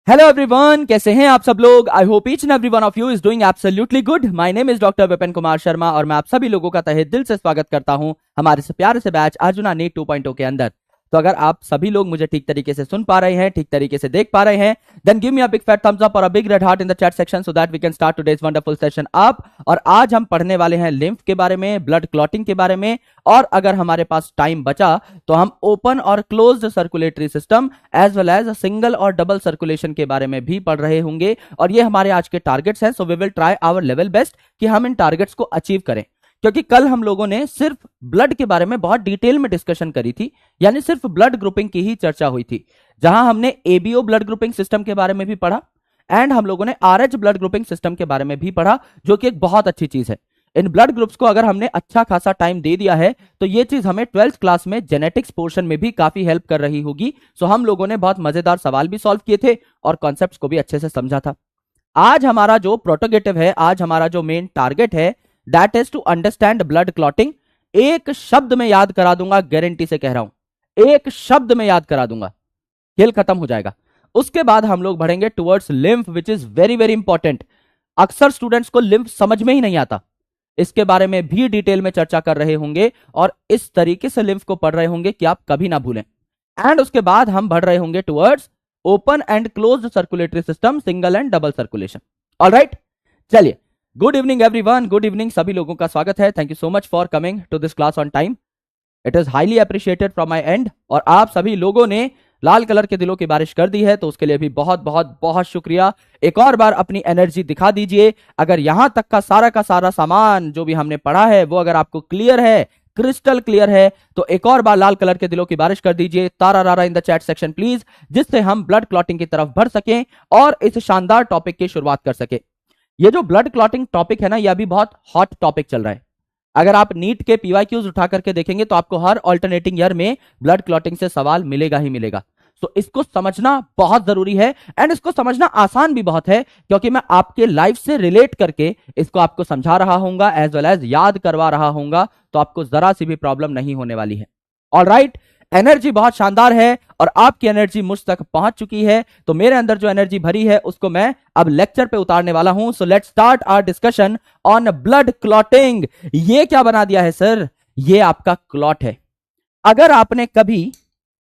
Hello everyone, कैसे हैं आप सब लोग। I hope each and every one of you is doing absolutely good. My name is doctor Vipin Kumar Sharma और मैं आप सभी लोगों का तहे दिल से स्वागत करता हूं हमारे से प्यारे से बैच अर्जुना नीट 2.0 के अंदर। तो अगर आप सभी लोग मुझे ठीक तरीके से सुन पा रहे हैं, ठीक तरीके से देख पा रहे हैं, then give me a big fat thumbs up और a big red heart in the chat section so that we can start today's wonderful session up. और आज हम पढ़ने वाले हैं लिम्फ के बारे में, ब्लड क्लॉटिंग के बारे में, और अगर हमारे पास टाइम बचा तो हम ओपन और closed circulatory system as well as single और डबल सर्कुलेशन के बारे में भी पढ़ रहे होंगे। और ये हमारे आज के टारगेट्स हैं, so we will try our level best कि हम इन टारगेट्स को अचीव करें। क्योंकि कल हम लोगों ने सिर्फ ब्लड के बारे में बहुत डिटेल में डिस्कशन करी थी, यानी सिर्फ ब्लड ग्रुपिंग की ही चर्चा हुई थी, जहां हमने एबीओ ब्लड ग्रुपिंग सिस्टम के बारे में भी पढ़ा एंड हम लोगों ने आरएच ब्लड ग्रुपिंग सिस्टम के बारे में भी पढ़ा, जो कि एक बहुत अच्छी चीज है। इन ब्लड ग्रुप्स को अगर हमने अच्छा खासा टाइम दे दिया है तो ये चीज हमें 12th क्लास में जेनेटिक्स पोर्शन में भी काफी हेल्प कर रही होगी। सो हम लोगों ने बहुत मजेदार सवाल भी सॉल्व किए थे और कॉन्सेप्ट्स को भी अच्छे से समझा था। आज हमारा जो प्रोटोगेटिव है, आज हमारा जो मेन टारगेट है, that is to understand blood clotting. एक शब्द में याद करा दूंगा, गारंटी से कह रहा हूं, एक शब्द में याद करा दूंगा, खेल खत्म हो जाएगा। उसके बाद हम लोग बढ़ेंगे towards lymph, which is very very important. अक्सर स्टूडेंट्स को लिम्फ समझ में ही नहीं आता, इसके बारे में भी डिटेल में चर्चा कर रहे होंगे और इस तरीके से लिम्फ को पढ़ रहे होंगे कि आप कभी ना भूलें। एंड उसके बाद हम बढ़ रहे होंगे towards open and closed circulatory system, single and double circulation. Alright, चलिए, good evening everyone, good evening, सभी लोगों का स्वागत है। Thank you so much for coming to this class on time. It is highly appreciated from my end. और आप सभी लोगों ने लाल कलर के दिलों की बारिश कर दी है, तो उसके लिए भी बहुत बहुत बहुत शुक्रिया। एक और बार अपनी एनर्जी दिखा दीजिए। अगर यहां तक का सारा सामान जो भी हमने पढ़ा है वो अगर आपको क्लियर है, क्रिस्टल क्लियर है, तो एक और बार लाल कलर के दिलों की बारिश कर दीजिए, तारा रारा in the chat section please, जिससे हम ब्लड क्लॉटिंग की तरफ बढ़ सकें और इस शानदार टॉपिक की शुरुआत कर सके। ये जो ब्लड क्लॉटिंग टॉपिक है ना, ये अभी बहुत हॉट टॉपिक चल रहा है। अगर आप नीट के पीवाईक्यूज उठा करके देखेंगे तो आपको हर ऑल्टरनेटिंग ईयर में ब्लड क्लॉटिंग से सवाल मिलेगा ही मिलेगा। तो इसको समझना बहुत जरूरी है एंड इसको समझना आसान भी बहुत है, क्योंकि मैं आपके लाइफ से रिलेट करके इसको आपको समझा रहा हूंगा एज वेल एज याद करवा रहा हूंगा, तो आपको जरा सी भी प्रॉब्लम नहीं होने वाली है। ऑलराइट, एनर्जी बहुत शानदार है और आपकी एनर्जी मुझ तक पहुंच चुकी है, तो मेरे अंदर जो एनर्जी भरी है उसको मैं अब लेक्चर पे उतारने वाला हूं। So let's start our discussion on blood clotting. ये क्या बना दिया है सर? ये आपका क्लॉट है। अगर आपने कभी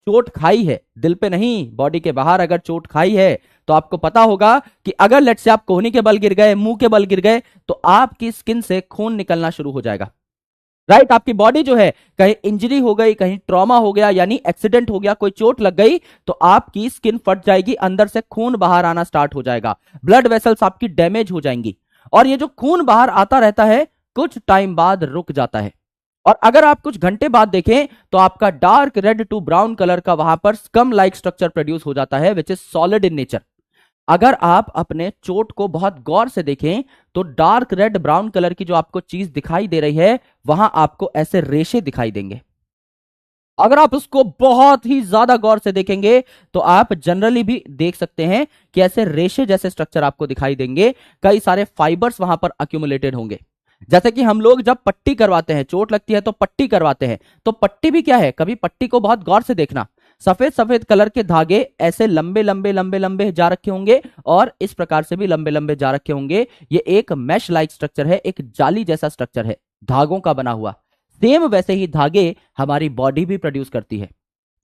चोट खाई है, दिल पे नहीं बॉडी के बाहर अगर चोट खाई है, तो आपको पता होगा कि अगर लेट्स से आप कोहनी के बल गिर गए, मुंह के बल गिर गए, तो आपकी स्किन से खून निकलना शुरू हो जाएगा। राइट, आपकी बॉडी जो है, कहीं इंजरी हो गई, कहीं ट्रॉमा हो गया, यानी एक्सीडेंट हो गया, कोई चोट लग गई, तो आपकी स्किन फट जाएगी, अंदर से खून बाहर आना स्टार्ट हो जाएगा, ब्लड वेसल्स आपकी डैमेज हो जाएंगी। और ये जो खून बाहर आता रहता है कुछ टाइम बाद रुक जाता है। और अगर आप कुछ घंटे बाद देखें तो आपका dark red to brown colour का वहां पर स्कम लाइक स्ट्रक्चर प्रोड्यूस हो जाता है, which is solid in nature. अगर आप अपने चोट को बहुत गौर से देखें तो डार्क रेड ब्राउन कलर की जो आपको चीज दिखाई दे रही है, वहां आपको ऐसे रेशे दिखाई देंगे। अगर आप उसको बहुत ही ज्यादा गौर से देखेंगे तो आप जनरली भी देख सकते हैं कि ऐसे रेशे जैसे स्ट्रक्चर आपको दिखाई देंगे, कई सारे फाइबर्स वहां पर अक्यूमुलेटेड होंगे। जैसे कि हम लोग जब पट्टी करवाते हैं, चोट लगती है तो पट्टी करवाते हैं, तो पट्टी भी क्या है, कभी पट्टी को बहुत गौर से देखना, सफेद सफेद कलर के धागे ऐसे लंबे लंबे लंबे लंबे जा रखे होंगे और इस प्रकार से भी लंबे लंबे जा रखे होंगे। ये एक मैश लाइक स्ट्रक्चर है, एक जाली जैसा स्ट्रक्चर है, धागों का बना हुआ। सेम वैसे ही धागे हमारी बॉडी भी प्रोड्यूस करती है।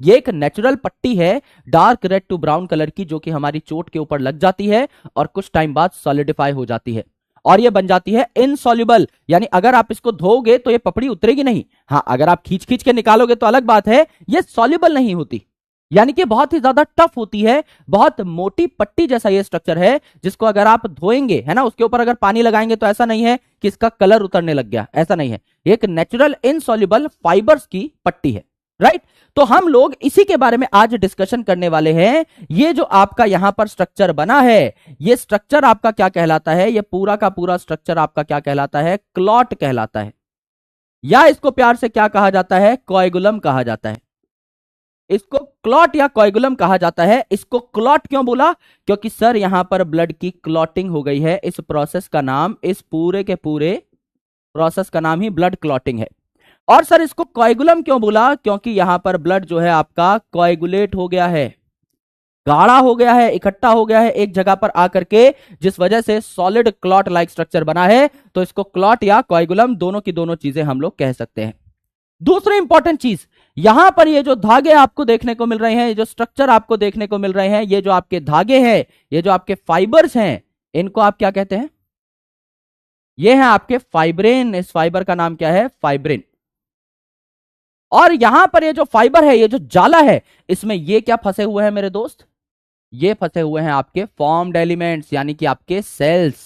ये एक नेचुरल पट्टी है dark red to brown colour की, जो कि हमारी चोट के ऊपर लग जाती है और कुछ टाइम बाद सॉलिडिफाई हो जाती है और ये बन जाती है इनसॉल्युबल, यानी अगर आप इसको धोओगे तो ये पपड़ी उतरेगी नहीं। हाँ, अगर आप खींच खींच के निकालोगे तो अलग बात है, ये सॉल्युबल नहीं होती, यानी कि बहुत ही ज्यादा टफ होती है। बहुत मोटी पट्टी जैसा ये स्ट्रक्चर है, जिसको अगर आप धोएंगे, है ना, उसके ऊपर अगर पानी लगाएंगे तो ऐसा नहीं है कि इसका कलर उतरने लग गया, ऐसा नहीं है। एक नेचुरल इनसॉल्युबल फाइबर्स की पट्टी है। राइट, तो हम लोग इसी के बारे में आज डिस्कशन करने वाले हैं। ये जो आपका यहां पर स्ट्रक्चर बना है, ये स्ट्रक्चर आपका क्या कहलाता है? ये पूरा का पूरा स्ट्रक्चर आपका क्या कहलाता है? क्लॉट कहलाता है, या इसको प्यार से क्या कहा जाता है? कोएगुलम कहा जाता है। इसको क्लॉट या कोएगुलम कहा जाता है। इसको क्लॉट क्यों बोला? क्योंकि सर यहां पर ब्लड की क्लॉटिंग हो गई है। इस प्रोसेस का नाम, इस पूरे के पूरे प्रोसेस का नाम ही ब्लड क्लॉटिंग है। और सर इसको कोएगुलम क्यों बोला? क्योंकि यहां पर ब्लड जो है आपका कोएगुलेट हो गया है। गाढ़ा हो गया है, इकट्ठा हो गया है एक जगह पर आकर के, जिस वजह से सॉलिड क्लॉट लाइक स्ट्रक्चर बना है, तो इसको क्लॉट या कोएगुलम दोनों की दोनों चीजें हम लोग कह सकते हैं। दूसरी इंपॉर्टेंट चीज, यहां पर ये जो धागे आपको देखने को मिल रहे हैं, ये जो स्ट्रक्चर आपको देखने को मिल रहे हैं, ये जो आपके धागे हैं, ये जो आपके फाइबर्स हैं, इनको आप क्या कहते हैं? ये है आपके फाइब्रिन। इस फाइबर का नाम क्या है? फाइब्रिन। और यहां पर ये जो फाइबर है, ये जो जाला है, इसमें ये क्या फंसे हुए हैं मेरे दोस्त? ये फंसे हुए हैं आपके फॉर्म्ड एलिमेंट्स, यानी कि आपके सेल्स।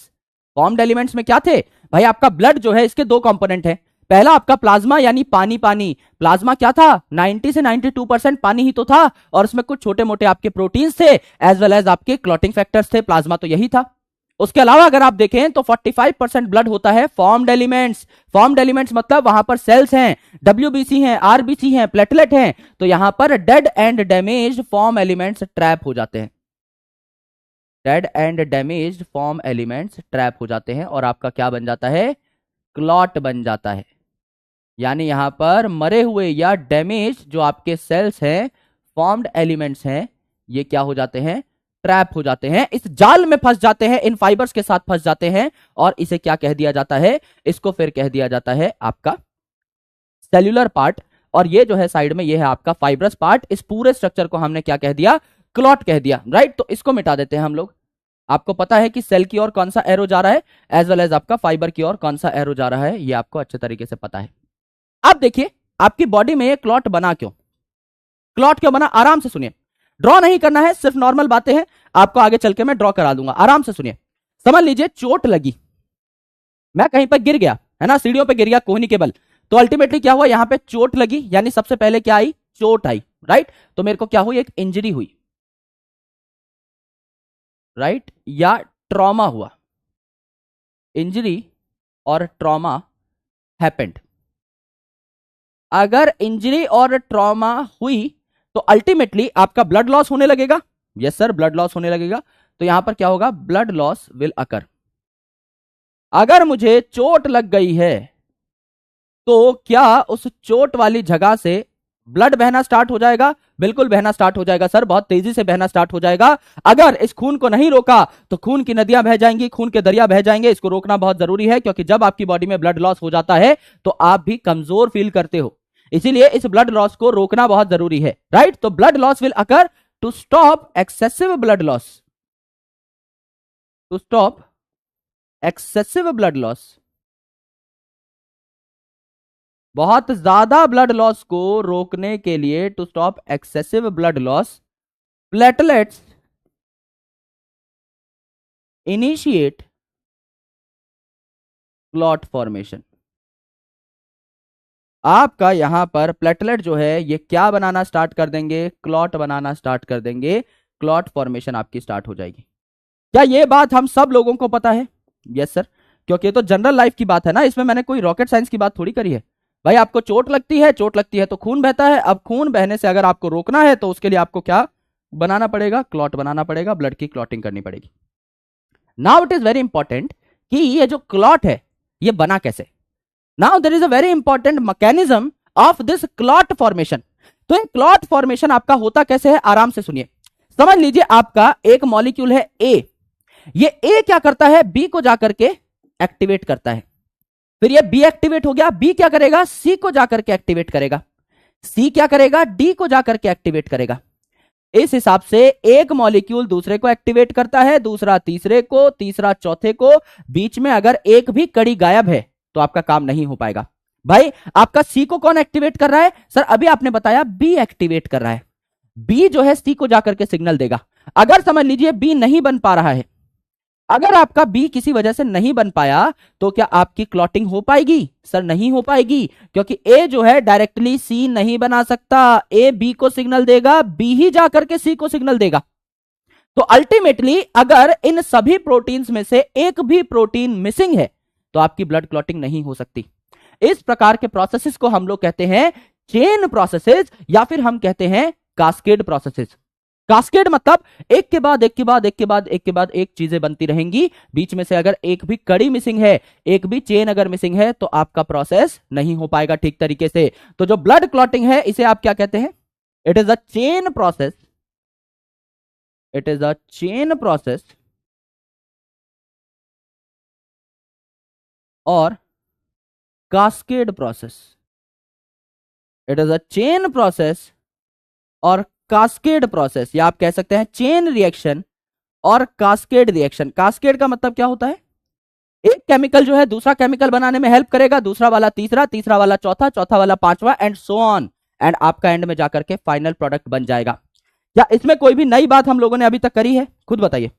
फॉर्म्ड एलिमेंट्स में क्या थे भाई? आपका ब्लड जो है, इसके दो कंपोनेंट है। पहला आपका प्लाज्मा, यानी पानी। पानी प्लाज्मा क्या था? 90 से 92% पानी ही तो था, और उसमें कुछ छोटे मोटे आपके प्रोटीन्स थे, एज वेल एज आपके क्लॉटिंग फैक्टर्स थे। प्लाज्मा तो यही था। उसके अलावा अगर आप देखें तो 45% ब्लड होता है फॉर्म्ड एलिमेंट्स। फॉर्म्ड एलिमेंट्स मतलब वहां पर सेल्स हैं, डब्ल्यूबीसी हैं, आरबीसी हैं, प्लेटलेट हैं। तो यहां पर dead and damaged form elements trap हो जाते हैं। Dead and damaged form elements trap हो जाते हैं, और आपका क्या बन जाता है? क्लॉट बन जाता है। यानी यहां पर मरे हुए या डैमेज जो आपके सेल्स हैं, फॉर्म्ड एलिमेंट्स हैं, ये क्या हो जाते हैं? ट्रैप हो जाते हैं, इस जाल में फंस जाते हैं, इन फाइबर्स के साथ फंस जाते हैं, और इसे क्या कह दिया जाता है? इसको फिर कह दिया जाता है आपका सेल्यूलर पार्ट। और ये जो है साइड में, ये है आपका फाइब्रस पार्ट। इस पूरे स्ट्रक्चर को हमने क्या कह दिया? क्लॉट कह दिया, राइट। तो इसको मिटा देते हैं हम लोग। आपको पता है कि सेल की ओर कौन सा एरो जा रहा है, एज वेल एज आपका फाइबर की ओर कौन सा एरो जा रहा है, ये आपको अच्छे तरीके से पता है। अब देखिए आपकी बॉडी में ये क्लॉट बना क्यों? क्लॉट क्यों बना? आराम से सुनिए, ड्रॉ नहीं करना है, सिर्फ नॉर्मल बातें हैं, आपको आगे चल के मैं ड्रॉ करा दूंगा। आराम से सुनिए। समझ लीजिए चोट लगी, मैं कहीं पर गिर गया है ना, सीढ़ियों पे गिर गया कोहनी के बल, तो अल्टीमेटली क्या हुआ? यहां पे चोट लगी, यानी सबसे पहले क्या आई? चोट आई, राइट। तो मेरे को क्या हुई? एक इंजरी हुई, राइट, या ट्रॉमा हुआ। इंजरी और ट्रॉमा हैपेंड। अगर इंजरी और ट्रॉमा हुई तो अल्टीमेटली आपका ब्लड लॉस होने लगेगा। यस सर, ब्लड लॉस होने लगेगा। तो यहां पर क्या होगा? ब्लड लॉस विल अकर। अगर मुझे चोट लग गई है तो क्या उस चोट वाली जगह से ब्लड बहना स्टार्ट हो जाएगा? बिल्कुल बहना स्टार्ट हो जाएगा सर, बहुत तेजी से बहना स्टार्ट हो जाएगा। अगर इस खून को नहीं रोका तो खून की नदियां बह जाएंगी, खून के दरिया बह जाएंगे। इसको रोकना बहुत जरूरी है, क्योंकि जब आपकी बॉडी में ब्लड लॉस हो जाता है तो आप भी कमजोर फील करते हो, इसीलिए इस ब्लड लॉस को रोकना बहुत जरूरी है, राइट। तो blood loss will occur. To stop excessive blood loss, to stop excessive blood loss, बहुत ज्यादा ब्लड लॉस को रोकने के लिए, to stop excessive blood loss, platelets initiate clot formation. आपका यहां पर प्लेटलेट जो है ये क्या बनाना स्टार्ट कर देंगे? क्लॉट बनाना स्टार्ट कर देंगे। क्लॉट फॉर्मेशन आपकी स्टार्ट हो जाएगी। क्या ये बात हम सब लोगों को पता है? यस सर, क्योंकि ये तो जनरल लाइफ की बात है ना, इसमें मैंने कोई रॉकेट साइंस की बात थोड़ी करी है। भाई आपको चोट लगती है, चोट लगती है तो खून बहता है। अब खून बहने से अगर आपको रोकना है तो उसके लिए आपको क्या बनाना पड़ेगा? क्लॉट बनाना पड़ेगा, ब्लड की क्लॉटिंग करनी पड़ेगी। Now it is very important कि ये जो क्लॉट है ये बना कैसे। Now there is a very important mechanism of this clot formation. तो ये क्लॉट फॉर्मेशन आपका होता कैसे है? आराम से सुनिए। समझ लीजिए आपका एक मॉलिक्यूल है ए, ये ए क्या करता है? बी को जाकर के एक्टिवेट करता है। फिर ये बी एक्टिवेट हो गया, बी क्या करेगा? सी को जाकर के एक्टिवेट करेगा, सी क्या करेगा? डी को जाकर के एक्टिवेट करेगा। इस हिसाब से एक मॉलिक्यूल दूसरे को एक्टिवेट करता है, दूसरा तीसरे को, तीसरा चौथे को। बीच में अगर एक भी कड़ी गायब है तो आपका काम नहीं हो पाएगा। भाई आपका सी को कौन एक्टिवेट कर रहा है? सर अभी आपने बताया बी एक्टिवेट कर रहा है। बी जो है सी को जाकर के सिग्नल देगा। अगर समझ लीजिए बी नहीं बन पा रहा है, अगर आपका बी किसी वजह से नहीं बन पाया तो क्या आपकी क्लॉटिंग हो पाएगी? सर नहीं हो पाएगी, क्योंकि ए जो है डायरेक्टली सी नहीं बना सकता। ए बी को सिग्नल देगा, बी ही जाकर के सी को सिग्नल देगा। तो अल्टीमेटली अगर इन सभी प्रोटीन्स में से एक भी प्रोटीन मिसिंग है तो आपकी ब्लड क्लॉटिंग नहीं हो सकती। इस प्रकार के प्रोसेसेस को हम लोग कहते हैं चेन प्रोसेसेस, या फिर हम कहते हैं कास्केड प्रोसेसेस। कास्केड मतलब एक के बाद एक के बाद एक के बाद एक के बाद एक चीजें बनती रहेंगी, बीच में से अगर एक भी कड़ी मिसिंग है, एक भी चेन अगर मिसिंग है तो आपका प्रोसेस नहीं हो पाएगा ठीक तरीके से। तो जो ब्लड क्लॉटिंग है इसे आप क्या कहते हैं? It is a chain process. It is a chain process और cascade process. It is a chain process और कास्केड प्रोसेस, या आप कह सकते हैं चेन रिएक्शन और कास्केड रिएक्शन। कास्केड का मतलब क्या होता है? एक केमिकल जो है दूसरा केमिकल बनाने में हेल्प करेगा, दूसरा वाला तीसरा, तीसरा वाला चौथा, चौथा वाला पांचवा, एंड सो ऑन, एंड आपका एंड में जाकर के फाइनल प्रोडक्ट बन जाएगा। क्या इसमें कोई भी नई बात हम लोगों ने अभी तक करी है? खुद बताइए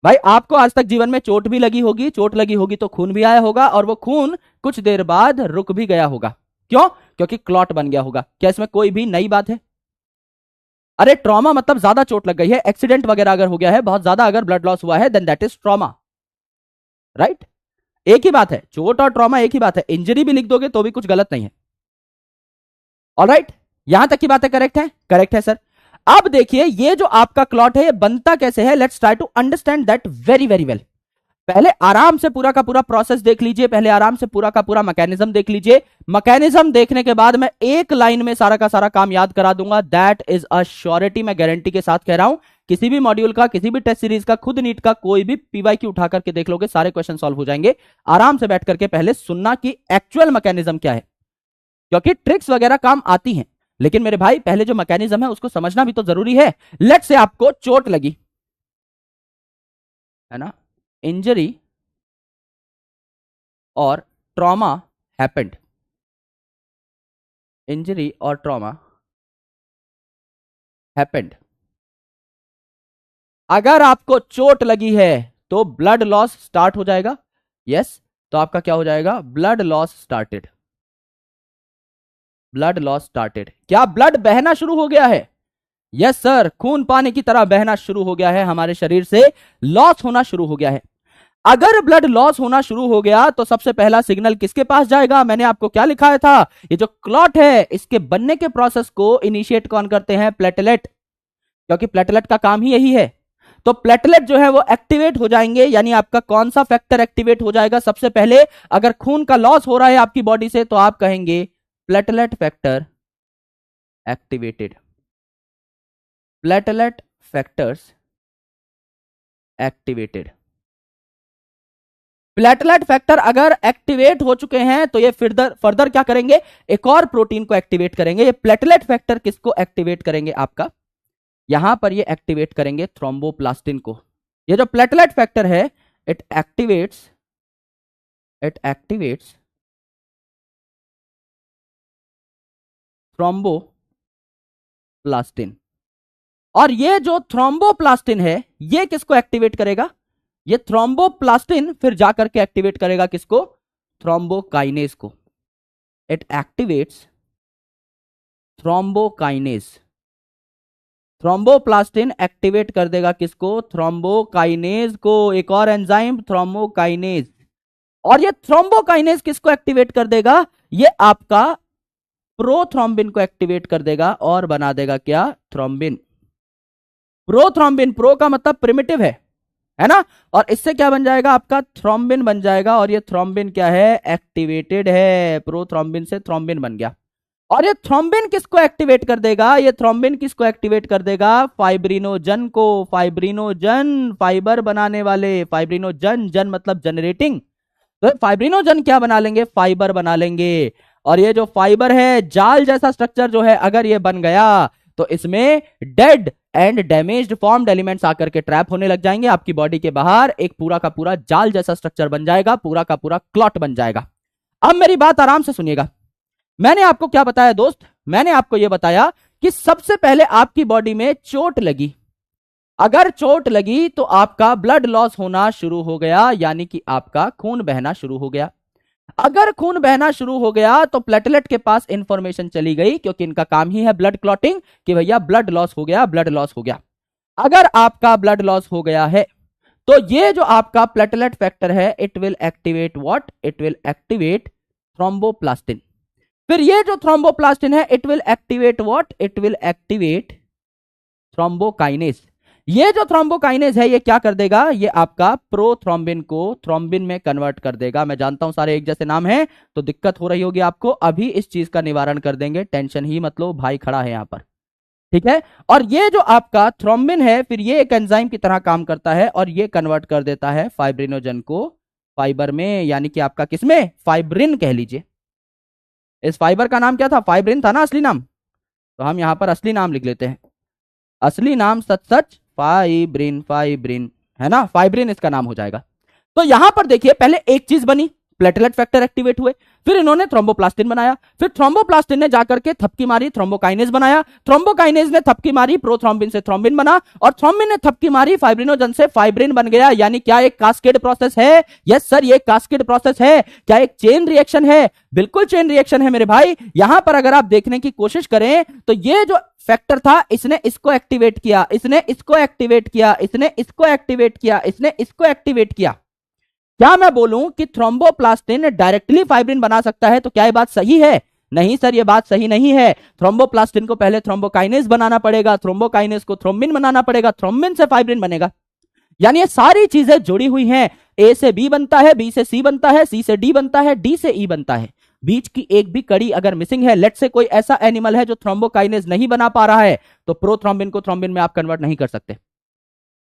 भाई। आपको आज तक जीवन में चोट भी लगी होगी, चोट लगी होगी तो खून भी आया होगा, और वो खून कुछ देर बाद रुक भी गया होगा। क्यों? क्योंकि क्लॉट बन गया होगा। क्या इसमें कोई भी नई बात है? अरे ट्रॉमा मतलब ज्यादा चोट लग गई है, एक्सीडेंट वगैरह अगर हो गया है, बहुत ज्यादा अगर ब्लड लॉस हुआ है, then that is trauma, right? एक ही बात है, चोट और ट्रॉमा एक ही बात है। इंजरी भी लिख दोगे तो भी कुछ गलत नहीं है। ऑलराइट, यहां तक की बातें करेक्ट है? करेक्ट है सर। अब देखिए ये जो आपका क्लॉट है ये बनता कैसे है, let's try to understand that very very well. पहले आराम से पूरा का पूरा प्रोसेस देख लीजिए, पहले आराम से पूरा का पूरा मैकेनिज्म देख लीजिए। मैकेनिज्म देखने के बाद मैं एक लाइन में सारा का सारा काम याद करा दूंगा, दैट इज अ श्योरिटी। मैं गारंटी के साथ कह रहा हूं, किसी भी मॉड्यूल का, किसी भी टेस्ट सीरीज का, खुद नीट का कोई भी पीवाईक्यू उठा करके देख लोगे, सारे क्वेश्चन सॉल्व हो जाएंगे। आराम से बैठ करके पहले सुनना कि एक्चुअल मैकेनिज्म क्या है, क्योंकि ट्रिक्स वगैरह काम आती हैं, लेकिन मेरे भाई पहले जो मैकेनिज्म है उसको समझना भी तो जरूरी है। लेट्स से आपको चोट लगी है ना, इंजरी और ट्रॉमा हैपेंड, इंजरी और ट्रॉमा हैपेंड। अगर आपको चोट लगी है तो ब्लड लॉस स्टार्ट हो जाएगा। यस, तो आपका क्या हो जाएगा? Blood loss started. Blood loss started. क्या ब्लड बहना शुरू हो गया है? यस सर, खून पानी की तरह बहना शुरू हो गया है, हमारे शरीर से लॉस होना शुरू हो गया है। अगर ब्लड लॉस होना शुरू हो गया तो सबसे पहला सिग्नल किसके पास जाएगा? मैंने आपको क्या लिखाया था, ये जो क्लॉट है इसके बनने के प्रोसेस को इनिशिएट कौन करते हैं? प्लेटलेट, क्योंकि प्लेटलेट का काम ही यही है। तो प्लेटलेट जो है वो एक्टिवेट हो जाएंगे, यानी आपका कौन सा फैक्टर एक्टिवेट हो जाएगा सबसे पहले? अगर खून का लॉस हो रहा है आपकी बॉडी से तो आप कहेंगे platelet factor activated. Platelet factors activated. Platelet factor अगर एक्टिवेट हो चुके हैं तो ये फर्दर क्या करेंगे? एक और प्रोटीन को एक्टिवेट करेंगे। ये प्लेटलेट फैक्टर किसको एक्टिवेट करेंगे? आपका यहां पर ये एक्टिवेट करेंगे थ्रोम्बोप्लास्टिन को। ये जो प्लेटलेट फैक्टर है इट एक्टिवेट्स थ्रोम्बोप्लास्टिन। और ये जो थ्रोम्बोप्लास्टिन है ये किसको एक्टिवेट करेगा? ये थ्रोम्बोप्लास्टिन फिर जाकर के एक्टिवेट करेगा किसको? थ्रोम्बोकाइनेज को। It activates thrombokinase. Thromboplastin activate कर देगा किसको? थ्रोम्बोकाइनेज को। एक और एंजाइम थ्रोम्बोकाइनेज। और ये थ्रोम्बोकाइनेज किसको एक्टिवेट कर देगा? ये आपका प्रोथ्रोम्बिन को एक्टिवेट कर देगा और बना देगा क्या? थ्रोम्बिन। प्रोथ्रोम्बिन, प्रो का मतलब प्रिमिटिव है ना, और इससे क्या बन जाएगा? आपका थ्रोम्बिन बन जाएगा। और ये थ्रोम्बिन क्या है? एक्टिवेटेड है। प्रोथ्रोम्बिन से थ्रोम्बिन बन गया। और ये थ्रोम्बिन किसको एक्टिवेट कर देगा? ये थ्रोम्बिन किसको एक्टिवेट कर देगा? फाइब्रिनोजन को। फाइब्रिनोजन फाइबर बनाने वाले, फाइब्रिनोजन, जन मतलब जनरेटिंग, तो फाइब्रिनोजन क्या बना लेंगे? फाइबर बना लेंगे। और ये जो फाइबर है, जाल जैसा स्ट्रक्चर जो है, अगर ये बन गया तो इसमें dead and damaged formed elements आकर के ट्रैप होने लग जाएंगे आपकी बॉडी के बाहर। एक पूरा का पूरा जाल जैसा स्ट्रक्चर बन जाएगा, पूरा का पूरा क्लॉट बन जाएगा। अब मेरी बात आराम से सुनिएगा। मैंने आपको क्या बताया दोस्त? मैंने आपको यह बताया कि सबसे पहले आपकी बॉडी में चोट लगी। अगर चोट लगी तो आपका ब्लड लॉस होना शुरू हो गया, यानी कि आपका खून बहना शुरू हो गया। अगर खून बहना शुरू हो गया तो प्लेटलेट के पास इंफॉर्मेशन चली गई, क्योंकि इनका काम ही है ब्लड क्लॉटिंग, कि भैया ब्लड लॉस हो गया, ब्लड लॉस हो गया। अगर आपका ब्लड लॉस हो गया है तो ये जो आपका प्लेटलेट फैक्टर है it will activate what? It will activate thromboplastin. फिर ये जो थ्रोम्बोप्लास्टिन है it will activate what? It will activate thrombokinase. ये जो थ्रोम्बोकाइनेज है ये क्या कर देगा? ये आपका प्रोथ्रोम्बिन को थ्रोम्बिन में कन्वर्ट कर देगा। मैं जानता हूं सारे एक जैसे नाम हैं तो दिक्कत हो रही होगी आपको, अभी इस चीज का निवारण कर देंगे, टेंशन ही मत लो, भाई खड़ा है यहां पर। ठीक है। और ये जो आपका थ्रोम्बिन है फिर ये एक एंजाइम की तरह काम करता है और ये कन्वर्ट कर देता है फाइब्रिनोजन को फाइबर में, यानी कि आपका किसमें, फाइब्रिन कह लीजिए। इस फाइबर का नाम क्या था, फाइब्रिन था ना असली नाम, तो हम यहां पर असली नाम लिख लेते हैं। असली नाम सच सच फाइब्रिन, फाइब्रिन है ना, फाइब्रिन इसका नाम हो जाएगा। तो यहां पर देखिए पहले एक चीज बनी, प्लेटलेट फैक्टर एक्टिवेट हुए, फिर इन्होंने थ्रोम्बोप्लास्टिन बनाया, फिर थ्रोम्बोप्लास्टिन ने जाकर के थपकी मारी, थ्रोम्बोकाइनेज बनाया, थ्रोम्बोकाइनेज ने थपकी मारी, प्रोथ्रोम्बिन से थ्रोम्बिन बना, और थ्रोम्बिन ने थपकी मारी फाइब्रिनोजन से फाइब्रिन बन गया। यानी क्या एक कास्केड प्रोसेस है? यस सर, ये कास्केड प्रोसेस है। क्या एक चेन रिएक्शन है? बिल्कुल चेन रिएक्शन है मेरे भाई। यहां पर अगर आप देखने की कोशिश करें तो ये जो फैक्टर था इसने इसको एक्टिवेट किया, इसने इसको एक्टिवेट किया, इसने इसको एक्टिवेट किया, इसने इसको एक्टिवेट किया। क्या मैं बोलूं कि थ्रोम्बोप्लास्टिन डायरेक्टली फाइब्रिन बना सकता है, तो क्या यह बात सही है? नहीं सर, यह बात सही नहीं है। थ्रोम्बोप्लास्टिन को पहले थ्रोम्बोकाइनेज बनाना पड़ेगा, थ्रोम्बोकाइनेज को थ्रोम्बिन बनाना पड़ेगा, थ्रोम्बिन से फाइब्रिन बनेगा। यानी ये सारी चीजें जुड़ी हुई हैं। ए से बी बनता है, बी से सी बनता है, सी से डी बनता है, डी से ई बनता है। बीच की एक भी कड़ी अगर मिसिंग है, लेट से कोई ऐसा एनिमल है जो थ्रोम्बोकाइनेज नहीं बना पा रहा है, तो प्रोथ्रोम्बिन को थ्रोम्बिन में आप कन्वर्ट नहीं कर सकते,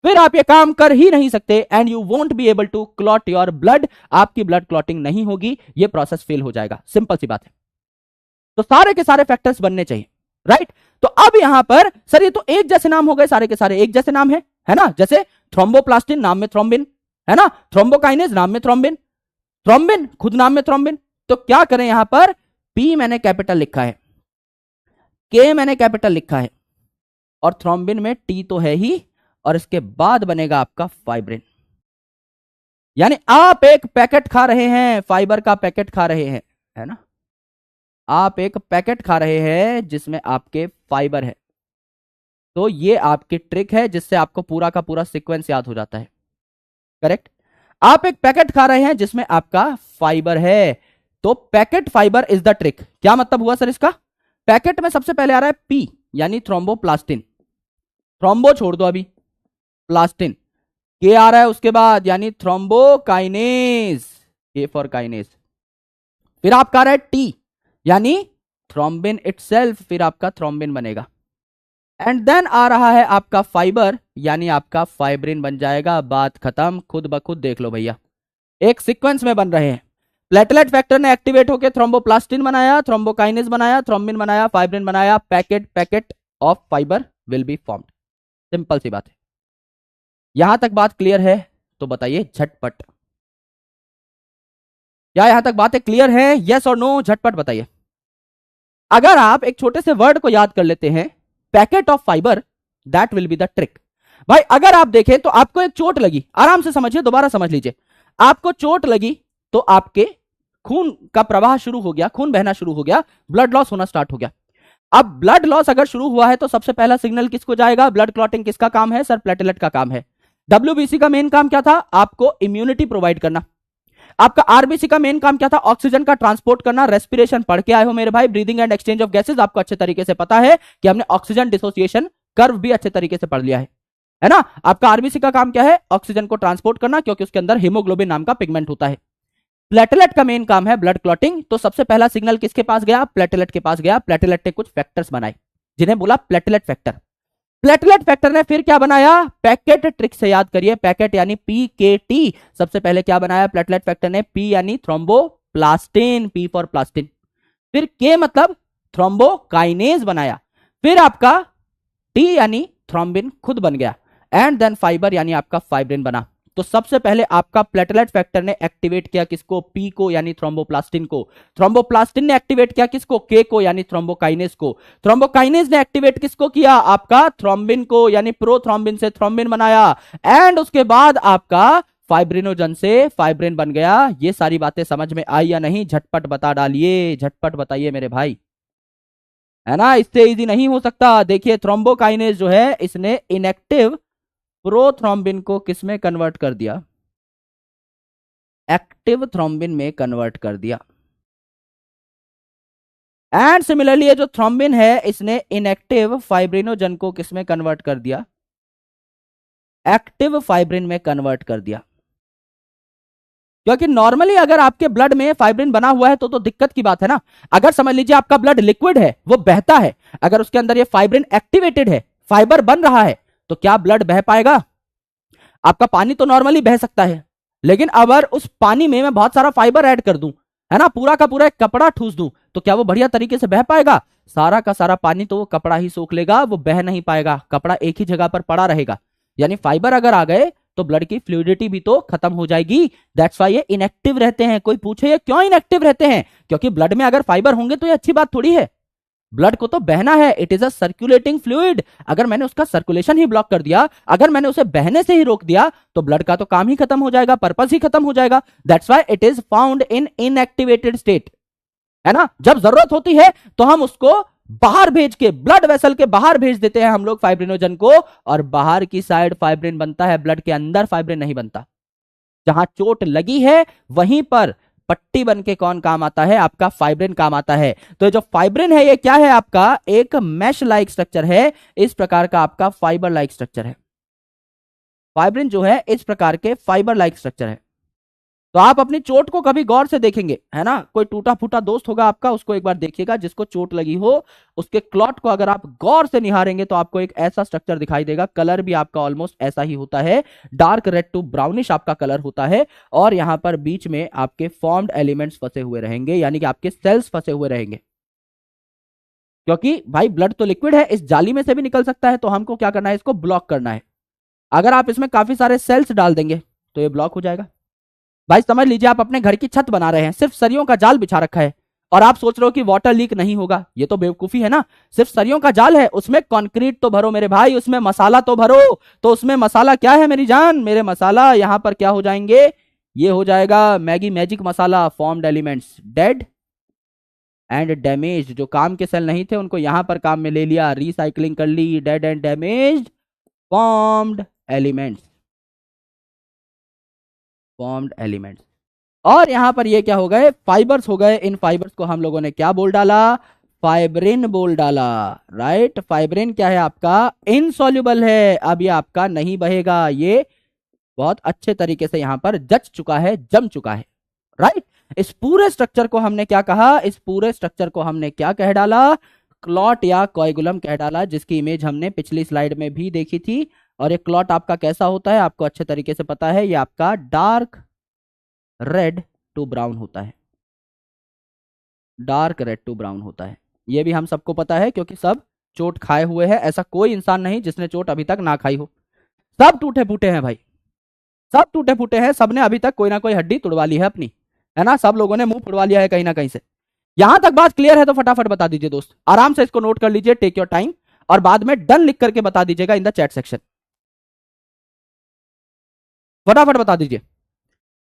फिर आप ये काम कर ही नहीं सकते, and you won't be able to clot your blood. आपकी ब्लड क्लॉटिंग नहीं होगी, ये प्रोसेस फेल हो जाएगा। सिंपल सी बात है। तो सारे के सारे फैक्टर्स बनने चाहिए, राइट। तो अब यहां पर सर ये तो एक जैसे नाम हो गए, सारे के सारे एक जैसे नाम है ना। जैसे थ्रोम्बोप्लास्टिन नाम में थ्रोम्बिन है ना, थ्रोम्बोकाइनेज नाम में थ्रोम्बिन, थ्रोम्बिन खुद नाम में थ्रोम्बिन। तो क्या करें, यहां पर पी मैंने कैपिटल लिखा है, के मैंने कैपिटल लिखा है, और थ्रोम्बिन में टी तो है ही, और इसके बाद बनेगा आपका फाइब्रिन। यानी आप एक पैकेट खा रहे हैं, फाइबर का पैकेट खा रहे हैं, है ना। आप एक पैकेट खा रहे हैं जिसमें आपके फाइबर है। तो ये आपकी ट्रिक है जिससे आपको पूरा का पूरा सीक्वेंस याद हो जाता है, करेक्ट। आप एक पैकेट खा रहे हैं जिसमें आपका फाइबर है, तो packet fibre is the trick. क्या मतलब हुआ सर इसका? पैकेट में सबसे पहले आ रहा है पी यानी थ्रोम्बोप्लास्टिन, थ्रोम्बो छोड़ दो अभी, प्लास्टिन, के आ रहा है उसके बाद यानी थ्रोम्बोकाइनेज, के फॉर काइनेज। फिर आपका आ रहा है टी यानी थ्रोम्बिन इटसेल्फ, फिर आपका थ्रोम्बिन बनेगा। एंड देन आ रहा है आपका फाइबर यानी आपका फाइब्रिन बन जाएगा। बात खत्म, खुद ब खुद देख लो भैया, एक सीक्वेंस में बन रहे हैं। प्लेटलेट फैक्टर ने एक्टिवेट होकर थ्रोम्बोप्लास्टिन बनाया, थ्रोम्बोकाइनेज बनाया, थ्रोम्बिन बनाया, फाइब्रिन बनाया, packet of fibre will be formed. Simple सी बात है। यहां तक बात क्लियर है तो बताइए झटपट, क्या यहां तक बातें क्लियर है? यस और नो, झटपट बताइए। अगर आप एक छोटे से वर्ड को याद कर लेते हैं, packet of fibre, that will be the trick. भाई अगर आप देखें तो आपको एक चोट लगी, आराम से समझिए, दोबारा समझ लीजिए। आपको चोट लगी तो आपके खून का प्रवाह शुरू हो गया, खून बहना शुरू हो गया, ब्लड लॉस होना स्टार्ट हो गया। अब ब्लड लॉस अगर शुरू हुआ है तो सबसे पहला सिग्नल किसको जाएगा? ब्लड क्लॉटिंग किसका काम है? सर प्लेटलेट का काम है। डब्ल्यूबीसी का मेन काम क्या था? आपको इम्यूनिटी प्रोवाइड करना। आपका आरबीसी का मेन काम क्या था? ऑक्सीजन का ट्रांसपोर्ट करना। रेस्पिरेशन पढ़ के आए हो मेरे भाई, breathing and exchange of gases आपको अच्छे तरीके से पता है कि हमने ऑक्सीजन डिसोसिएशन कर्व भी अच्छे तरीके से पढ़ लिया है ना। आपका आरबीसी का काम क्या है? ऑक्सीजन को ट्रांसपोर्ट करना, क्योंकि उसके अंदर हीमोग्लोबिन नाम का पिगमेंट होता है। प्लेटलेट का मेन काम है ब्लड क्लॉटिंग। तो सबसे पहला सिग्नल किसके पास गया? प्लेटलेट के पास गया। प्लेटलेट ने कुछ फैक्टर्स बनाए जिन्हें बोला प्लेटलेट फैक्टर। प्लेटलेट फैक्टर ने फिर क्या बनाया? पैकेट, ट्रिक से याद करिए, पैकेट यानी पीकेटी। सबसे पहले क्या बनाया प्लेटलेट फैक्टर ने? पी यानी थ्रोम्बोप्लास्टिन, पी फॉर प्लास्टिन। फिर के मतलब थ्रोम्बोकाइनेज बनाया। फिर आपका टी यानी थ्रोम्बिन खुद बन गया। एंड देन फाइबर यानी आपका फाइब्रिन बना। तो सबसे पहले आपका प्लेटलेट फैक्टर ने एक्टिवेट किया किसको? पी को यानी थ्रोम्बोप्लास्टिन को। थ्रोम्बोप्लास्टिन ने एक्टिवेट किया किसको? के को यानी थ्रोम्बोकाइनेज को। थ्रोम्बोकाइनेज ने एक्टिवेट किसको किया? आपका थ्रोम्बिन को, यानी प्रोथ्रोम्बिन से थ्रोम्बिन बनाया। एंड उसके बाद आपका फाइब्रिनोजन से फाइब्रिन बन गया। ये सारी बातें समझ में आई या नहीं? झटपट बता डालिए, झटपट बताइए मेरे भाई, है ना। इससे इजी नहीं हो सकता। देखिए थ्रोम्बोकाइनेज जो है इसने इनएक्टिव प्रोथ्रोम्बिन को किसमें कन्वर्ट कर दिया? एक्टिव थ्रोम्बिन में कन्वर्ट कर दिया। एंड सिमिलरली ये जो थ्रोम्बिन है इसने इनएक्टिव फाइब्रिनोजन को किसमें कन्वर्ट कर दिया? एक्टिव फाइब्रिन में कन्वर्ट कर दिया। क्योंकि नॉर्मली अगर आपके ब्लड में फाइब्रिन बना हुआ है तो दिक्कत की बात है ना। अगर समझ लीजिए आपका ब्लड लिक्विड है, वो बहता है, अगर उसके अंदर ये फाइब्रिन एक्टिवेटेड है, फाइबर बन रहा है, तो क्या ब्लड बह पाएगा? आपका पानी तो नॉर्मली बह सकता है, लेकिन अगर उस पानी में मैं बहुत सारा फाइबर ऐड कर दूं, है ना, पूरा का पूरा एक कपड़ा ठूस दूं, तो क्या वो बढ़िया तरीके से बह पाएगा? सारा का सारा पानी तो वो कपड़ा ही सोख लेगा, वो बह नहीं पाएगा, कपड़ा एक ही जगह पर पड़ा रहेगा। यानी फाइबर अगर आ गए तो ब्लड की फ्लूइडिटी भी तो खत्म हो जाएगी। दैट्स वाई ये इनएक्टिव रहते हैं। कोई पूछे ये क्यों इनएक्टिव रहते हैं? क्योंकि ब्लड में अगर फाइबर होंगे तो ये अच्छी बात थोड़ी है। ब्लड को तो बहना है, it is a circulating fluid. अगर मैंने उसका सर्कुलेशन ही ब्लॉक कर दिया, अगर मैंने उसे बहने से ही रोक दिया, तो ब्लड का तो काम ही खत्म हो जाएगा, पर्पस ही खत्म हो जाएगा। That's why it is found in inactivated state, है ना। जब जरूरत होती है तो हम उसको बाहर भेज के, ब्लड वेसल के बाहर भेज देते हैं हम लोग फाइब्रिनोजन को, और बाहर की साइड फाइब्रिन बनता है, ब्लड के अंदर फाइब्रिन नहीं बनता। जहां चोट लगी है वहीं पर पट्टी बन के कौन काम आता है? आपका फाइब्रिन काम आता है। तो जो फाइब्रिन है ये क्या है? आपका एक मैश लाइक स्ट्रक्चर है, इस प्रकार का आपका फाइबर लाइक स्ट्रक्चर है। फाइब्रिन जो है इस प्रकार के फाइबर लाइक स्ट्रक्चर है। तो आप अपनी चोट को कभी गौर से देखेंगे, है ना, कोई टूटा फूटा दोस्त होगा आपका, उसको एक बार देखिएगा, जिसको चोट लगी हो उसके क्लॉट को अगर आप गौर से निहारेंगे तो आपको एक ऐसा स्ट्रक्चर दिखाई देगा। कलर भी आपका ऑलमोस्ट ऐसा ही होता है, डार्क रेड टू ब्राउनिश आपका कलर होता है, और यहां पर बीच में आपके फॉर्म्ड एलिमेंट्स फंसे हुए रहेंगे, यानी कि आपके सेल्स फंसे हुए रहेंगे। क्योंकि भाई ब्लड तो लिक्विड है, इस जाली में से भी निकल सकता है, तो हमको क्या करना है? इसको ब्लॉक करना है। अगर आप इसमें काफी सारे सेल्स डाल देंगे तो ये ब्लॉक हो जाएगा। भाई समझ लीजिए आप अपने घर की छत बना रहे हैं, सिर्फ सरियों का जाल बिछा रखा है, और आप सोच रहे हो कि वाटर लीक नहीं होगा। ये तो बेवकूफी है ना। सिर्फ सरियों का जाल है, उसमें कंक्रीट तो भरो मेरे भाई, उसमें मसाला तो भरो। तो उसमें मसाला क्या है मेरी जान? मेरे मसाला यहां पर क्या हो जाएंगे? ये हो जाएगा Maggi magic masala, formed elements, dead and damage. जो काम के सेल नहीं थे उनको यहां पर काम में ले लिया, रिसाइकलिंग कर ली, dead and damage formed elements, formed elements. और यहां पर ये क्या हो गए? फाइबर्स हो गए। इन फाइबर्स को हम लोगों ने क्या बोल डाला? फाइब्रिन बोल डाला, राइट। फाइब्रिन क्या है आपका? इनसॉल्युबल है, अब ये आपका नहीं बहेगा। ये बहुत अच्छे तरीके से यहां पर जच चुका है, जम चुका है, राइट। इस पूरे स्ट्रक्चर को हमने क्या कहा? इस पूरे स्ट्रक्चर को हमने क्या कह डाला? क्लॉट या कोएगुलम कह डाला, जिसकी इमेज हमने पिछली स्लाइड में भी देखी थी। और ये क्लॉट आपका कैसा होता है? आपको अच्छे तरीके से पता है, ये आपका डार्क रेड टू ब्राउन होता है, डार्क रेड टू ब्राउन होता है। ये भी हम सबको पता है, क्योंकि सब चोट खाए हुए हैं। ऐसा कोई इंसान नहीं जिसने चोट अभी तक ना खाई हो। सब टूटे फूटे हैं भाई, सब टूटे फूटे हैं। सबने अभी तक कोई ना कोई हड्डी तुड़वा ली है अपनी, है ना। सब लोगों ने मुंह फुड़वा लिया है कहीं ना कहीं से। यहां तक बात क्लियर है तो फटाफट बता दीजिए दोस्त, आराम से इसको नोट कर लीजिए, टेक योर टाइम, और बाद में डन लिख करके बता दीजिएगा इन द चैट सेक्शन। फटाफट बता दीजिए,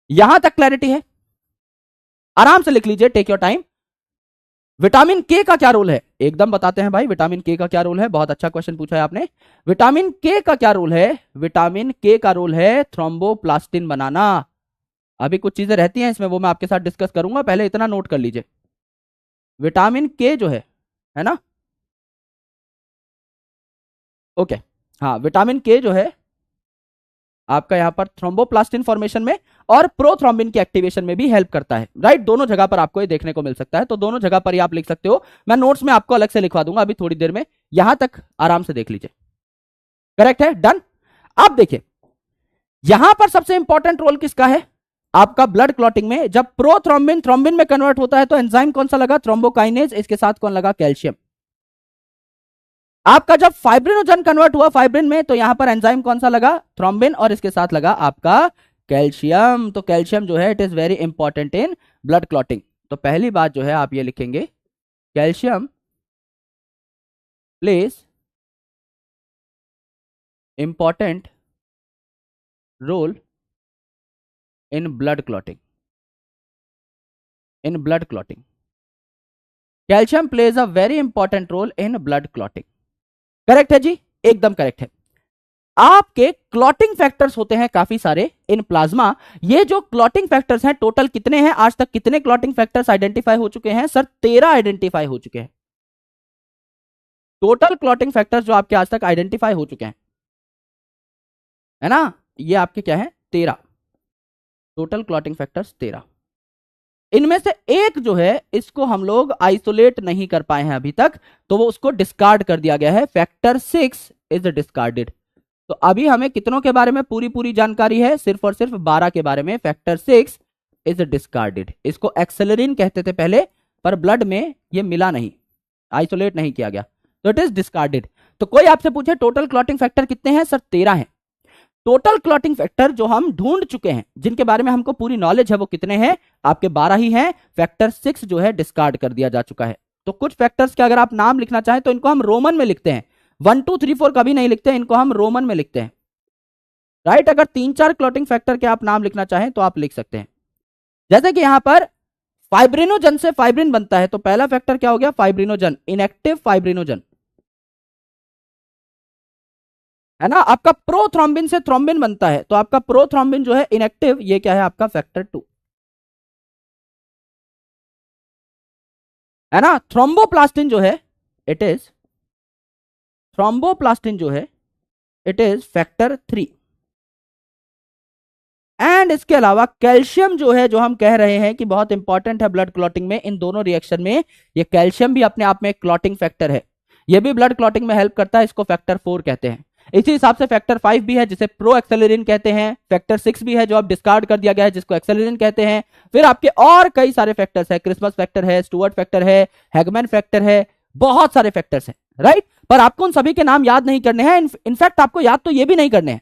यहां तक क्लैरिटी है? आराम से लिख लीजिए, टेक योर टाइम। विटामिन के का क्या रोल है? एकदम बताते हैं भाई, विटामिन के का क्या रोल है। बहुत अच्छा क्वेश्चन पूछा है आपने। विटामिन के का क्या रोल है? विटामिन के का रोल है थ्रोम्बोप्लास्टिन बनाना। अभी कुछ चीजें रहती हैं इसमें, वो मैं आपके साथ डिस्कस करूंगा, पहले इतना नोट कर लीजिए। विटामिन के जो है ना, ओके, हाँ, विटामिन के जो है आपका यहां पर थ्रोम्बोप्लास्टिन फॉर्मेशन में और प्रोथ्रोम्बिन की एक्टिवेशन में भी हेल्प करता है, राइट। दोनों जगह पर आपको ये देखने को मिल सकता है, तो दोनों जगह पर ही आप लिख सकते हो। मैं नोट्स में आपको अलग से लिखवा दूंगा अभी थोड़ी देर में, यहां तक आराम से देख लीजिए। करेक्ट है, डन। अब देखिए, यहां पर सबसे इंपॉर्टेंट रोल किसका है? आपका ब्लड क्लॉटिंग में जब प्रोथ्रोम्बिन थ्रोम्बिन में कन्वर्ट होता है तो एंजाइम कौन सा लगा? थ्रोम्बोकाइनेज। इसके साथ कौन लगा? कैल्शियम। आपका जब फाइब्रिनोजन कन्वर्ट हुआ फाइब्रिन में, तो यहां पर एंजाइम कौन सा लगा? थ्रोम्बिन, और इसके साथ लगा आपका कैल्शियम। तो कैल्शियम जो है it is very important in blood clotting. तो पहली बात जो है आप ये लिखेंगे, calcium plays important role in blood clotting, in blood clotting. Calcium plays a very important role in blood clotting. Correct है जी, एकदम करेक्ट है। आपके क्लॉटिंग फैक्टर्स होते हैं काफी सारे इन प्लाज्मा। ये जो क्लॉटिंग फैक्टर्स हैं टोटल कितने हैं? आज तक कितने क्लॉटिंग फैक्टर्स आइडेंटिफाई हो चुके हैं? सर 13 आइडेंटिफाई हो चुके हैं। टोटल क्लॉटिंग फैक्टर्स जो आपके आज तक आइडेंटिफाई हो चुके हैं, है ना, ये आपके क्या है? 13। Total clotting factors 13। इनमें से एक जो है इसको हम लोग आइसोलेट नहीं कर पाए हैं अभी तक, तो वो उसको डिस्कार्ड कर दिया गया है, फैक्टर 6 इज डिस्कार्डेड। तो अभी हमें कितनों के बारे में पूरी पूरी जानकारी है? सिर्फ और सिर्फ 12 के बारे में। Factor 6 is discarded. इसको एक्सेलरिन कहते थे पहले, पर ब्लड में ये मिला नहीं, आइसोलेट नहीं किया गया, तो इट इज डिस्कार्डेड। तो कोई आपसे पूछे टोटल क्लॉटिंग फैक्टर कितने हैं? सर 13 हैं। टोटल क्लॉटिंग फैक्टर जो हम ढूंढ चुके हैं, जिनके बारे में हमको पूरी नॉलेज है, वो कितने हैं? आपके 12 ही हैं। फैक्टर 6 जो है डिस्कार्ड कर दिया जा चुका है। तो कुछ फैक्टर्स के अगर आप नाम लिखना चाहें तो इनको हम रोमन में लिखते हैं, 1 2 3 4 कभी नहीं लिखते हैं, इनको हम रोमन में लिखते हैं, राइट। अगर 3-4 क्लॉटिंग फैक्टर के आप नाम लिखना चाहें तो आप लिख सकते हैं। जैसे कि यहां पर फाइब्रिनोजन से फाइब्रिन बनता है, तो पहला फैक्टर क्या हो गया? फाइब्रिनोजन, इनएक्टिव फाइब्रिनोजन, है ना। आपका प्रोथ्रोम्बिन से थ्रोम्बिन बनता है, तो आपका प्रोथ्रोम्बिन जो है इनएक्टिव, ये क्या है? आपका फैक्टर 2, है ना। थ्रोम्बोप्लास्टिन जो है इट इज, थ्रोम्बोप्लास्टिन जो है इट इज फैक्टर 3। एंड इसके अलावा कैल्शियम जो है, जो हम कह रहे हैं कि बहुत इंपॉर्टेंट है ब्लड क्लॉटिंग में, इन दोनों रिएक्शन में ये कैल्शियम भी अपने आप में एक क्लॉटिंग फैक्टर है, ये भी ब्लड क्लॉटिंग में हेल्प करता है, इसको फैक्टर 4 कहते हैं। इसी हिसाब से फैक्टर 5 भी है जिसे प्रो एक्सेलरिन कहते हैं, फैक्टर 6 भी है जो अब डिस्कार्ड कर दिया गया है, जिसको एक्सेलरिन कहते हैं। फिर आपके और कई सारे फैक्टर्स है, क्रिसमस फैक्टर है, स्टुअर्ट फैक्टर है, हैगमैन फैक्टर है, बहुत सारे फैक्टर्स हैं, राइट। पर आपको उन सभी के नाम याद नहीं करने हैं। इनफैक्ट आपको याद तो ये भी नहीं करने हैं,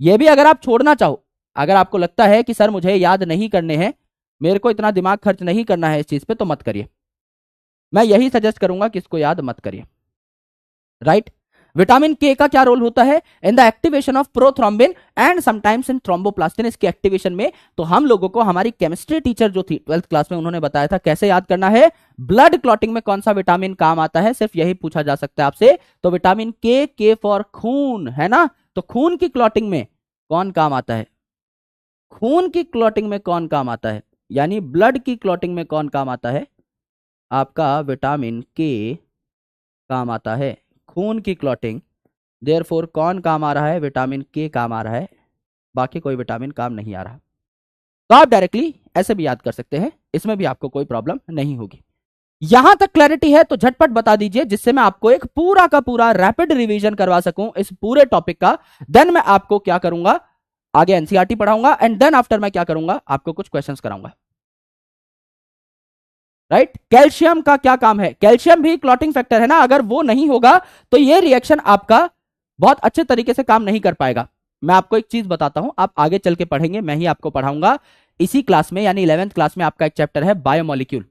ये भी अगर आप छोड़ना चाहो, अगर आपको लगता है कि सर मुझे याद नहीं करने हैं, मेरे को इतना दिमाग खर्च नहीं करना है इस चीज पे, तो मत करिए। मैं यही सजेस्ट करूंगा कि इसको याद मत करिए, राइट। विटामिन के का क्या रोल होता है? In the activation of prothrombin and sometimes in thromboplastin, इसकी एक्टिवेशन में। तो हम लोगों को हमारी केमिस्ट्री टीचर जो थी 12th क्लास में, उन्होंने बताया था कैसे याद करना है। ब्लड क्लॉटिंग में कौन सा विटामिन काम आता है, सिर्फ यही पूछा जा सकता है आपसे। तो विटामिन के फॉर खून, है ना। तो खून की क्लॉटिंग में कौन काम आता है? खून की क्लॉटिंग में कौन काम आता है, यानी ब्लड की क्लॉटिंग में कौन काम आता है? आपका विटामिन के काम आता है खून की क्लॉटिंग। देयरफॉर कौन काम आ रहा है? विटामिन के काम आ रहा है, बाकी कोई विटामिन काम नहीं आ रहा। तो आप डायरेक्टली ऐसे भी याद कर सकते हैं, इसमें भी आपको कोई प्रॉब्लम नहीं होगी। यहां तक क्लैरिटी है तो झटपट बता दीजिए, जिससे मैं आपको एक पूरा का पूरा रैपिड रिवीजन करवा सकूं इस पूरे टॉपिक का। देन मैं आपको क्या करूंगा, आगे एनसीईआरटी पढ़ाऊंगा, एंड देन आफ्टर मैं क्या करूंगा, आपको कुछ क्वेश्चंस कराऊंगा, राइट। कैल्शियम का क्या काम है? कैल्शियम भी क्लॉटिंग फैक्टर है ना, अगर वो नहीं होगा तो ये रिएक्शन आपका बहुत अच्छे तरीके से काम नहीं कर पाएगा। मैं आपको एक चीज बताता हूं, आप आगे चल के पढ़ेंगे, मैं ही आपको पढ़ाऊंगा इसी क्लास में, यानी 11th क्लास में आपका एक चैप्टर है बायोमोलिक्यूल।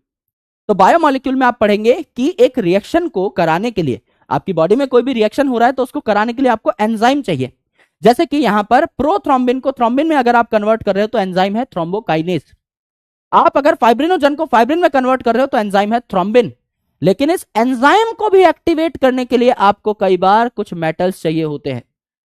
तो बायोमोलिक्यूल में आप पढ़ेंगे कि एक रिएक्शन को कराने के लिए, आपकी बॉडी में कोई भी रिएक्शन हो रहा है तो उसको कराने के लिए आपको एंजाइम चाहिए। जैसे कि यहां पर प्रोथ्रोम्बिन को थ्रोम्बिन में अगर आप कन्वर्ट कर रहे हो तो एंजाइम है थ्रोम्बोकाइनेस। आप अगर फाइब्रिनोजन को फाइब्रिन में कन्वर्ट कर रहे हो तो एंजाइम है थ्रोम्बिन। लेकिन इस एंजाइम को भी एक्टिवेट करने के लिए आपको कई बार कुछ मेटल्स चाहिए होते हैं,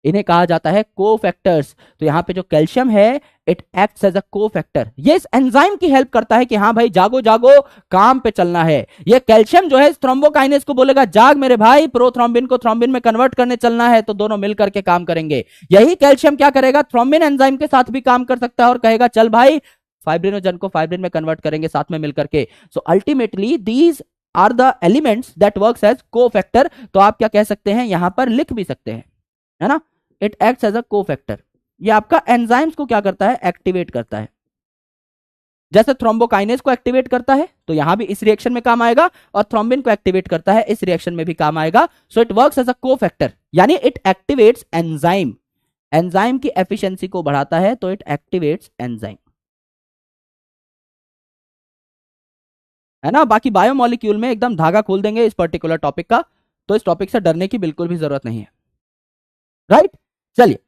इन्हें कहा जाता है कोफैक्टर्स। तो यहां पे जो कैल्शियम है it acts as a cofactor, ये इस एंजाइम की हेल्प करता है कि हाँ भाई जागो जागो, काम पे चलना है। ये कैल्शियम जो है इस थ्रोम्बोकाइनेस को बोलेगा जाग मेरे भाई, प्रोथ्रोम्बिन को थ्रोम्बिन में कन्वर्ट करने चलना है, तो दोनों मिलकर के काम करेंगे। यही कैल्शियम क्या करेगा, थ्रोम्बिन एंजाइम के साथ भी काम कर सकता है और कहेगा चल भाई फाइब्रिनोजन को फाइब्रिन में कन्वर्ट करेंगे साथ में मिलकर के। So ultimately these are the elements that works as cofactor. तो आप क्या कह सकते हैं, यहां पर लिख भी सकते हैं, है ना, it acts as a cofactor. ये आपका एंजाइम्स को क्या करता है, एक्टिवेट करता है। जैसे थ्रोम्बोकाइनेस को एक्टिवेट करता है तो यहां भी इस रिएक्शन में काम आएगा, और थ्रोम्बिन को एक्टिवेट करता है इस रिएक्शन में भी काम आएगा। So it works as a cofactor, यानी इट एक्टिवेट्स एंजाइम, एंजाइम की एफिशिएंसी को बढ़ाता है, तो इट एक्टिवेट्स एंजाइम, है ना। बाकी बायोमोलिक्यूल में एकदम धागा खोल देंगे इस पर्टिकुलर टॉपिक का, तो इस टॉपिक से डरने की बिल्कुल भी जरूरत नहीं है, राइट। चलिए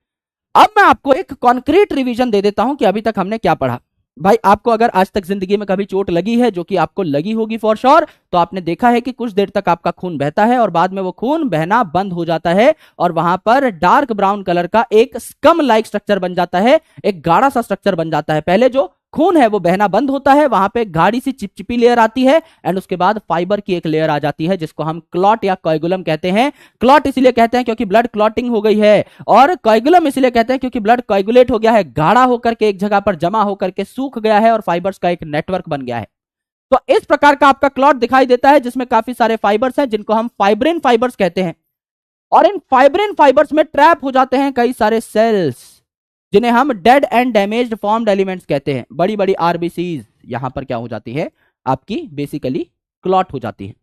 अब मैं आपको एक कॉन्क्रीट रिवीजन दे देता हूं कि अभी तक हमने क्या पढ़ा। भाई आपको अगर आज तक जिंदगी में कभी चोट लगी है, जो कि आपको लगी होगी फॉर श्योर, तो आपने देखा है कि कुछ देर तक आपका खून बहता है और बाद में वो खून बहना बंद हो जाता है, और वहां पर डार्क ब्राउन कलर का एक स्कम लाइक स्ट्रक्चर बन जाता है, एक गाढ़ा सा स्ट्रक्चर बन जाता है। पहले जो खून है वो बहना बंद होता है, वहां पे गाढ़ी सी चिपचिपी लेयर आती है एंड उसके बाद फाइबर की एक लेयर आ जाती है जिसको हम क्लॉट या कोएगुलम कहते हैं। क्लॉट इसलिए कहते हैं क्योंकि ब्लड क्लॉटिंग हो गई है, और कोएगुलम इसलिए कहते हैं क्योंकि ब्लड कोएगुलेट हो गया है, गाढ़ा होकर के एक जगह पर जमा होकर के सूख गया है और फाइबर्स का एक नेटवर्क बन गया है। तो इस प्रकार का आपका क्लॉट दिखाई देता है जिसमें काफी सारे फाइबर्स हैं जिनको हम फाइब्रिन फाइबर्स कहते हैं, और इन फाइब्रिन फाइबर्स में ट्रैप हो जाते हैं कई सारे सेल्स जिन्हें हम dead and damaged formed elements कहते हैं। बड़ी बड़ी आरबीसीज यहां पर क्या हो जाती है, आपकी बेसिकली क्लॉट हो जाती है,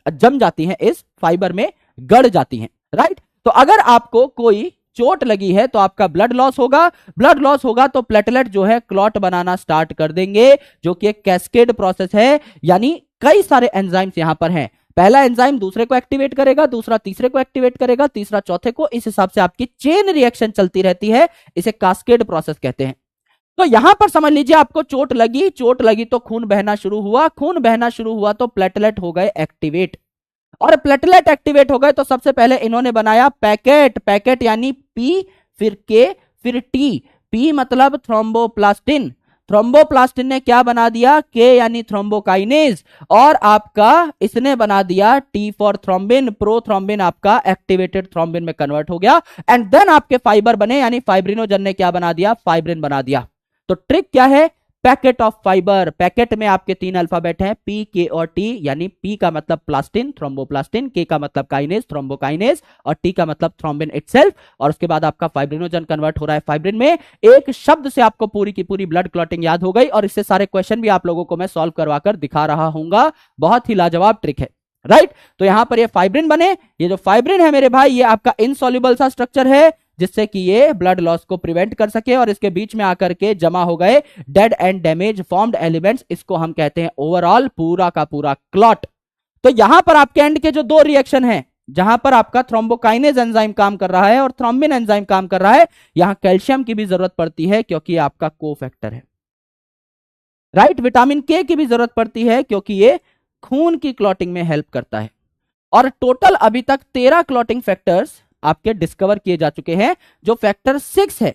जम जाती हैं, इस फाइबर में गड़ जाती हैं, राइट। तो अगर आपको कोई चोट लगी है तो आपका ब्लड लॉस होगा, ब्लड लॉस होगा तो प्लेटलेट जो है क्लॉट बनाना स्टार्ट कर देंगे, जो कि एक कैस्केड प्रोसेस है, यानी कई सारे एंजाइम्स यहां पर हैं। पहला एंजाइम दूसरे को एक्टिवेट करेगा, दूसरा तीसरे को एक्टिवेट करेगा, तीसरा चौथे को, इस हिसाब से आपकी चेन रिएक्शन चलती रहती है, इसे कास्केड प्रोसेस कहते हैं। तो यहां पर समझ लीजिए आपको चोट लगी तो खून बहना शुरू हुआ तो प्लेटलेट हो गए एक्टिवेट, और प्लेटलेट एक्टिवेट हो गए तो सबसे पहले इन्होंने बनाया पैकेट यानी पी फिर के फिर टी। पी मतलब थ्रोम्बोप्लास्टिन, थ्रोम्बोप्लास्टिन ने क्या बना दिया, के यानी थ्रोम्बोकाइनेज, और आपका इसने बना दिया टी फॉर थ्रोम्बिन, प्रोथ्रोम्बिन आपका एक्टिवेटेड थ्रोम्बिन में कन्वर्ट हो गया, एंड देन आपके फाइबर बने, यानी फाइब्रिनोजन ने क्या बना दिया, फाइब्रिन बना दिया। तो ट्रिक क्या है, पैकेट ऑफ फाइबर। पैकेट में आपके 3 अल्फाबेट हैं, पी के और टी, यानी पी का मतलब प्लास्टिन थ्रोम्बोप्लास्टिन, के का मतलब काइनेज थ्रोम्बोकाइनेज, और टी का मतलब थ्रोम्बिन इटसेल्फ, और उसके बाद आपका फाइब्रिनोजन कन्वर्ट हो रहा है फाइब्रिन में। एक शब्द से आपको पूरी की पूरी ब्लड क्लॉटिंग याद हो गई, और इससे सारे क्वेश्चन भी आप लोगों को मैं सॉल्व करवाकर दिखा रहा हूंगा। बहुत ही लाजवाब ट्रिक है, राइट। तो यहां पर ये फाइब्रिन बने, ये जो फाइब्रिन है मेरे भाई, ये आपका इनसॉल्युबल सा स्ट्रक्चर है जिससे कि ये ब्लड लॉस को प्रिवेंट कर सके, और इसके बीच में आकर के जमा हो गए dead and damage formed elements, इसको हम कहते हैं ओवरऑल पूरा का पूरा क्लॉट। तो यहां पर आपके एंड के जो 2 रिएक्शन हैं, जहां पर आपका थ्रोम्बोकाइनेज एंजाइम काम कर रहा है और थ्रोम्बिन एंजाइम काम कर रहा है, यहां कैल्शियम की भी जरूरत पड़ती है क्योंकि आपका कोफैक्टर है, राइट। विटामिन के की भी जरूरत पड़ती है क्योंकि ये खून की क्लॉटिंग में हेल्प करता है, और टोटल अभी तक 13 क्लॉटिंग फैक्टर्स आपके डिस्कवर किए जा चुके हैं। जो फैक्टर 6 है,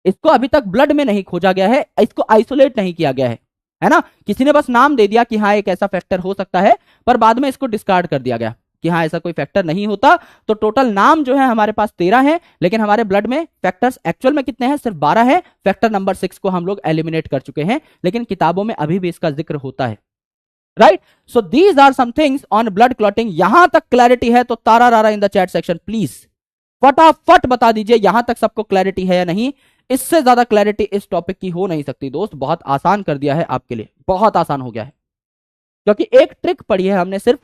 इसको अभी तक ब्लड में नहीं खोजा गया है, इसको आइसोलेट नहीं किया गया है ना। किसी ने बस नाम दे दिया कि हाँ एक ऐसा फैक्टर हो सकता है, पर बाद में इसको डिस्कार्ड कर दिया गया कि हाँ ऐसा कोई फैक्टर नहीं होता। तो टोटल नाम जो है हमारे पास 13 है, लेकिन हमारे ब्लड में फैक्टर्स एक्चुअल में कितने हैं, सिर्फ 12 है। फैक्टर नंबर 6 को हम लोग एलिमिनेट कर चुके हैं, लेकिन किताबों में अभी भी इसका जिक्र होता है, right. So these are some things on blood clotting. यहां तक क्लैरिटी है तो तारा रारा in the chat section please फटाफट बता दीजिए यहां तक सबको क्लैरिटी है या नहीं। इससे ज्यादा क्लैरिटी इस टॉपिक की हो नहीं सकती दोस्त, बहुत आसान कर दिया है आपके लिए, बहुत आसान हो गया है, क्योंकि एक ट्रिक पढ़ी है हमने सिर्फ,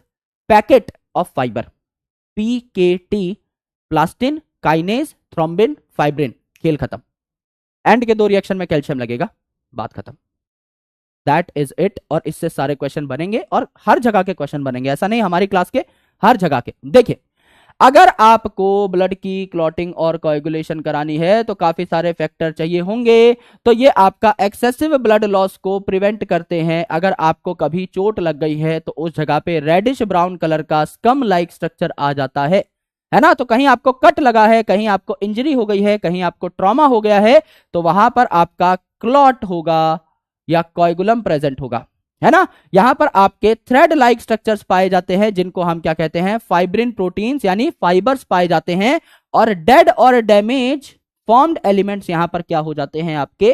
पैकेट ऑफ फाइबर, पी के टी, प्लास्टिन, काइनेज, थ्रोम्बिन, फाइब्रिन, खेल खत्म। एंड के 2 रिएक्शन में कैल्शियम लगेगा, बात खत्म। That is it. और इससे सारे क्वेश्चन बनेंगे, और हर जगह के क्वेश्चन बनेंगे, ऐसा नहीं हमारी क्लास के, हर जगह के। देखिए, अगर आपको ब्लड की क्लॉटिंग और कोएगुलेशन करानी है तो काफी सारे फैक्टर चाहिए होंगे। तो ये आपका एक्सेसिव ब्लड लॉस को प्रिवेंट करते हैं। अगर आपको कभी चोट लग गई है तो उस जगह पे रेडिश ब्राउन कलर का स्कम लाइक स्ट्रक्चर आ जाता है ना। तो कहीं आपको कट लगा है, कहीं आपको इंजरी हो गई है, कहीं आपको ट्रॉमा हो गया है, तो वहां पर आपका क्लॉट होगा या कोएगुलम प्रेजेंट होगा, है ना। यहां पर आपके थ्रेड लाइक स्ट्रक्चर्स पाए जाते हैं जिनको हम क्या कहते हैं, फाइब्रिन प्रोटीन्स यानी फाइबर्स पाए जाते हैं, और डेड और डैमेज फॉर्म्ड एलिमेंट्स यहां पर क्या हो जाते हैं, आपके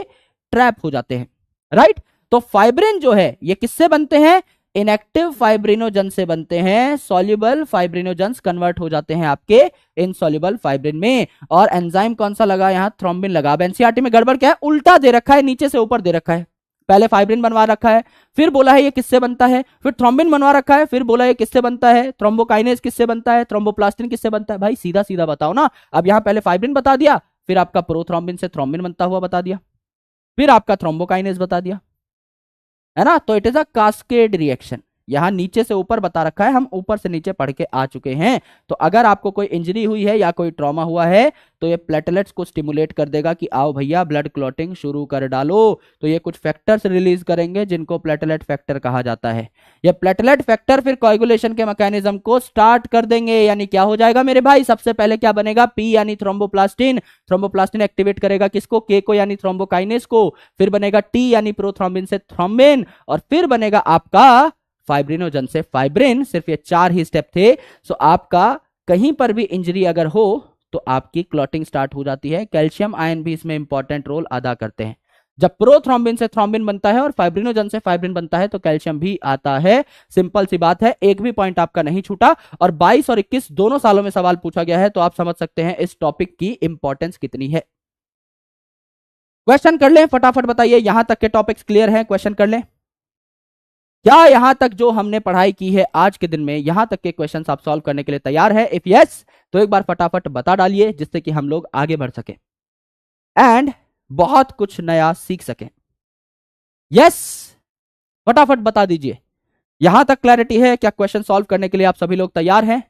ट्रैप हो जाते हैं, राइट। तो फाइब्रिन जो है ये किससे बनते हैं, इनएक्टिव फाइब्रिनोजन से बनते हैं। सॉल्युबल फाइब्रिनोजन्स कन्वर्ट हो जाते हैं आपके इनसॉल्युबल फाइब्रिन में। और एंजाइम कौन सा लगा, यहां थ्रोम्बिन लगा। अब एनसीईआरटी में गड़बड़ क्या है, उल्टा दे रखा है, नीचे से ऊपर दे रखा है। पहले फाइब्रिन बनवा रखा है, फिर बोला है ये किससे बनता है, फिर थ्रोम्बिन बनवा रखा है, फिर बोला ये किससे बनता है, थ्रोम्बोकाइनेज किससे बनता है, थ्रोम्बोप्लास्टिन किससे बनता है। भाई सीधा सीधा बताओ ना। अब यहां पहले फाइब्रिन बता दिया, फिर आपका प्रोथ्रोम्बिन से थ्रोम्बिन बनता हुआ बता दिया, फिर आपका थ्रोम्बोकाइनेज बता दिया, है ना। तो it is a cascade reaction, यहां नीचे से ऊपर बता रखा है, हम ऊपर से नीचे पढ़ के आ चुके हैं। तो अगर आपको कोई इंजरी हुई है या कोई ट्रॉमा हुआ है तो ये प्लेटलेट्स को स्टिमुलेट कर देगा कि आओ भैया ब्लड क्लॉटिंग शुरू कर डालो। तो ये कुछ फैक्टर्स रिलीज करेंगे जिनको प्लेटलेट फैक्टर कहा जाता है। ये प्लेटलेट फैक्टर फिर कोएगुलेशन के मैकेनिज्म को स्टार्ट कर देंगे, यानी क्या हो जाएगा मेरे भाई, सबसे पहले क्या बनेगा, पी यानी थ्रोम्बोप्लास्टिन। थ्रोम्बोप्लास्टिन एक्टिवेट करेगा किसको, के को यानी थ्रोम्बोकाइनेस को। फिर बनेगा टी यानी प्रोथ्रोम्बिन से थ्रोम्बिन, और फिर बनेगा आपका फाइब्रिनोजन से फाइब्रिन। सिर्फ ये 4 ही स्टेप थे। सो आपका कहीं पर भी इंजरी अगर हो तो आपकी क्लॉटिंग स्टार्ट हो जाती है। कैल्शियम आयन भी इसमें इंपॉर्टेंट रोल अदा करते हैं। जब प्रोथ्रोम्बिन से थ्रोम्बिन बनता है और फाइब्रिनोजन से फाइब्रिन बनता है तो कैल्शियम भी आता है। सिंपल सी बात है, एक भी पॉइंट आपका नहीं छूटा। और 22 और 21 दोनों सालों में सवाल पूछा गया है, तो आप समझ सकते हैं इस टॉपिक की इंपॉर्टेंस कितनी है। क्वेश्चन कर लें फटाफट, बताइए यहां तक के टॉपिक्स क्लियर हैं, क्वेश्चन कर लें। क्या यहां तक जो हमने पढ़ाई की है आज के दिन में, यहां तक के क्वेश्चंस आप सॉल्व करने के लिए तैयार है? इफ यस तो एक बार फटाफट बता डालिए, जिससे कि हम लोग आगे बढ़ सके एंड बहुत कुछ नया सीख सकें। यस, फटाफट बता दीजिए। यहां तक क्लैरिटी है? क्या क्वेश्चन सॉल्व करने के लिए आप सभी लोग तैयार हैं?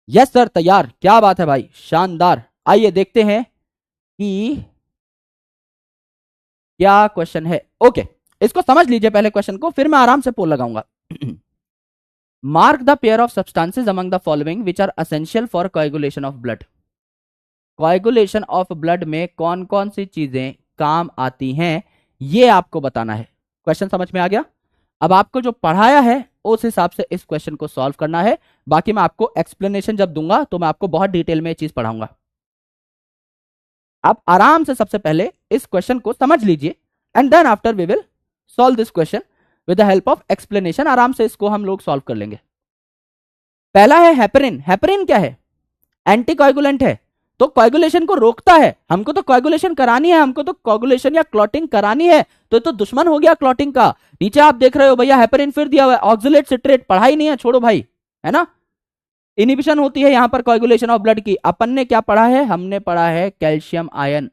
यस सर तैयार, क्या बात है भाई, शानदार। आइए देखते हैं कि क्या क्वेश्चन है। ओके, इसको समझ लीजिए पहले क्वेश्चन को, फिर मैं आराम से पोल लगाऊंगा। Mark the pair of substances among the following which are essential for coagulation of blood. Coagulation of blood में कौन कौन सी चीजें काम आती हैं, ये आपको बताना है। क्वेश्चन समझ में आ गया? अब आपको जो पढ़ाया है उस हिसाब से इस क्वेश्चन को सॉल्व करना है। बाकी मैं आपको एक्सप्लेनेशन जब दूंगा तो मैं आपको बहुत डिटेल में ये चीज पढ़ाऊंगा। आप आराम से सबसे पहले इस क्वेश्चन को समझ लीजिए and then after we will solve this question with the help of explanation. आराम से इसको हम लोग सॉल्व कर लेंगे। पहला है हेपरिन। हेपरिन क्या है? एंटीकोएगुलेंट है, तो कोएगुलेशन को रोकता है। हमको तो कोएगुलेशन करानी है, हमको तो कोएगुलेशन या क्लॉटिंग करानी है, तो दुश्मन हो गया क्लॉटिंग का। नीचे आप देख रहे हो भैया हेपरिन फिर दिया हुआ है, ऑक्सलेट सिट्रेट, पढ़ाई नहीं है, छोड़ो भाई, है ना। इनिबिशन होती है यहां पर कोएगुलेशन ऑफ ब्लड की। अपन ने क्या पढ़ा है? हमने पढ़ा है कैल्शियम आयन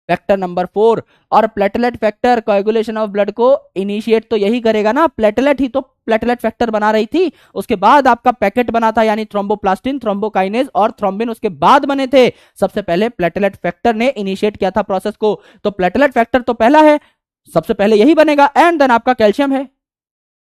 फैक्टर नंबर 4। और platelet factor coagulation of blood को इनिशिएट तो यही करेगा ना, प्लेटलेट ही तो प्लेटलेट फैक्टर बना रही थी। उसके बाद आपका पैकेट बना था, यानी थ्रोम्बोप्लास्टिन, थ्रोम्बोकाइनेज और थ्रोम्बिन उसके बाद बने थे। सबसे पहले प्लेटलेट फैक्टर ने इनिशिएट किया था प्रोसेस को, तो प्लेटलेट फैक्टर तो पहला है, सबसे पहले यही बनेगा। एंड देन आपका कैल्शियम है।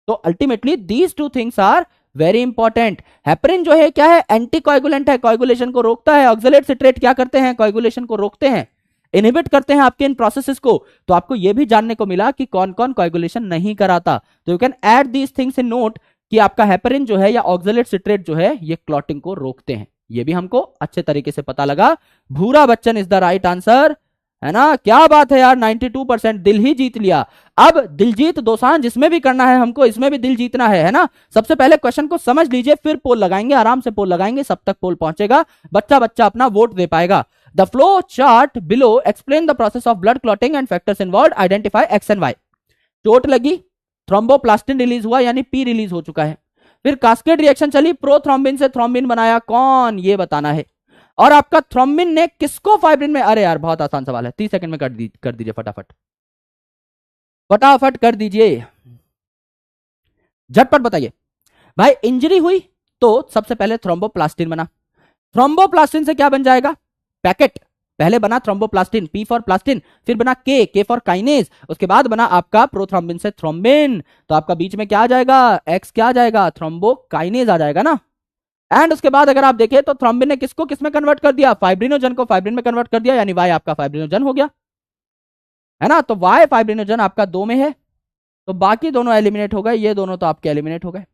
तो ultimately these two things are very important. Heparin जो है क्या है? एंटीकोएगुलेंट है, कोएगुलेशन को रोकता है। ऑक्सलेट सिट्रेट क्या करते हैं? कोएगुलेशन को रोकते हैं, इनहिबिट करते हैं आपके इन प्रोसेसेस को। तो आपको यह भी जानने को मिला कि कौन कौन कोएगुलेशन नहीं कराता। तो you can add these things in note कि आपका हेपरिन जो है या ऑक्सलेट सिट्रेट जो है ये क्लॉटिंग को रोकते हैं। ये भी हमको अच्छे तरीके से पता लगा। भूरा Bachchan is the right answer, है ना। क्या बात है यार, 92%, दिल ही जीत लिया। अब दिलजीत दोसांझ जिसमें भी करना है हमको, इसमें भी दिल जीतना है ना। सबसे पहले क्वेश्चन को समझ लीजिए, फिर पोल लगाएंगे, आराम से पोल लगाएंगे, सब तक पोल पहुंचेगा, बच्चा बच्चा अपना वोट दे पाएगा। The flow chart below explain the process of blood clotting and factors involved, identify X and Y. चोट लगी, थ्रोम्बोप्लास्टिन रिलीज हुआ, यानी पी रिलीज हो चुका है। फिर कास्केड रिएक्शन चली, प्रोथ्रोम्बिन से थ्रोम्बिन बनाया, कौन, ये बताना है। और आपका थ्रोम्बिन ने किसको फाइब्रिन में, अरे यार बहुत आसान सवाल है, 30 सेकंड में कर दीजिए फटाफट, फटाफट कर दीजिए, झटपट बताइए भाई। इंजरी हुई तो सबसे पहले थ्रोम्बोप्लास्टिन बना, थ्रोम्बोप्लास्टिन से क्या बन जाएगा? पैकेट। पहले बना थ्रोम्बोप्लास्टिन, पी फॉर प्लास्टिन, फिर बना के फॉर काइनेज, उसके बाद बना आपका प्रोथ्रोम्बिन से थ्रोम्बिन। तो आपका बीच में क्या आ जाएगा? एक्स क्या आ जाएगा? थ्रोम्बोकाइनेज आ जाएगा ना। एंड उसके बाद अगर आप देखें तो थ्रोम्बिन ने किसको किसमें कन्वर्ट कर दिया? फाइब्रिनोजन को फाइब्रिन में कन्वर्ट कर दिया, यानी वाई आपका फाइब्रिनोजन हो गया, है ना। तो वाई फाइब्रिनोजन आपका 2 में है, तो बाकी दोनों एलिमिनेट हो गए, ये दोनों तो आपके एलिमिनेट हो गए।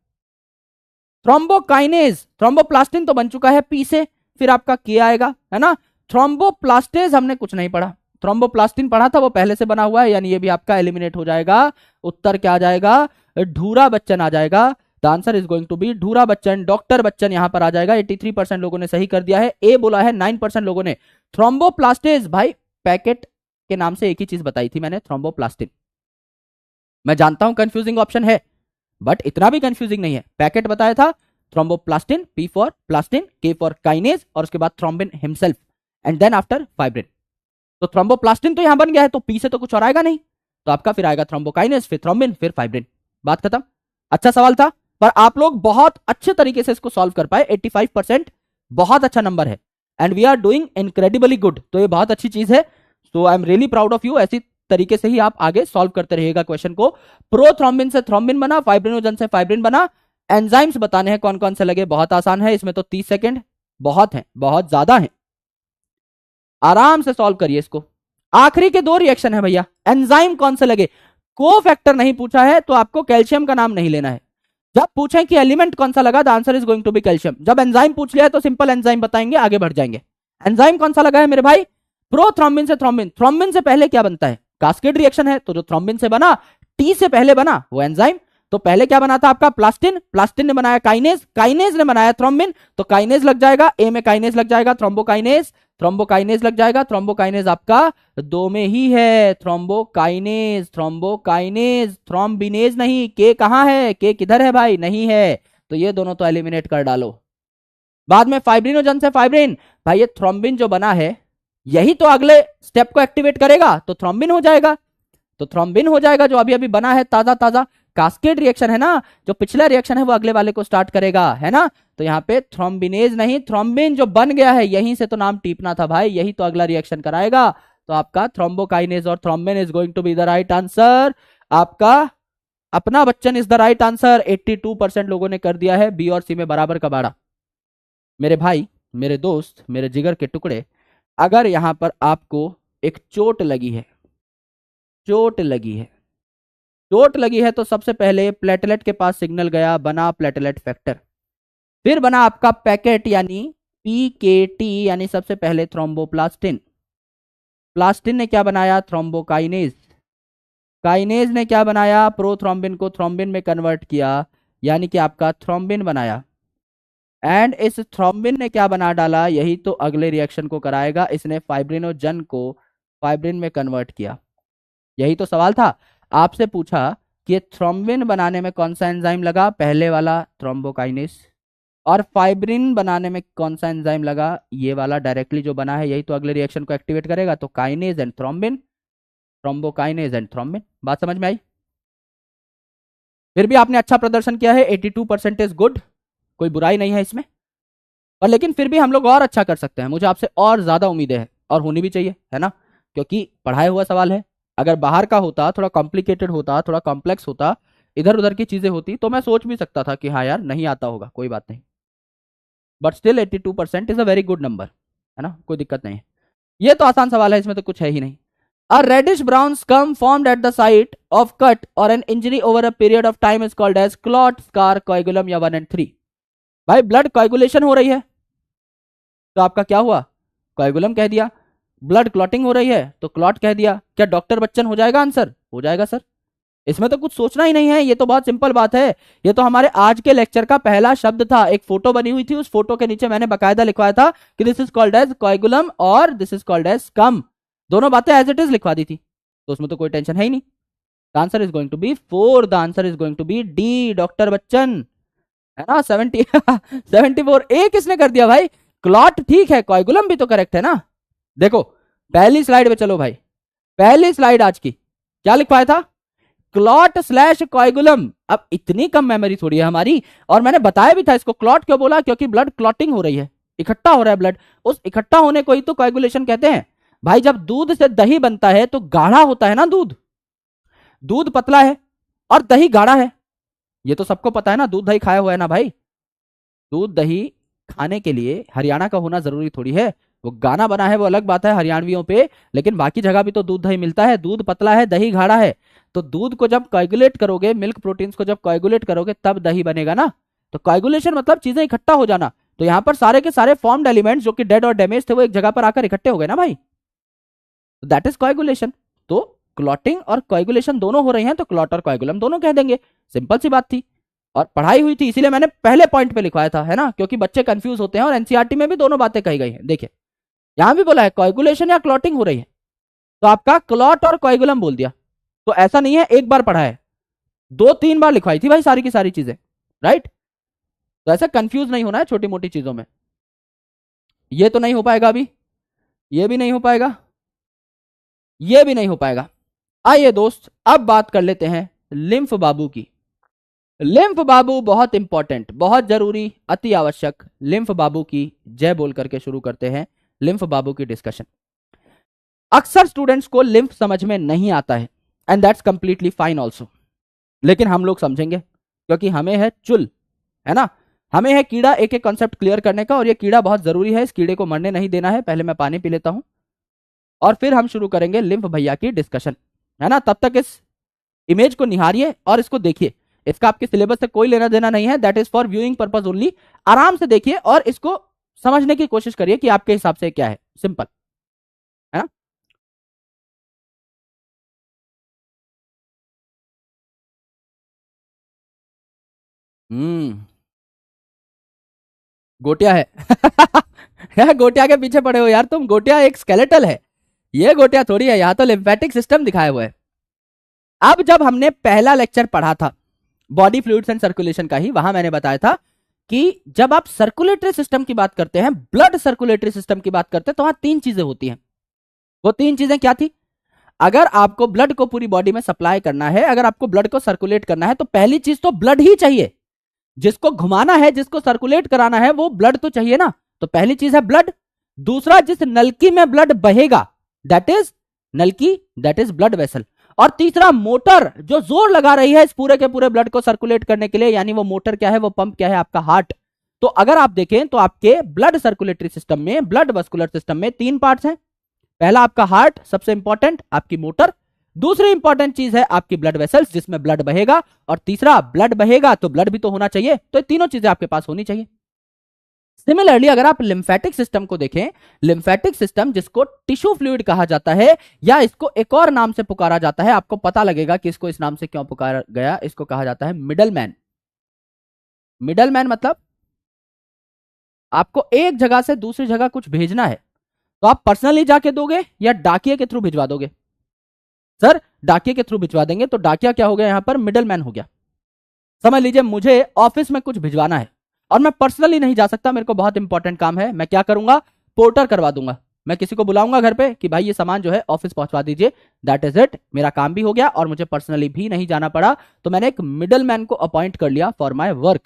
थ्रोम्बोकाइनेज, थ्रोम्बोप्लास्टिन तो बन चुका है पी से, फिर आपका के आएगा, है ना। थ्रोम्बोप्लास्टेज हमने कुछ नहीं पढ़ा, थ्रोम्बोप्लास्टिन पढ़ा था, वो पहले से बना हुआ है, यानी ये भी आपका एलिमिनेट हो जाएगा। उत्तर क्या आ जाएगा? ढूरा बच्चन आ जाएगा। The answer is going to be ढूरा बच्चन, डॉक्टर बच्चन यहां पर आ जाएगा। 83% लोगों ने सही कर दिया है, ए बोला है 9% लोगों ने। थ्रोम्बोप्लास्टेज भाई पैकेट के नाम से एक ही चीज बताई थी मैंने, थ्रोम्बोप्लास्टिन। मैं जानता हूं कंफ्यूजिंग ऑप्शन है, बट इतना भी कंफ्यूजिंग नहीं है। पैकेट बताया था, थ्रोम्बोप्लास्टिन, पी फॉर प्लास्टिन, के फॉर काइनेज, और उसके बाद thrombin himself, and then after fibrin. तो थ्रोम्बोप्लास्टिन तो यहां बन गया है, तो पी से तो कुछ और आएगा नहीं, तो आपका फिर आएगा थ्रोम्बोकाइनेज, फिर थ्रोम्बिन, फिर फाइब्रिन। बात खत्म। अच्छा सवाल था, पर आप लोग बहुत अच्छे तरीके से इसको सॉल्व कर पाए। 85% बहुत अच्छा नंबर है, and we are doing incredibly good, तो ये बहुत अच्छी चीज है। So I am really proud of you. ऐसी तरीके से ही आप आगे सॉल्व करते रहिएगा क्वेश्चन को। प्रोथ्रोम्बिन से थ्रोम्बिन बना, फाइब्रिनोजन से फाइब्रिन बना। एंजाइम्स बताने हैं कौन कौन से लगे, बहुत आसान है, इसमें तो 30 सेकेंड बहुत है, बहुत ज्यादा है, आराम से सॉल्व करिए इसको। आखिरी के 2 रिएक्शन है भैया, एंजाइम कौन से लगे। को फैक्टर नहीं पूछा है तो आपको कैल्शियम का नाम नहीं लेना है। जब पूछें कि एलिमेंट कौन सा लगा, the answer is going to be calcium. जब एंजाइम पूछ लिया है तो सिंपल एंजाइम बताएंगे, आगे बढ़ जाएंगे। एंजाइम कौन सा लगा है मेरे भाई, प्रोथ्रोम्बिन से थ्रोम्बिन। थ्रोम्बिन से पहले क्या बनता है, कास्केड रिएक्शन है, तो जो थ्रोम्बिन से बना, टी से पहले बना वो एंजाइम। तो पहले क्या बना था आपका, प्लास्टिन, प्लास्टिन ने बनाया काइनेज, काइनेज ने बनाया थ्रोम्बिन, तो काइनेज लग जाएगा, ए में काइनेज लग जाएगा, थ्रोम्बोकाइनेज, थ्रोम्बोकाइनेज लग जाएगा। थ्रोम्बोकाइनेज आपका 2 में ही है, थ्रोम्बोकाइनेज, थ्रोम्बोकाइनेज, थ्रोम्बिनेज नहीं। के कहां है, के किधर है भाई, नहीं है, तो ये दोनों तो एलिमिनेट कर डालो। बाद में फाइब्रिनोजन से फाइब्रिन, भाई ये थ्रोम्बिन जो बना है यही तो अगले स्टेप को एक्टिवेट करेगा, तो थ्रोम्बिन हो जाएगा, तो थ्रोम्बिन हो जाएगा जो अभी अभी बना है ताजा ताजा। कास्केड रिएक्शन है ना, जो पिछला रिएक्शन है वो अगले वाले को स्टार्ट करेगा, है ना। तो यहाँ पे थ्रोम्बिनेज नहीं, थ्रोम्बिन जो बन गया है यहीं से तो नाम टीपना था भाई, यही तो अगला रिएक्शन कराएगा। तो आपका थ्रोम्बोकाइनेज और thrombin is going to be the right answer. आपका अपना Bachchan is the right answer. 82% लोगों ने कर दिया है, बी और सी में बराबर का बाड़ा। मेरे भाई, मेरे दोस्त, मेरे जिगर के टुकड़े, अगर यहां पर आपको एक चोट लगी है, चोट लगी है, चोट लगी है, तो सबसे पहले प्लेटलेट के पास सिग्नल गया, बना प्लेटलेट फैक्टर, फिर बना आपका पैकेट यानी पीकेटी, यानी सबसे पहले थ्रोम्बोप्लास्टिन, प्लास्टिन ने क्या बनाया, थ्रोम्बोकाइनेज, काइनेज ने क्या बनाया, प्रोथ्रोम्बिन को थ्रोम्बिन में कन्वर्ट किया, यानी कि आपका थ्रोम्बिन बनाया, एंड इस थ्रोम्बिन ने क्या बना डाला, यही तो अगले रिएक्शन को कराएगा, इसने फाइब्रिनोजन को फाइब्रिन में कन्वर्ट किया। यही तो सवाल था, आपसे पूछा कि थ्रोम्बिन बनाने में कौन सा एंजाइम लगा, पहले वाला थ्रोम्बोकाइनेज, और फाइब्रिन बनाने में कौन सा एंजाइम लगा, ये वाला डायरेक्टली जो बना है, यही तो अगले रिएक्शन को एक्टिवेट करेगा, तो kinase and thrombin, thrombokinase and thrombin. बात समझ में आई। फिर भी आपने अच्छा प्रदर्शन किया है, 82% इज गुड, कोई बुराई नहीं है इसमें, और लेकिन फिर भी हम लोग और अच्छा कर सकते हैं, मुझे आपसे और ज्यादा उम्मीदें हैं, और होनी भी चाहिए, है ना, क्योंकि पढ़ाया हुआ सवाल है। अगर बाहर का होता, थोड़ा कॉम्प्लिकेटेड होता, थोड़ा कॉम्प्लेक्स होता, इधर उधर की चीजें होती, तो मैं सोच भी सकता था कि हाँ यार नहीं आता होगा, कोई बात नहीं, but still 82% is a very good number, है ना, कोई दिक्कत नहीं है। ये तो आसान सवाल है, इसमें तो कुछ है ही नहीं। A reddish brown scum formed at the site of cut or an injury over a period of time is called as clot, scar, coagulum या 1 and 3। भाई ब्लड कोएगुलेशन हो रही है तो आपका क्या हुआ, कोएगुलम कह दिया। ब्लड क्लॉटिंग हो रही है तो क्लॉट कह दिया। क्या डॉक्टर बच्चन हो जाएगा आंसर, हो जाएगा सर, इसमें तो कुछ सोचना ही नहीं है, ये तो बहुत सिंपल बात है। ये तो हमारे आज के लेक्चर का पहला शब्द था, एक फोटो बनी हुई थी, उस फोटो के नीचे मैंने बकायदा लिखवाया था कि this is called as coagulum और this is called as scum, दोनों बातें एज इट इज लिखवा दी थी, तो उसमें तो कोई टेंशन है ही नहीं। The answer is going to be 4, the answer is going to be D, doctor Bachchan, है ना। 74 ए किसने कर दिया भाई, क्लॉट ठीक है, कोएगुलम भी तो करेक्ट है ना। देखो पहली स्लाइड पे चलो भाई, पहली स्लाइड आज की क्या लिखवाया था, क्लॉट स्लैश कोएगुलम। अब इतनी कम मेमोरी थोड़ी है हमारी, और मैंने बताया भी था इसको क्लॉट क्यों बोला, क्योंकि ब्लड क्लॉटिंग हो रही है, इकट्ठा हो रहा है ब्लड, उस इकट्ठा होने को ही तो कोएगुलेशन कहते हैं। भाई जब दूध से दही बनता है तो गाढ़ा होता है ना दूध, दूध पतला है और दही गाढ़ा है, ये तो सबको पता है ना, दूध दही खाया हुआ है ना भाई। दूध दही खाने के लिए हरियाणा का होना जरूरी थोड़ी है, वो गाना बना है वो अलग बात है हरियाणवियों पे, लेकिन बाकी जगह भी तो दूध दही मिलता है। दूध पतला है, दही गाढ़ा है, तो दूध को जब कोएगुलेट करोगे, मिल्क प्रोटीन्स को जब कोएगुलेट करोगे तब दही बनेगा ना। तो कोएगुलेशन मतलब चीजें इकट्ठा हो जाना, तो यहाँ पर सारे के सारे फॉर्म्ड एलिमेंट्स जो कि डेड और डैमेज थे वो एक जगह पर आकर इकट्ठे हो गए ना भाई, दैट इज कोएगुलेशन। तो क्लॉटिंग और कोएगुलेशन दोनों हो रही हैं तो क्लॉट और कोएगुलम दोनों कह देंगे, सिंपल सी बात थी, और पढ़ाई हुई थी इसीलिए मैंने पहले पॉइंट पे लिखवाया था, है ना, क्योंकि बच्चे कंफ्यूज होते हैं, और एनसीईआरटी में भी दोनों बातें कही गई हैं। देखिए यहां भी बोला है कोएगुलेशन या क्लॉटिंग हो रही है, तो आपका क्लॉट और कोएगुलम बोल दिया, तो ऐसा नहीं है एक बार पढ़ा है, 2-3 बार लिखवाई थी भाई सारी की सारी चीजें, राइट। तो ऐसा कंफ्यूज नहीं होना है छोटी मोटी चीजों में। ये तो नहीं हो पाएगा अभी, ये भी नहीं हो पाएगा, ये भी नहीं हो पाएगा। आइए दोस्त अब बात कर लेते हैं लिम्फ बाबू की। लिम्फ बाबू बहुत इंपॉर्टेंट, बहुत जरूरी, अति आवश्यक। लिम्फ बाबू की जय बोल करके शुरू करते हैं लिम्फ बाबू की डिस्कशन। अक्सर स्टूडेंट्स को लिम्फ समझ में नहीं आता है and that's completely fine also, लेकिन हम लोग समझेंगे क्योंकि हमें है चुल, है ना, हमें है कीड़ा एक एक कॉन्सेप्ट क्लियर करने का, और ये कीड़ा बहुत जरूरी है, इस कीड़े को मरने नहीं देना है। पहले मैं पानी पी लेता हूं और फिर हम शुरू करेंगे लिम्फ भैया की डिस्कशन, है ना। तब तक इस इमेज को निहारिए और इसको देखिए, इसका आपके सिलेबस से कोई लेना देना नहीं है, that is for viewing purpose only. आराम से देखिए और इसको समझने की कोशिश करिए कि आपके हिसाब से क्या है, सिंपल, है ना। हम्म, गोटिया है। यार गोटिया के पीछे पड़े हो यार तुम, गोटिया एक स्केलेटल है, ये गोटिया थोड़ी है, यहाँ तो लिम्फेटिक सिस्टम दिखाए हुए है। अब जब हमने पहला लेक्चर पढ़ा था बॉडी फ्लूइड्स एंड सर्कुलेशन का ही, वहां मैंने बताया था कि जब आप सर्कुलेटरी सिस्टम की बात करते हैं, ब्लड सर्कुलेटरी सिस्टम की बात करते हैं, तो वहां तीन चीजें होती हैं। वो तीन चीजें क्या थी? अगर आपको ब्लड को पूरी बॉडी में सप्लाई करना है, अगर आपको ब्लड को सर्कुलेट करना है, तो पहली चीज तो ब्लड ही चाहिए। जिसको घुमाना है, जिसको सर्कुलेट कराना है, वो ब्लड तो चाहिए ना। तो पहली चीज है ब्लड। दूसरा, जिस नलकी में ब्लड बहेगा दैट इज नलकी, दैट इज ब्लड वेसल। और तीसरा, मोटर जो जोर लगा रही है इस पूरे के पूरे ब्लड को सर्कुलेट करने के लिए, यानी वो मोटर क्या है, वो पंप क्या है, आपका हार्ट। तो अगर आप देखें तो आपके ब्लड सर्कुलेटरी सिस्टम में, ब्लड वस्कुलर सिस्टम में तीन पार्ट्स हैं। पहला आपका हार्ट, सबसे इंपॉर्टेंट आपकी मोटर। दूसरी इंपॉर्टेंट चीज है आपकी ब्लड वेसल्स जिसमें ब्लड बहेगा, और तीसरा ब्लड बहेगा तो ब्लड भी तो होना चाहिए। तो ये तीनों चीजें आपके पास होनी चाहिए। सिमिलरली अगर आप लिम्फेटिक सिस्टम को देखें, लिम्फेटिक सिस्टम जिसको टिश्यू फ्लूइड कहा जाता है, या इसको एक और नाम से पुकारा जाता है, आपको पता लगेगा कि इसको इस नाम से क्यों पुकारा गया, इसको कहा जाता है मिडल मैन। मिडल मैन मतलब आपको एक जगह से दूसरी जगह कुछ भेजना है, तो आप पर्सनली जाके दोगे या डाकिए के थ्रू भिजवा दोगे? सर डाकिए के थ्रू भिजवा देंगे, तो डाकिया क्या हो गया, यहां पर मिडल मैन हो गया। समझ लीजिए मुझे ऑफिस में कुछ भिजवाना है और मैं पर्सनली नहीं जा सकता, मेरे को बहुत इंपॉर्टेंट काम है, मैं क्या करूंगा, पोर्टर करवा दूंगा। मैं किसी को बुलाऊंगा घर पे कि भाई ये सामान जो है ऑफिस पहुंचवा दीजिए, दैट इज इट, मेरा काम भी हो गया और मुझे पर्सनली भी नहीं जाना पड़ा। तो मैंने एक मिडल मैन को अपॉइंट कर लिया फॉर माई वर्क।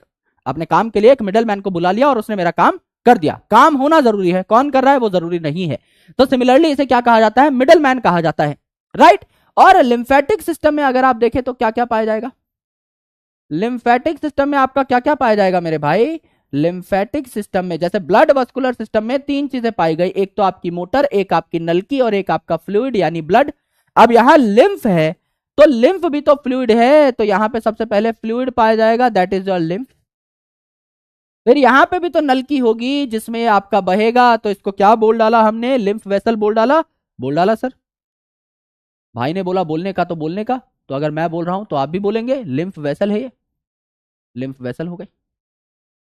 अपने काम के लिए एक मिडल मैन को बुला लिया और उसने मेरा काम कर दिया। काम होना जरूरी है, कौन कर रहा है वो जरूरी नहीं है। तो सिमिलरली इसे क्या कहा जाता है, मिडल मैन कहा जाता है, राइट। और लिम्फेटिक सिस्टम में अगर आप देखें तो क्या क्या पाया जाएगा, लिम्फेटिक सिस्टम में आपका क्या क्या पाया जाएगा मेरे भाई। लिम्फेटिक सिस्टम में जैसे ब्लड वस्कुलर सिस्टम में तीन चीजें पाई गई, एक तो आपकी मोटर, एक आपकी नलकी और एक आपका फ्लूइड यानी ब्लड। अब यहां लिम्फ है तो लिम्फ भी तो फ्लूइड है, तो यहां पे सबसे पहले फ्लूइड पाया जाएगा, दैट इज योर लिम्फ। फिर यहां पे भी तो नलकी होगी जिसमें आपका बहेगा, तो इसको क्या बोल डाला हमने, लिम्फ वेसल बोल डाला। बोल डाला सर, भाई ने बोला बोलने का तो बोलने का, तो अगर मैं बोल रहा हूं तो आप भी बोलेंगे, लिम्फ वेसल है ये, लिम्फ वेसल हो गई।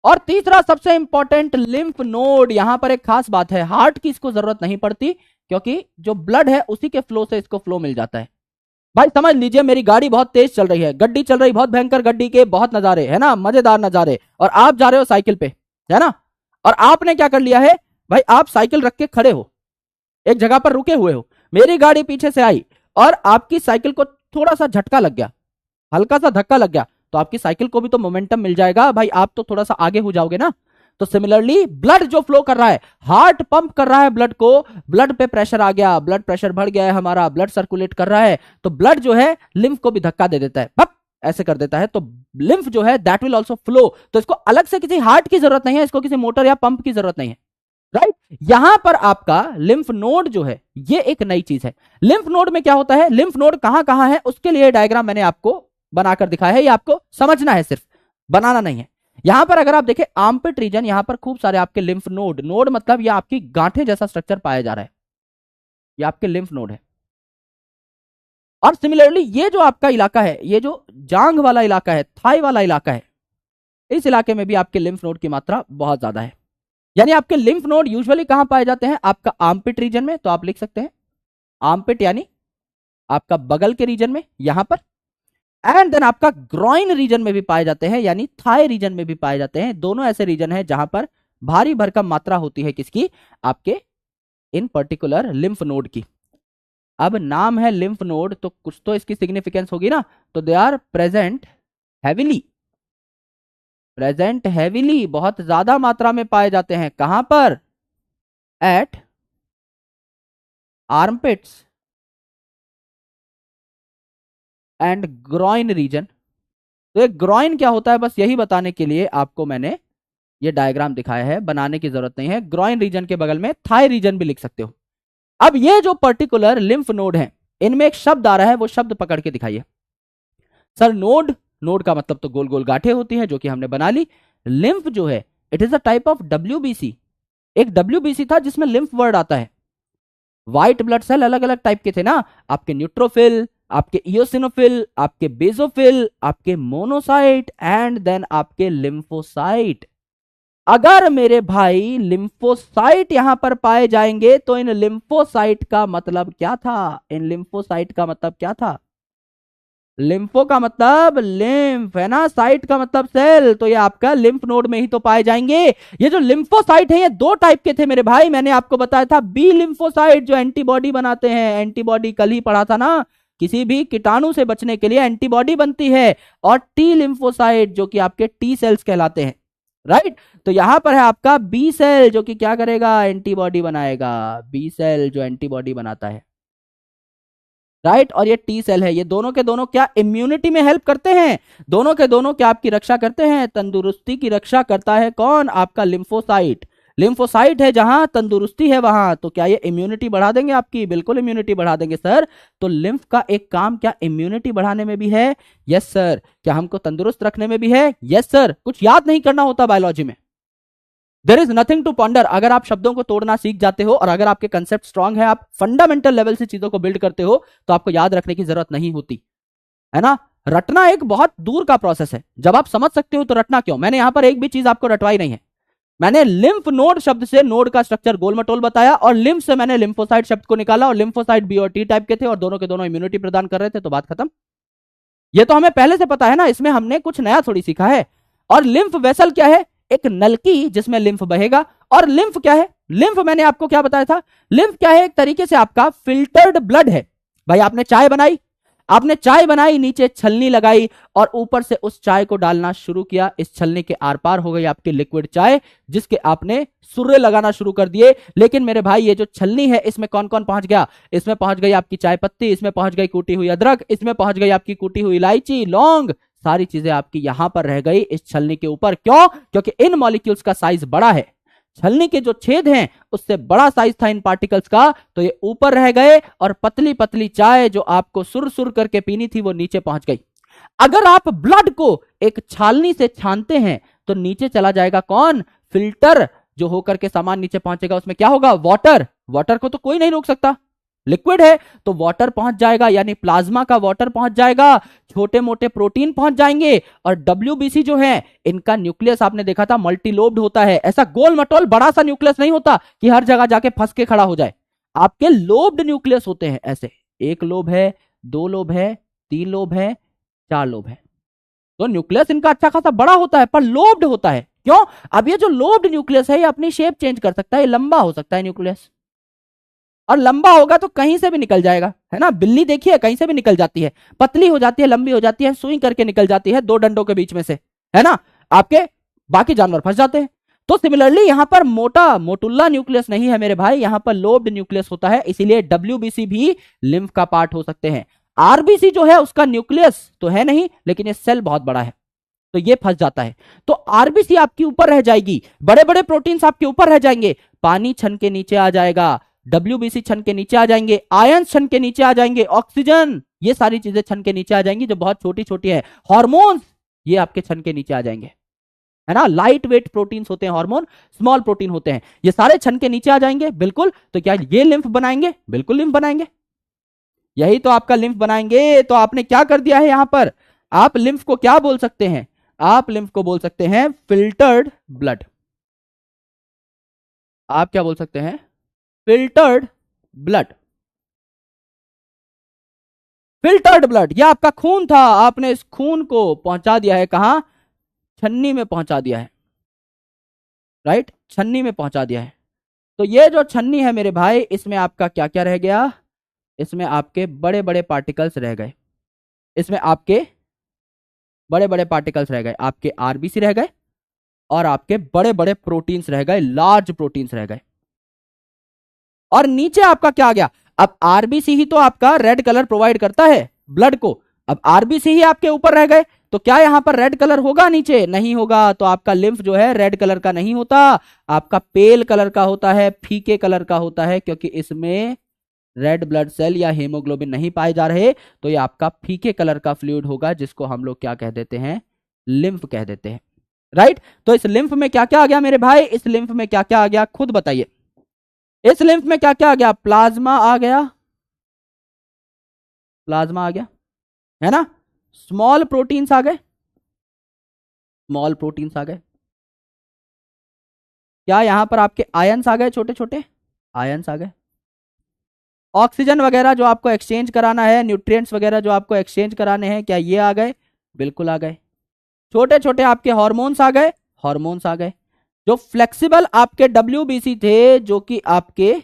और तीसरा सबसे इंपॉर्टेंट लिम्फ नोड। यहां पर एक खास बात है, हार्ट की इसको जरूरत नहीं पड़ती क्योंकि जो ब्लड है उसी के फ्लो से इसको फ्लो मिल जाता है। भाई समझ लीजिए मेरी गाड़ी बहुत तेज चल रही है, गड्डी चल रही, बहुत भयंकर गड्डी के बहुत नजारे है ना, मजेदार नजारे, और आप जा रहे हो साइकिल पे, है ना, और आपने क्या कर लिया है भाई, आप साइकिल रख के खड़े हो, एक जगह पर रुके हुए हो, मेरी गाड़ी पीछे से आई और आपकी साइकिल को थोड़ा सा झटका लग गया, हल्का सा धक्का लग गया, तो आपकी साइकिल को भी तो मोमेंटम मिल जाएगा भाई, आप तो थोड़ा सा आगे हो जाओगे ना। तो सिमिलरली ब्लड जो फ्लो कर रहा है, हार्ट पंप कर रहा है ब्लड को, ब्लड पे प्रेशर आ गया, ब्लड प्रेशर बढ़ गया है हमारा, ब्लड सर्कुलेट कर रहा है, तो ब्लड जो है लिम्फ को भी धक्का दे देता है, बप ऐसे कर देता है, तो लिम्फ जो है दैट विल ऑल्सो फ्लो। तो इसको अलग से किसी हार्ट की जरूरत नहीं है, इसको किसी मोटर या पंप की जरूरत नहीं है, राइट। यहां पर आपका लिम्फ नोड जो है ये एक नई चीज है। लिम्फ नोड में क्या होता है, लिम्फ नोड कहां कहां है उसके लिए डायग्राम मैंने आपको बनाकर दिखाया है, ये आपको समझना है, सिर्फ बनाना नहीं है। यहां पर अगर आप देखें आर्मपिट रीजन, यहां पर खूब सारे आपके लिम्फ नोड, नोड मतलब ये आपकी गांठे जैसा स्ट्रक्चर पाया जा रहा है, ये आपके लिम्फ नोड है। और सिमिलरली ये जो आपका इलाका है, ये जो जांघ वाला इलाका है, थाई वाला इलाका है, इस इलाके में भी आपके लिम्फ नोड की मात्रा बहुत ज्यादा है। यानी आपके लिम्फ नोड यूजुअली कहां पाए जाते हैं, आपका आर्मपिट रीजन में, तो आप लिख सकते हैं आर्मपिट यानी आपका बगल के रीजन में यहां पर, एंड देन आपका ग्रॉइन रीजन में भी पाए जाते हैं, यानी थाई रीजन में भी पाए जाते हैं। दोनों ऐसे रीजन है जहां पर भारी भरकम मात्रा होती है किसकी, आपके इन पर्टिकुलर लिम्फ नोड की। अब नाम है लिम्फ नोड तो कुछ तो इसकी सिग्निफिकेंस होगी ना, तो they are present heavily present heavily, बहुत ज्यादा मात्रा में पाए जाते हैं। कहां पर? At armpits and groin region. तो ये ग्रॉइन क्या होता है, बस यही बताने के लिए आपको मैंने ये डायग्राम दिखाया है, बनाने की जरूरत नहीं है। ग्रॉइन रीजन के बगल में थाई रीजन भी लिख सकते हो। अब ये जो पर्टिकुलर लिम्फ नोड है, इनमें एक शब्द आ रहा है, वो शब्द पकड़ के दिखाइए। सर नोड, नोड का मतलब तो गोल गोल गांठें होती हैं, जो कि हमने बना ली। लिम्फ जो है, it is a type of WBC. एक डब्ल्यूबीसी था जिसमें लिम्फ वर्ड आता है। व्हाइट ब्लड सेल अलग अलग टाइप के थे ना, आपके न्यूट्रोफिल, आपके इयोसिनोफिल, आपके बेसोफिल, आपके मोनोसाइट एंड देन आपके लिम्फोसाइट। अगर मेरे भाई लिम्फोसाइट यहां पर पाए जाएंगे तो इन लिम्फोसाइट का मतलब क्या था? इन लिम्फोसाइट का मतलब क्या था? लिम्फो का मतलब लिम्फ है ना, साइट का मतलब सेल, तो ये आपका लिम्फ नोड में ही तो पाए जाएंगे। ये जो लिम्फोसाइट है, ये दो टाइप के थे मेरे भाई। मैंने आपको बताया था बी लिम्फोसाइट जो एंटीबॉडी बनाते हैं, एंटीबॉडी कल ही पढ़ा था ना, किसी भी कीटाणु से बचने के लिए एंटीबॉडी बनती है। और टी लिम्फोसाइट जो कि आपके टी सेल्स कहलाते हैं, राइट। तो यहां पर है आपका बी सेल जो कि क्या करेगा? एंटीबॉडी बनाएगा। बी सेल जो एंटीबॉडी बनाता है, राइट। और ये टी सेल है, ये दोनों के दोनों क्या इम्यूनिटी में हेल्प करते हैं? दोनों के दोनों क्या आपकी रक्षा करते हैं? तंदुरुस्ती की रक्षा करता है कौन? आपका लिम्फोसाइट। लिम्फोसाइट है जहां तंदुरुस्ती है वहां, तो क्या ये इम्यूनिटी बढ़ा देंगे आपकी? बिल्कुल इम्यूनिटी बढ़ा देंगे सर। तो लिम्फ का एक काम क्या इम्यूनिटी बढ़ाने में भी है? Yes sir. क्या हमको तंदुरुस्त रखने में भी है? Yes sir. कुछ याद नहीं करना होता बायोलॉजी में, there is nothing to ponder. अगर आप शब्दों को तोड़ना सीख जाते हो और अगर आपके कंसेप्ट स्ट्रांग है, आप फंडामेंटल लेवल से चीजों को बिल्ड करते हो, तो आपको याद रखने की जरूरत नहीं होती है ना। रटना एक बहुत दूर का प्रोसेस है। जब आप समझ सकते हो तो रटना क्यों? मैंने यहां पर एक भी चीज आपको रटवाई नहीं है। मैंने लिम्फ नोड शब्द से नोड का स्ट्रक्चर गोल मटोल बताया, और लिम्फ से मैंने लिम्फोसाइट शब्द को निकाला, और लिम्फोसाइट बी और टी टाइप के थे और दोनों के दोनों इम्यूनिटी प्रदान कर रहे थे, तो बात खत्म। ये तो हमें पहले से पता है ना, इसमें हमने कुछ नया थोड़ी सीखा है। और लिम्फ वेसल क्या है? एक नलकी जिसमें लिम्फ बहेगा। और लिम्फ क्या है? लिम्फ मैंने आपको क्या बताया था? लिम्फ क्या है? एक तरीके से आपका फिल्टर्ड ब्लड है। भाई आपने चाय बनाई, आपने चाय बनाई, नीचे छलनी लगाई और ऊपर से उस चाय को डालना शुरू किया, इस छलनी के आर पार हो गई आपकी लिक्विड चाय, जिसके आपने सुर्रे लगाना शुरू कर दिए। लेकिन मेरे भाई ये जो छलनी है, इसमें कौन कौन पहुंच गया? इसमें पहुंच गई आपकी चाय पत्ती, इसमें पहुंच गई कूटी हुई अदरक, इसमें पहुंच गई आपकी कूटी हुई इलायची, लौंग, सारी चीजें आपकी यहां पर रह गई इस छलनी के ऊपर। क्यों? क्योंकि इन मॉलिक्यूल्स का साइज बड़ा है, छलनी के जो छेद हैं उससे बड़ा साइज था इन पार्टिकल्स का, तो ये ऊपर रह गए और पतली पतली चाय जो आपको सुर सुर करके पीनी थी वो नीचे पहुंच गई। अगर आप ब्लड को एक छालनी से छानते हैं तो नीचे चला जाएगा कौन? फिल्टर जो होकर के सामान नीचे पहुंचेगा, उसमें क्या होगा? वाटर। वाटर को तो कोई नहीं रोक सकता, लिक्विड है तो वाटर पहुंच जाएगा, यानी प्लाज्मा का वाटर पहुंच जाएगा, छोटे मोटे प्रोटीन पहुंच जाएंगे। और डब्ल्यूबीसी जो है, इनका न्यूक्लियस आपने देखा था मल्टीलोब्ड होता है, ऐसा गोल मटोल बड़ा सा न्यूक्लियस नहीं होता कि हर जगह जाके फंस के खड़ा हो जाए। आपके लोब्ड न्यूक्लियस होते हैं ऐसे, एक लोब है, दो लोब है, तीन लोब है, चार लोब है। तो न्यूक्लियस इनका अच्छा खासा बड़ा होता है, पर लोब्ड होता है। क्यों? अब ये जो लोब्ड न्यूक्लियस है, ये अपनी शेप चेंज कर सकता है, ये लंबा हो सकता है न्यूक्लियस, और लंबा होगा तो कहीं से भी निकल जाएगा, है ना। बिल्ली देखिए कहीं से भी निकल जाती है, पतली हो जाती है, लंबी हो जाती है, सुई करके निकल जाती है दो डंडों के बीच में से, है ना। आपके बाकी जानवर फंस जाते हैं। तो सिमिलरली यहां पर मोटा मोटुल्ला न्यूक्लियस नहीं है मेरे भाई, यहां पर लोब्ड न्यूक्लियस होता है, इसीलिए डब्ल्यूबीसी भी लिम्फ का पार्ट हो सकते हैं। आरबीसी जो है उसका न्यूक्लियस तो है नहीं, लेकिन ये सेल बहुत बड़ा है, तो ये फंस जाता है। तो आरबीसी आपकी ऊपर रह जाएगी, बड़े बड़े प्रोटीन्स आपके ऊपर रह जाएंगे, पानी छन के नीचे आ जाएगा, डब्ल्यूबीसी छन के नीचे आ जाएंगे, आयन छन के नीचे आ जाएंगे, ऑक्सीजन, ये सारी चीजें छन के नीचे आ जाएंगी जो बहुत छोटी छोटी है, हार्मोन्स ये आपके छन के नीचे आ जाएंगे, है ना। लाइट वेट प्रोटीन्स होते हैं हार्मोन, स्मॉल प्रोटीन होते हैं, ये सारे छन के नीचे आ जाएंगे। बिल्कुल। तो क्या ये लिम्फ बनाएंगे? बिल्कुल लिम्फ बनाएंगे, यही तो आपका लिम्फ बनाएंगे। तो आपने क्या कर दिया है यहां पर? आप लिम्फ को क्या बोल सकते हैं? आप लिम्फ को बोल सकते हैं फिल्टर्ड ब्लड। आप क्या बोल सकते हैं? Filtered blood. फिल्टर्ड ब्लड, यह आपका खून था, आपने इस खून को पहुंचा दिया है कहां? छन्नी में पहुंचा दिया है, राइट, छन्नी में पहुंचा दिया है। तो ये जो छन्नी है मेरे भाई, इसमें आपका क्या क्या रह गया? इसमें आपके बड़े बड़े पार्टिकल्स रह गए, इसमें आपके बड़े बड़े पार्टिकल्स रह गए, आपके आरबीसी रह गए, और आपके बड़े बड़े प्रोटीन्स रह गए, लार्ज प्रोटीन्स रह गए। और नीचे आपका क्या आ गया, अब आरबीसी ही तो आपका रेड कलर प्रोवाइड करता है ब्लड को, अब आरबीसी ही आपके ऊपर रह गए, तो क्या यहां पर रेड कलर होगा, नीचे नहीं होगा। तो आपका लिम्फ जो है रेड कलर का नहीं होता, आपका पेल कलर का होता है, फीके कलर का होता है, क्योंकि इसमें रेड ब्लड सेल या हीमोग्लोबिन नहीं पाए जा रहे। तो ये आपका फीके कलर का फ्लूइड होगा, जिसको हम लोग क्या कह देते हैं, लिम्फ कह देते हैं, राइट। तो इस लिम्फ में क्या क्या आ गया मेरे भाई, इस लिम्फ में क्या क्या आ गया, खुद बताइए। इस लिम्फ में क्या क्या आ गया, प्लाज्मा आ गया, प्लाज्मा आ गया, है ना। स्मॉल प्रोटीन्स आ गए, स्मॉल प्रोटीन्स आ गए। क्या यहां पर आपके आयंस आ गए, छोटे छोटे आयंस आ गए। ऑक्सीजन वगैरह जो आपको एक्सचेंज कराना है, न्यूट्रिएंट्स वगैरह जो आपको एक्सचेंज कराने हैं, क्या ये आ गए, बिल्कुल आ गए। छोटे छोटे आपके हार्मोन्स आ गए, हार्मोन्स आ गए। जो फ्लेक्सिबल आपके डब्ल्यूबीसी थे, जो कि आपके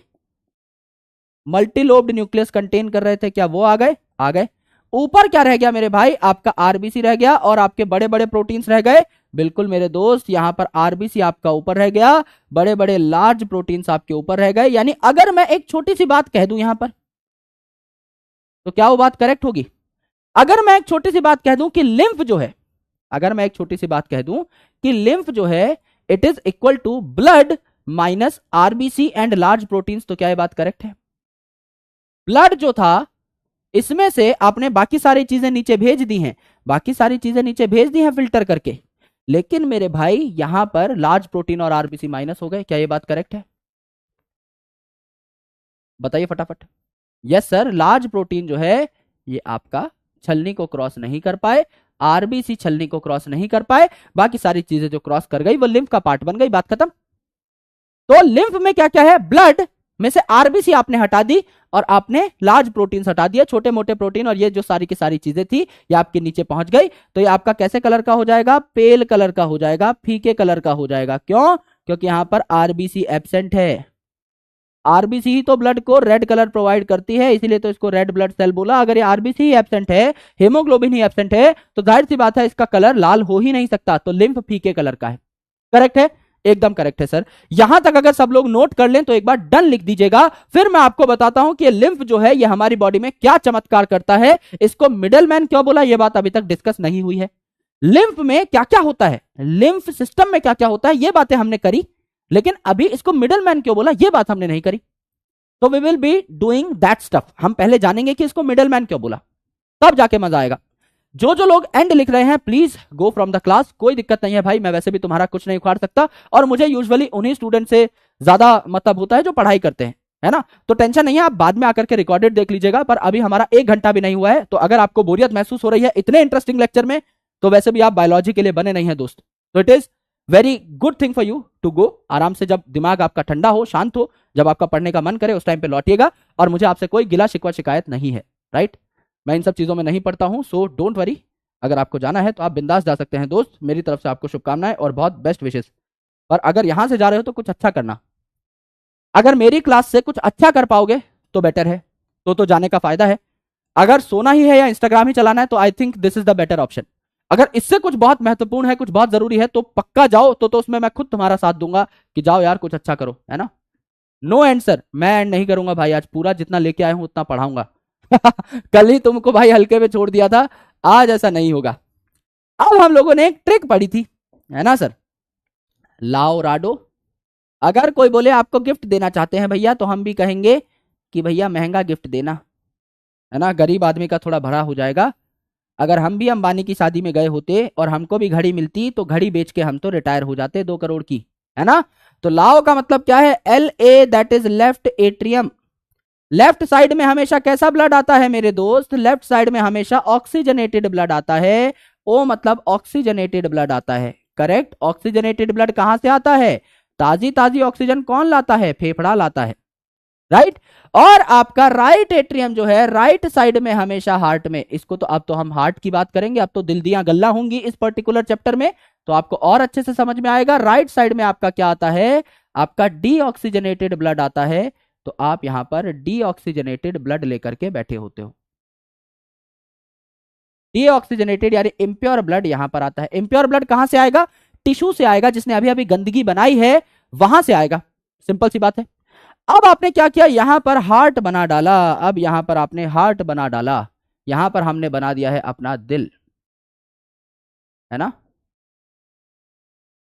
मल्टीलोब्ड न्यूक्लियस कंटेन कर रहे थे, क्या वो आ गए, आ गए। ऊपर क्या रह गया मेरे भाई, आपका आरबीसी रह गया और आपके बड़े बड़े प्रोटीन्स रह गए, बिल्कुल मेरे दोस्त, यहां पर आरबीसी आपका ऊपर रह गया, बड़े बड़े लार्ज प्रोटीन्स आपके ऊपर रह गए। यानी अगर मैं एक छोटी सी बात कह दूं यहां पर, तो क्या वो बात करेक्ट होगी। अगर मैं एक छोटी सी बात कह दूं कि लिम्फ जो है, अगर मैं एक छोटी सी बात कह दूं कि लिम्फ जो है it is equal to blood minus RBC and large proteins, तो क्या ये बात करेक्ट है। ब्लड जो था, इसमें से आपने बाकी सारी चीजें नीचे भेज दी हैं, बाकी सारी चीजें नीचे भेज दी हैं फिल्टर करके, लेकिन मेरे भाई यहां पर लार्ज प्रोटीन और आरबीसी माइनस हो गए, क्या ये बात करेक्ट है, बताइए फटाफट। यस सर, लार्ज प्रोटीन जो है ये आपका छलनी को क्रॉस नहीं कर पाए, आरबीसी छलनी को क्रॉस नहीं कर पाए, बाकी सारी चीजें जो क्रॉस कर गई वो लिम्फ का पार्ट बन गई, बात खत्म। तो लिम्फ में क्या क्या है, ब्लड में से आरबीसी आपने हटा दी और आपने लार्ज प्रोटीन हटा दिया, छोटे मोटे प्रोटीन, और ये जो सारी की सारी चीजें थी ये आपके नीचे पहुंच गई। तो ये आपका कैसे कलर का हो जाएगा, पेल कलर का हो जाएगा, फीके कलर का हो जाएगा। क्यों, क्योंकि यहां पर आरबीसी एब्सेंट है। आरबीसी ही तो ब्लड को रेड कलर प्रोवाइड करती है, इसीलिए तो इसको रेड ब्लड सेल बोला। अगर ये आरबीसी ही एब्सेंट है, हेमोग्लोबिन ही एब्सेंट है, तो जाहिर सी बात है इसका कलर लाल हो ही नहीं सकता, तो लिम्फ फीके कलर का है। करेक्ट है, एकदम करेक्ट है सर। यहां तक अगर सब लोग नोट कर लें तो एक बार डन लिख दीजिएगा, फिर मैं आपको बताता हूं कि ये लिम्फ जो है ये हमारी बॉडी में क्या चमत्कार करता है। इसको मिडल मैन क्यों बोला, यह बात अभी तक डिस्कस नहीं हुई है। लिम्फ में क्या क्या होता है, लिम्फ सिस्टम में क्या क्या होता है, ये बातें हमने करी, लेकिन अभी इसको मिडल मैन क्यों बोला, यह बात हमने नहीं करी। तो we will be doing that stuff. हम पहले जानेंगे कि इसको मिडल मैन क्यों बोला, तब जाके मजा आएगा। जो जो लोग एंड लिख रहे हैं please go from the class, कोई दिक्कत नहीं है भाई, मैं वैसे भी तुम्हारा कुछ नहीं उखाड़ सकता, और मुझे यूजुअली उन्हीं स्टूडेंट से ज्यादा मतलब होता है जो पढ़ाई करते हैं, है ना। तो टेंशन नहीं है, आप बाद में आकर के रिकॉर्डेड देख लीजिएगा, पर अभी हमारा 1 घंटा भी नहीं हुआ है। तो अगर आपको बोरियत महसूस हो रही है इतने इंटरेस्टिंग लेक्चर में, तो वैसे भी आप बायोलॉजी के लिए बने नहीं है दोस्त। तो it is very good thing for you to go, आराम से जब दिमाग आपका ठंडा हो, शांत हो, जब आपका पढ़ने का मन करे उस टाइम पे लौटिएगा, और मुझे आपसे कोई गिला शिकवा शिकायत नहीं है, राइट। मैं इन सब चीजों में नहीं पढ़ता हूं, सो डोंट वरी। अगर आपको जाना है तो आप बिंदास जा सकते हैं दोस्त, मेरी तरफ से आपको शुभकामनाएं और बहुत बेस्ट विशेष। पर अगर यहां से जा रहे हो तो कुछ अच्छा करना, अगर मेरी क्लास से कुछ अच्छा कर पाओगे तो बेटर है, तो जाने का फायदा है। अगर सोना ही है या इंस्टाग्राम ही चलाना है तो I think this is the better option. अगर इससे कुछ बहुत महत्वपूर्ण है, कुछ बहुत जरूरी है, तो पक्का जाओ, तो उसमें मैं खुद तुम्हारा साथ दूंगा कि जाओ यार कुछ अच्छा करो, है ना। नो एंड सर, मैं एंड नहीं करूंगा भाई, आज पूरा जितना लेके आया हूं उतना पढ़ाऊंगा। कल ही तुमको भाई हल्के में छोड़ दिया था, आज ऐसा नहीं होगा। अब हम लोगों ने एक ट्रिक पढ़ी थी, है ना सर, लाओ राडो। अगर कोई बोले आपको गिफ्ट देना चाहते हैं भैया, तो हम भी कहेंगे कि भैया महंगा गिफ्ट देना, है ना, गरीब आदमी का थोड़ा भरा हो जाएगा। अगर हम भी अंबानी की शादी में गए होते और हमको भी घड़ी मिलती, तो घड़ी बेच के हम तो रिटायर हो जाते 2 करोड़ की, है ना। तो लाओ का मतलब क्या है, LA that is left atrium. Left side में हमेशा कैसा ब्लड आता है मेरे दोस्त, लेफ्ट साइड में हमेशा ऑक्सीजनेटेड ब्लड आता है। ओ मतलब ऑक्सीजनेटेड ब्लड आता है, करेक्ट। ऑक्सीजनेटेड ब्लड कहां से आता है, ताजी ताजी ऑक्सीजन कौन लाता है, फेफड़ा लाता है, राइट। और आपका राइट एट्रियम जो है राइट साइड में हमेशा हार्ट में, इसको तो अब तो हम हार्ट की बात करेंगे, अब तो दिल दियां गल्ला होंगी इस पर्टिकुलर चैप्टर में, तो आपको और अच्छे से समझ में आएगा। राइट साइड में आपका क्या आता है, आपका डीऑक्सीजनेटेड ब्लड आता है। तो आप यहां पर डीऑक्सीजनेटेड ब्लड लेकर के बैठे होते हो। डीऑक्सीजनेटेड यानी इम्प्योर ब्लड यहां पर आता है। इम्प्योर ब्लड कहां से आएगा, टिश्यू से आएगा, जिसने अभी अभी गंदगी बनाई है वहां से आएगा। सिंपल सी बात है। अब आपने क्या किया, यहां पर हार्ट बना डाला। अब यहां पर आपने हार्ट बना डाला, यहां पर हमने बना दिया है अपना दिल, है ना,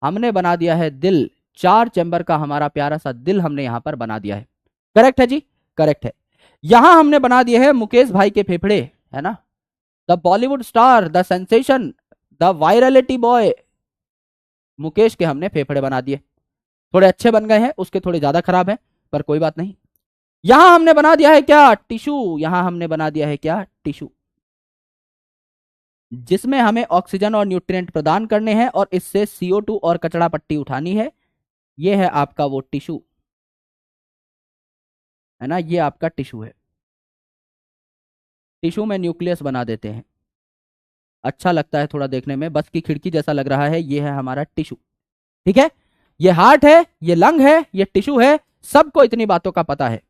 हमने बना दिया है दिल। 4 चैम्बर का हमारा प्यारा सा दिल हमने यहां पर बना दिया है। करेक्ट है जी, करेक्ट है। यहां हमने बना दिए हैं मुकेश भाई के फेफड़े, है ना, the Bollywood star, the sensation, the virality boy, Mukesh के हमने फेफड़े बना दिए। थोड़े अच्छे बन गए हैं, उसके थोड़े ज्यादा खराब है, पर कोई बात नहीं। यहां हमने बना दिया है क्या, टिश्यू। यहां हमने बना दिया है क्या, टिश्यू, जिसमें हमें ऑक्सीजन और न्यूट्रिएंट प्रदान करने हैं और इससे CO2 और कचरा पट्टी उठानी है। ये है आपका वो टिश्यू, है ना, ये आपका टिश्यू है। टिश्यू में न्यूक्लियस बना देते हैं, अच्छा लगता है थोड़ा देखने में, बस की खिड़की जैसा लग रहा है। ये है हमारा टिश्यू, ठीक है। ये हार्ट है, ये लंग है, ये टिश्यू है, सबको इतनी बातों का पता है।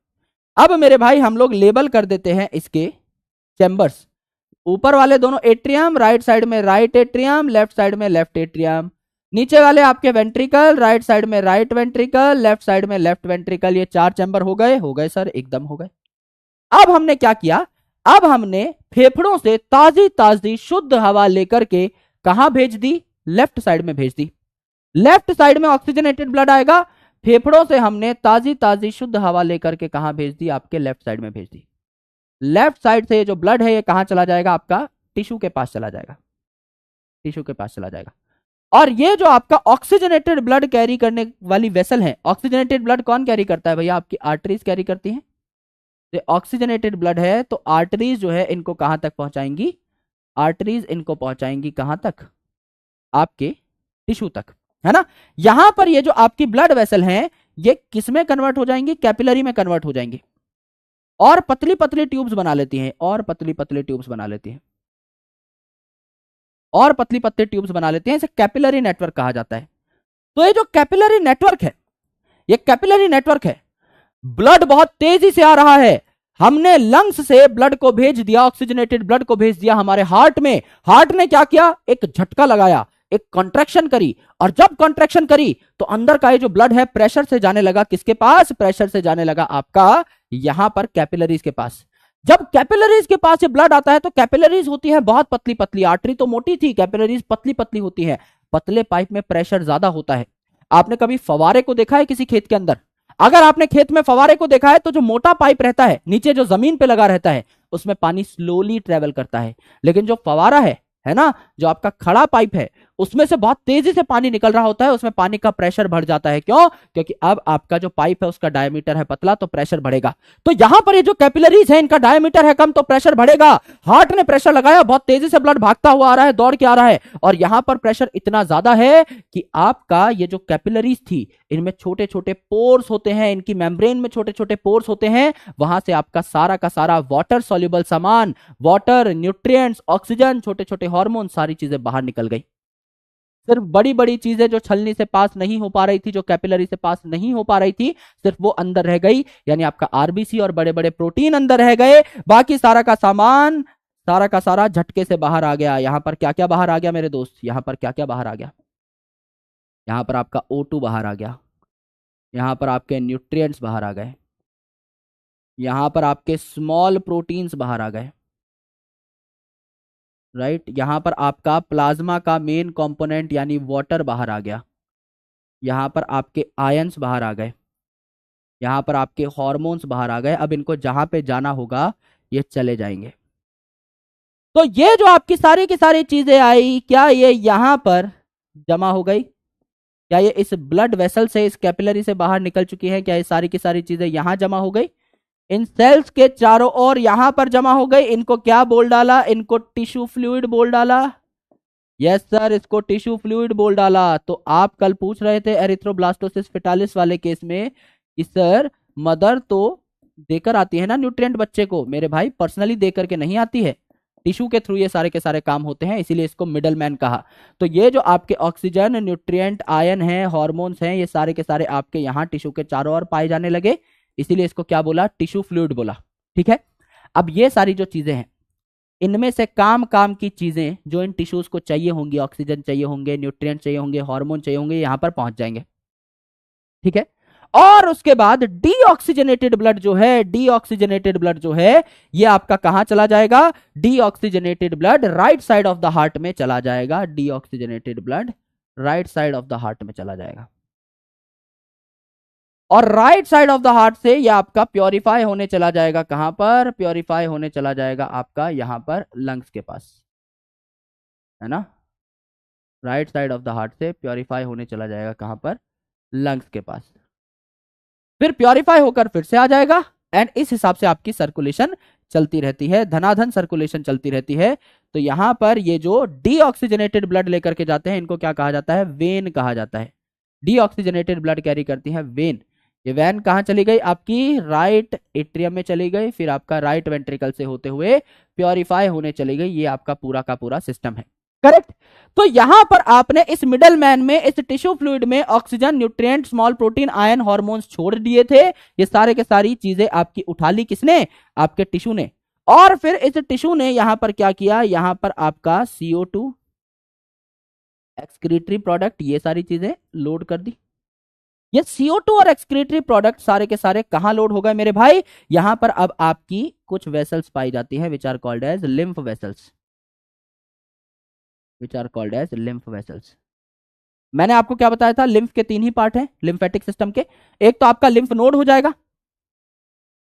अब मेरे भाई हम लोग लेबल कर देते हैं इसके चैम्बर्स। ऊपर वाले दोनों एट्रियम, राइट साइड में राइट एट्रियम, लेफ्ट साइड में लेफ्ट एट्रियम। नीचे वाले आपके वेंट्रिकल, राइट साइड में राइट वेंट्रिकल, लेफ्ट साइड में लेफ्ट वेंट्रिकल। ये 4 चैम्बर हो गए, हो गए सर, एकदम हो गए। अब हमने क्या किया, अब हमने फेफड़ों से ताजी ताजी शुद्ध हवा लेकर के कहां भेज दी, लेफ्ट साइड में भेज दी। लेफ्ट साइड में ऑक्सीजनेटेड ब्लड आएगा, फेफड़ों से हमने ताजी ताजी शुद्ध हवा लेकर के कहां भेज दी, आपके लेफ्ट साइड में भेज दी। लेफ्ट साइड से ये जो ब्लड है ये कहां चला जाएगा, आपका टिश्यू के पास चला जाएगा, टिश्यू के पास चला जाएगा। और ये जो आपका ऑक्सीजनेटेड ब्लड कैरी करने वाली वेसल है, ऑक्सीजनेटेड ब्लड कौन कैरी करता है भैया, आपकी आर्टरीज कैरी करती हैं। तो ऑक्सीजनेटेड ब्लड है तो आर्टरीज जो है इनको कहां तक पहुंचाएंगी, आर्टरीज इनको पहुंचाएंगी कहां तक, आपके टिश्यू तक, है ना। यहां पर ये जो आपकी ब्लड वेसल हैं ये किस में कन्वर्ट हो जाएंगी, कैपिलरी में कन्वर्ट हो जाएंगी और पतली पतली ट्यूब्स बना लेती हैं, और पतली पतली ट्यूब्स बना लेती हैं, और पतली पतली ट्यूब्स बना लेती हैं। इसे कैपिलरी नेटवर्क कहा जाता है। तो ये जो कैपिलरी नेटवर्क है, ये कैपिलरी नेटवर्क है, ब्लड बहुत तेजी से आ रहा है, हमने लंग्स से ब्लड को भेज दिया, ऑक्सीजनेटेड ब्लड को भेज दिया हमारे हार्ट में। हार्ट ने क्या किया, एक झटका लगाया, एक कॉन्ट्रैक्शन करी, और जब कॉन्ट्रैक्शन करी तो अंदर का ये जो ब्लड है प्रेशर से जाने लगा, किसके पास, प्रेशर से जाने लगा आपका यहां पर कैपिलरीज के पास। जब कैपिलरीज के पास ये ब्लड आता है तो कैपिलरीज होती है बहुत पतली पतली, आर्टरी तो मोटी थी, कैपिलरीज पतली पतली होती है। पतले पाइप में प्रेशर ज्यादा होता है। आपने कभी फवारे को देखा है किसी खेत के अंदर, अगर आपने खेत में फवारे को देखा है तो जो मोटा पाइप रहता है नीचे जो जमीन पे लगा रहता है उसमें पानी स्लोली ट्रेवल करता है, लेकिन जो फवारा है ना, जो आपका खड़ा पाइप है उसमें से बहुत तेजी से पानी निकल रहा होता है, उसमें पानी का प्रेशर बढ़ जाता है। क्यों, क्योंकि अब आपका जो पाइप है उसका डायमीटर है पतला, तो प्रेशर बढ़ेगा। तो यहां पर ये जो कैपिलरीज है इनका डायमीटर है कम, तो प्रेशर बढ़ेगा। हार्ट ने प्रेशर लगाया, बहुत तेजी से ब्लड भागता हुआ आ रहा है, दौड़ के आ रहा है, और यहां पर प्रेशर इतना ज्यादा है कि आपका ये जो कैपिलरीज थी इनमें छोटे छोटे पोर्स होते हैं, इनकी मेम्ब्रेन में छोटे छोटे पोर्स होते हैं, वहां से आपका सारा का सारा वाटर सॉल्युबल सामान, वाटर, न्यूट्रिएंट्स, ऑक्सीजन, छोटे छोटे हार्मोन, सारी चीजें बाहर निकल गई। सिर्फ बड़ी बड़ी चीजें जो छलनी से पास नहीं हो पा रही थी, जो कैपिलरी से पास नहीं हो पा रही थी, सिर्फ वो अंदर रह गई, यानी आपका आरबीसी और बड़े बड़े प्रोटीन अंदर रह गए। बाकी सारा का सामान, सारा का सारा झटके से बाहर आ गया। यहां पर क्या क्या बाहर आ गया मेरे दोस्त, यहां पर क्या क्या बाहर आ गया, यहां पर आपका O2 बाहर आ गया, यहां पर आपके न्यूट्रिएंट्स बाहर आ गए, यहां पर आपके स्मॉल प्रोटीन्स बाहर आ गए, राइट। यहां पर आपका प्लाज्मा का मेन कंपोनेंट यानी वाटर बाहर आ गया, यहां पर आपके आयंस बाहर आ गए, यहां पर आपके हॉर्मोन्स बाहर आ गए। अब इनको जहां पे जाना होगा ये चले जाएंगे। तो ये जो आपकी सारी की सारी चीजें आई, क्या ये यहां पर जमा हो गई, क्या ये इस ब्लड वेसल से, इस कैपिलरी से बाहर निकल चुकी है, क्या ये सारी की सारी चीजें यहां जमा हो गई, इन सेल्स के चारों ओर यहां पर जमा हो गई। इनको क्या बोल डाला, इनको टिश्यू फ्लूइड बोल डाला। यस सर, इसको टिश्यू फ्लूइड बोल डाला। तो आप कल पूछ रहे थे एरिथ्रोब्लास्टोसिस फेटालिस वाले केस में कि सर मदर तो देकर आती है ना न्यूट्रिएंट बच्चे को, मेरे भाई पर्सनली देकर के नहीं आती है, टिश्यू के थ्रू ये सारे के सारे काम होते हैं, इसीलिए इसको मिडल मैन कहा। तो ये जो आपके ऑक्सीजन, न्यूट्रिएंट, आयन है, हॉर्मोन्स हैं, ये सारे के सारे आपके यहाँ टिश्यू के चारों ओर पाए जाने लगे, इसीलिए इसको क्या बोला, टिश्यू फ्लूइड बोला। ठीक है, अब ये सारी जो चीजें हैं इनमें से काम काम की चीजें जो इन टिश्यूज को चाहिए होंगी, ऑक्सीजन चाहिए होंगे, न्यूट्रिएंट चाहिए होंगे, हार्मोन चाहिए होंगे, यहां पर पहुंच जाएंगे। ठीक है। और उसके बाद डीऑक्सीजनेटेड ब्लड जो है, डीऑक्सीजनेटेड ब्लड जो है ये आपका कहां चला जाएगा? Deoxygenated blood right side of the heart में चला जाएगा। Deoxygenated blood right side of the heart में चला जाएगा। और right side of the heart से ये आपका प्योरीफाई होने चला जाएगा। कहां पर प्योरीफाई होने चला जाएगा? आपका यहां पर लंग्स के पास, है ना। Right side of the heart से प्योरीफाई होने चला जाएगा कहां पर? लंग्स के पास। फिर प्योरीफाई होकर फिर से आ जाएगा। एंड इस हिसाब से आपकी सर्कुलेशन चलती रहती है, धनाधन सर्कुलेशन चलती रहती है। तो यहां पर ये जो डीऑक्सीजनेटेड ब्लड लेकर के जाते हैं इनको क्या कहा जाता है? वेन कहा जाता है। डीऑक्सीजनेटेड ब्लड कैरी करती है वेन। ये वैन कहां चली गई? आपकी राइट एट्रियम में चली गई, फिर आपका राइट वेंट्रिकल से होते हुए प्योरीफाई होने चली गई। ये आपका पूरा का पूरा सिस्टम है। करेक्ट। तो यहां पर आपने इस मिडल मैन में, इस टिश्यू फ्लूइड में oxygen, nutrient, small protein, ion, hormones छोड़ दिए थे। ये सारे के सारी चीजें आपकी उठा ली किसने? आपके टिश्यू ने। और फिर इस टिश्यू ने यहां पर क्या किया? यहां पर आपका CO2, एक्सक्रीटरी प्रोडक्ट, ये सारी चीजें लोड कर दी। ये CO2 और एक्सक्रीटरी प्रोडक्ट सारे के सारे कहां लोड हो गए मेरे भाई? यहां पर अब आपकी कुछ वेसल्स पाई जाती है which are called as lymph vessels, which are called as lymph vessels. मैंने आपको क्या बताया था? लिम्फ के 3 ही पार्ट हैं लिम्फेटिक सिस्टम के। एक तो आपका लिम्फ नोड हो जाएगा,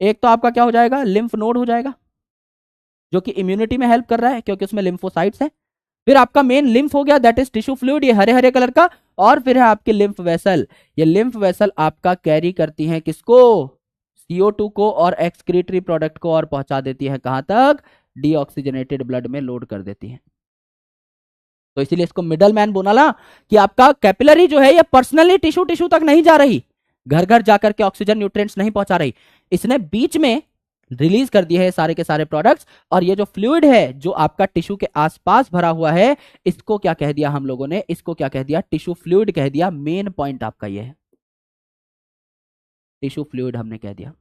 एक तो आपका क्या हो जाएगा? लिम्फ नोड हो जाएगा, जो कि इम्यूनिटी में हेल्प कर रहा है क्योंकि उसमें लिम्फोसाइट्स हैं। फिर आपका मेन लिम्फ हो गया, दैट इज टिश्यू फ्लूइड, ये हरे हरे कलर का। और फिर है आपकी लिम्फ वेसल। ये लिम्फ वेसल आपका कैरी करती है किसको? CO2 को और एक्सक्रीटरी प्रोडक्ट को, और पहुंचा देती है कहां तक? डीऑक्सीजनेटेड ब्लड में लोड कर देती है। तो इसीलिए इसको मिडल मैन बोला ना, कि आपका कैपिलरी जो है ये पर्सनली टिश्यू टिश्यू तक नहीं जा रही, घर घर जाकर के ऑक्सीजन न्यूट्रिएंट्स नहीं पहुंचा रही, इसने बीच में रिलीज कर दिए है सारे के सारे प्रोडक्ट्स। और ये जो फ्लूइड है जो आपका टिश्यू के आसपास भरा हुआ है, इसको क्या कह दिया हम लोगों ने? इसको क्या कह दिया? टिश्यू फ्लूइड कह दिया। मेन पॉइंट आपका ये है, टिश्यू फ्लूइड हमने कह दिया,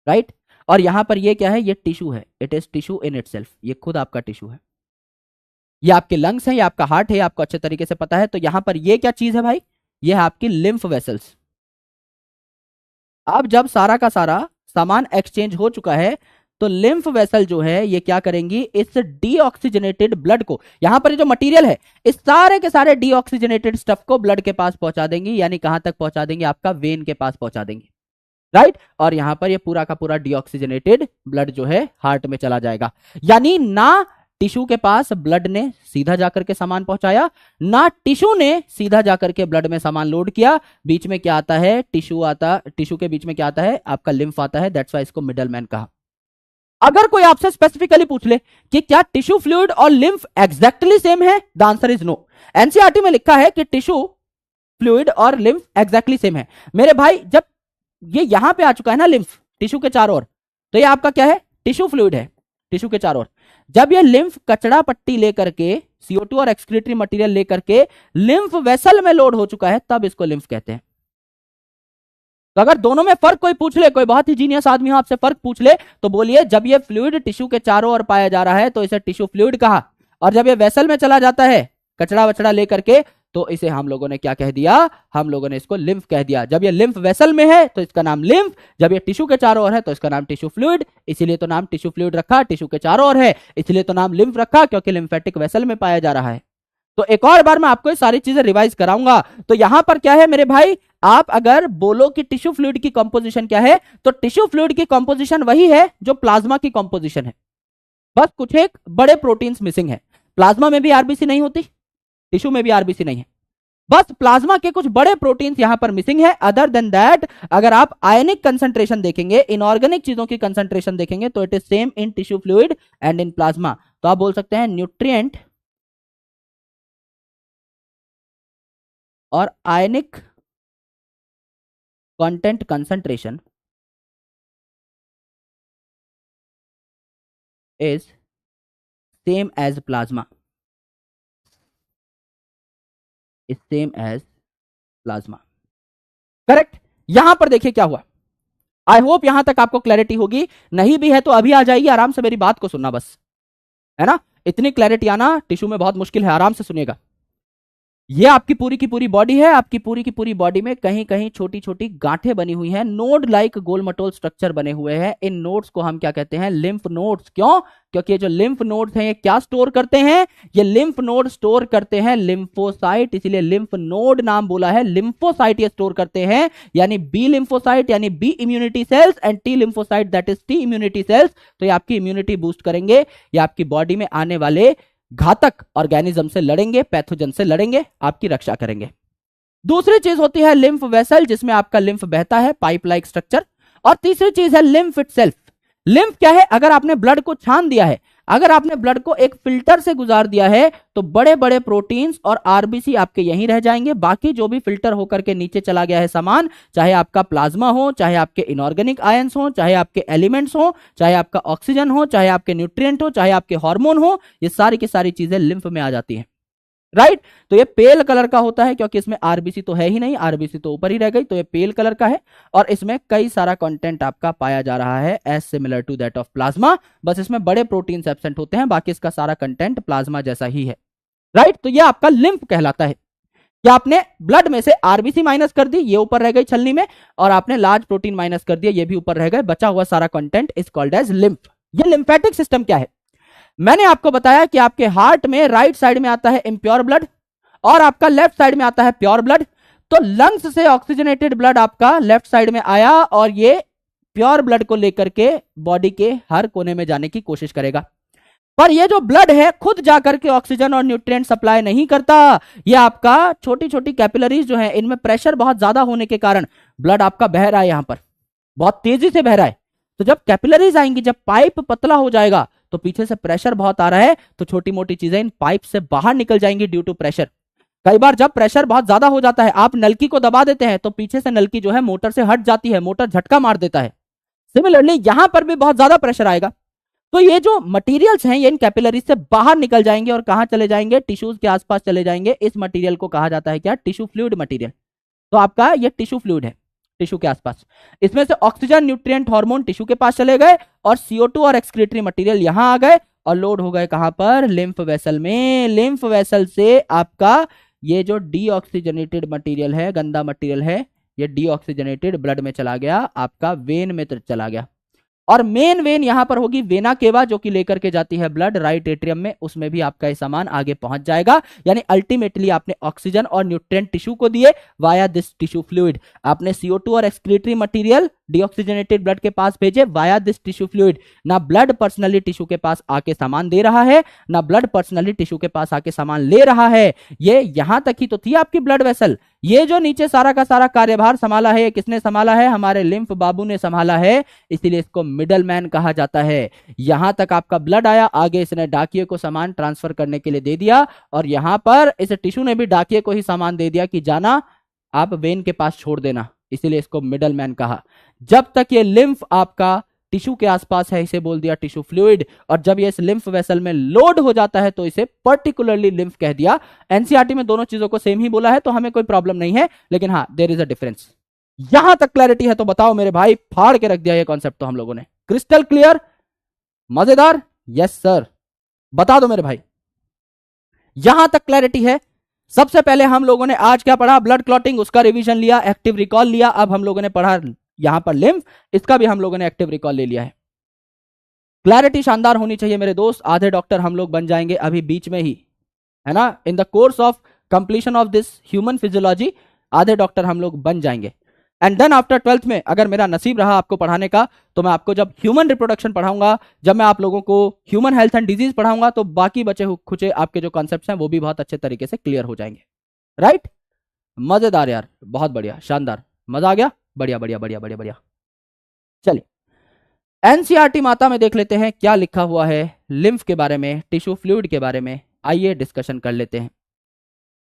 राइट। और यहां पर ये क्या है? ये टिश्यू है, it is tissue in itself, ये खुद आपका टिश्यू है। ये आपके लंग्स है, ये आपका हार्ट है, आपको अच्छे तरीके से पता है। तो यहां पर ये क्या चीज है भाई? ये है आपकी लिम्फ वेसल्स। अब जब सारा का सारा सामान एक्सचेंज हो चुका है, तो लिम्फ वेसल जो है ये क्या करेंगी? इस डीऑक्सीजनेटेड ब्लड को, यहां पर ये जो मटेरियल है, इस सारे के सारे डीऑक्सीजनेटेड स्टफ को ब्लड के पास पहुंचा देंगी। यानी कहां तक पहुंचा देंगे? आपका वेन के पास पहुंचा देंगे, राइट। और यहां पर ये पूरा का पूरा डीऑक्सीजनेटेड ब्लड जो है हार्ट में चला जाएगा। यानी ना टिश्यू के पास ब्लड ने सीधा जाकर के सामान पहुंचाया, ना टिश्यू ने सीधा जाकर के ब्लड में सामान लोड किया। बीच में क्या आता है? टिश्यू के बीच में क्या आता है? आपका लिम्फ आता है। दैट्स वाई इसको मिडल मैन कहा। अगर कोई आपसे स्पेसिफिकली पूछ ले कि क्या टिश्यू फ्लूइड और लिम्फ एग्जैक्टली सेम है, the answer is no. NCERT में लिखा है कि टिश्यू फ्लूइड और लिम्फ एग्जैक्टली सेम है। मेरे भाई जब ये यहां पे आ चुका है ना लिम्फ टिश्यू के चारों ओर, तो ये आपका क्या है? टिश्यू फ्लूइड है टिश्यू के चारों ओर। जब ये लिम्फ कचड़ा पट्टी लेकर के, CO2 और एक्सक्रीटरी मटेरियल लेकर के लिम्फ वेसल में लोड हो चुका है, तब इसको लिम्फ कहते हैं। तो अगर दोनों में फर्क कोई पूछ ले, कोई बहुत ही जीनियस आदमी हो आपसे फर्क पूछ ले, तो बोलिए जब ये फ्लूइड टिश्यू के चारों ओर पाया जा रहा है तो इसे टिश्यू फ्लूइड कहा, और जब ये वेसल में चला जाता है कचड़ा वचड़ा लेकर के, तो इसे हम लोगों ने क्या कह दिया? हम लोगों ने इसको लिम्फ कह दिया। जब ये लिम्फ वेसल में है तो इसका नाम लिम्फ, जब ये टिश्यू के चारों ओर है तो इसका नाम टिश्यू फ्लूइड। इसीलिए तो नाम टिश्यू फ्लूइड रखा, टिश्यू के चारों ओर है इसलिए तो नाम लिम्फ रखा, क्योंकि लिम्फेटिक वेसल में पाया जा रहा है। तो एक और बार मैं आपको ये सारी चीजें रिवाइज कराऊंगा। तो यहां पर क्या है मेरे भाई? आप अगर बोलो कि टिश्यू फ्लूइड की कंपोजिशन क्या है, तो टिश्यू फ्लूइड की कंपोजिशन वही है जो प्लाज्मा की कंपोजिशन है, बस कुछ एक बड़े प्रोटीन्स मिसिंग है। प्लाज्मा में भी आरबीसी नहीं होती, टिश्यू में भी आरबीसी नहीं है, बस प्लाज्मा के कुछ बड़े प्रोटीन्स यहां पर मिसिंग है। अदर देन दैट अगर आप आयनिक कंसंट्रेशन देखेंगे, इनऑर्गेनिक चीजों की कंसंट्रेशन देखेंगे, तो it is same in tissue fluid and in plasma. तो आप बोल सकते हैं न्यूट्रिएंट और ionic content concentration is same as plasma, is same as plasma. Correct. यहां पर देखिए क्या हुआ, आई होप यहां तक आपको क्लैरिटी होगी, नहीं भी है तो अभी आ जाइए, आराम से मेरी बात को सुनना बस, है ना। इतनी क्लैरिटी आना टिश्यू में बहुत मुश्किल है, आराम से सुनिएगा। ये आपकी पूरी की पूरी बॉडी है, आपकी पूरी की पूरी बॉडी में कहीं कहीं छोटी छोटी गांठें बनी हुई हैं, नोड लाइक गोल मटोल स्ट्रक्चर बने हुए हैं। इन नोड्स को हम क्या कहते हैं? Lymph nodes. क्यों? क्योंकि ये जो लिम्फ नोड्स हैं ये क्या स्टोर करते हैं? ये लिम्फ नोड स्टोर करते हैं लिम्फोसाइट, इसीलिए लिम्फ नोड नाम बोला है। लिम्फोसाइट ये स्टोर करते हैं, यानी बी लिम्फोसाइट यानी B immunity cells and T lymphocyte that is T immunity cells. तो ये आपकी इम्यूनिटी बूस्ट करेंगे, ये आपकी बॉडी में आने वाले घातक ऑर्गेनिज्म से लड़ेंगे, पैथोजन से लड़ेंगे, आपकी रक्षा करेंगे। दूसरी चीज होती है लिम्फ वेसल, जिसमें आपका लिम्फ बहता है, पाइप लाइक स्ट्रक्चर। और तीसरी चीज है लिम्फ इटसेल्फ। लिम्फ क्या है? अगर आपने ब्लड को छान दिया है, अगर आपने ब्लड को एक फिल्टर से गुजार दिया है, तो बड़े बड़े प्रोटीन्स और आरबीसी आपके यहीं रह जाएंगे। बाकी जो भी फिल्टर होकर के नीचे चला गया है सामान, चाहे आपका प्लाज्मा हो, चाहे आपके इनऑर्गेनिक आयंस हो, चाहे आपके एलिमेंट्स हो, चाहे आपका ऑक्सीजन हो, चाहे आपके न्यूट्रिएंट हो, चाहे आपके हार्मोन हो, ये सारी की सारी चीजें लिम्फ में आ जाती हैं। राइट? तो ये पेल कलर का होता है क्योंकि इसमें आरबीसी तो है ही नहीं, आरबीसी तो ऊपर ही रह गई, तो ये पेल कलर का है। और इसमें कई सारा कंटेंट आपका पाया जा रहा है as similar to that of plasma, बस इसमें बड़े प्रोटीन्स एब्सेंट होते हैं, बाकी इसका सारा कंटेंट प्लाज्मा जैसा ही है। राइट? तो ये आपका लिम्फ कहलाता है कि आपने ब्लड में से आरबीसी माइनस कर दी, ये ऊपर रह गई छलनी में, और आपने लार्ज प्रोटीन माइनस कर दिया, ये भी ऊपर रह गए, बचा हुआ सारा content is called as lymph. ये लिम्फेटिक सिस्टम क्या है? मैंने आपको बताया कि आपके हार्ट में राइट साइड में आता है इम्प्योर ब्लड और आपका लेफ्ट साइड में आता है प्योर ब्लड। तो लंग्स से ऑक्सीजनेटेड ब्लड आपका लेफ्ट साइड में आया और ये प्योर ब्लड को लेकर के बॉडी के हर कोने में जाने की कोशिश करेगा। पर ये जो ब्लड है खुद जाकर के ऑक्सीजन और न्यूट्रिएंट सप्लाई नहीं करता। ये आपका छोटी छोटी कैपिलरीज जो है, इनमें प्रेशर बहुत ज्यादा होने के कारण ब्लड आपका बह रहा है, यहां पर बहुत तेजी से बह रहा है। तो जब कैपिलरीज आएंगी, जब पाइप पतला हो जाएगा, तो पीछे से प्रेशर बहुत आ रहा है, तो छोटी मोटी चीजें इन पाइप से बाहर निकल जाएंगी ड्यू टू प्रेशर। कई बार जब प्रेशर बहुत ज्यादा हो जाता है, आप नलकी को दबा देते हैं, तो पीछे से नलकी जो है मोटर से हट जाती है, मोटर झटका मार देता है। सिमिलरली यहां पर भी बहुत ज्यादा प्रेशर आएगा, तो ये जो मटेरियल्स हैं ये इन कैपिलरीज से बाहर निकल जाएंगे और कहां चले जाएंगे? टिश्यूज के आसपास चले जाएंगे। इस मटेरियल को कहा जाता है क्या? Tissue fluid material. तो आपका ये टिश्यू फ्लूइड है, टिश्यू के आसपास। इसमें से ऑक्सीजन, न्यूट्रिएंट, हार्मोन टिश्यू के पास चले गए और CO2 और एक्सक्रीटरी मटेरियल यहां आ गए और लोड हो गए कहां पर? लिम्फ वेसल में। लिम्फ वेसल से आपका ये जो डीऑक्सीजनेटेड मटेरियल है, गंदा मटेरियल है, ये डीऑक्सीजनेटेड ब्लड में चला गया, आपका वेन में चला गया। और मेन वेन यहां पर होगी वेना केवा, जो कि लेकर के जाती है ब्लड राइट एट्रियम में, उसमें भी आपका ये सामान आगे पहुंच जाएगा। यानी अल्टीमेटली आपने ऑक्सीजन और न्यूट्रिएंट टिश्यू को दिए वाया दिस टिश्यू फ्लूइड। आपने CO2 और एक्सक्रीटरी मटेरियल डीऑक्सीजनेटेड ब्लड के पास भेजे वाया दिस टिश्यू फ्लूइड। ना ब्लड पर्सनली टिश्यू के पास आके सामान दे रहा है, ना ब्लड पर्सनली टिश्यू के पास आके सामान ले रहा है। ये यहां तक ही तो थी आपकी ब्लड वेसल। ये जो नीचे सारा का सारा कार्यभार संभाला है, किसने संभाला है? हमारे लिम्फ बाबू ने संभाला है, इसीलिए इसको मिडल मैन कहा जाता है। यहां तक आपका ब्लड आया, आगे इसने डाकिये को सामान ट्रांसफर करने के लिए दे दिया, और यहां पर इस टिश्यू ने भी डाकिये को ही सामान दे दिया कि जाना आप वेन के पास छोड़ देना, इसीलिए इसको मिडल मैन कहा। जब तक ये लिम्फ आपका टिश्यू के आसपास है, इसे बोल दिया टिश्यू फ्लूइड, और जब ये इस लिम्फ वेसल में लोड हो जाता है तो इसे पर्टिकुलरली लिम्फ कह दिया। एनसीईआरटी में दोनों चीजों को सेम ही बोला है, तो हमें कोई प्रॉब्लम नहीं है, लेकिन हाँ देयर इज अ डिफरेंस। यहां तक क्लैरिटी है तो बताओ मेरे भाई, फाड़ के रख दिया ये कॉन्सेप्ट तो हम लोगों ने। Crystal clear? मजेदार? यस सर, बता दो मेरे भाई, यहां तक क्लैरिटी है? सबसे पहले हम लोगों ने आज क्या पढ़ा? ब्लड क्लॉटिंग, उसका रिवीजन लिया, एक्टिव रिकॉल लिया। अब हम लोगों ने पढ़ा यहां पर लिम्फ, इसका भी हम लोगों ने एक्टिव रिकॉल ले लिया है। क्लैरिटी शानदार होनी चाहिए मेरे दोस्त, आधे डॉक्टर हम लोग बन जाएंगे अभी बीच में ही, है ना। In the course of completion of this human physiology आधे डॉक्टर हम लोग बन जाएंगे। एंड देन आफ्टर 12th में अगर मेरा नसीब रहा आपको पढ़ाने का, तो मैं आपको जब ह्यूमन रिप्रोडक्शन पढ़ाऊंगा, जब मैं आप लोगों को ह्यूमन हेल्थ एंड डिजीज पढ़ाऊंगा, तो बाकी बचे खुचे आपके जो कॉन्सेप्ट्स हैं वो भी बहुत अच्छे तरीके से क्लियर हो जाएंगे। राइट? मजेदार यार, बहुत बढ़िया, शानदार, मजा आ गया, बढ़िया बढ़िया बढ़िया बढ़िया बढ़िया। चलिए एनसीईआरटी माता में देख लेते हैं क्या लिखा हुआ है लिम्फ के बारे में, टिश्यू फ्लूइड के बारे में। आइए डिस्कशन कर लेते हैं।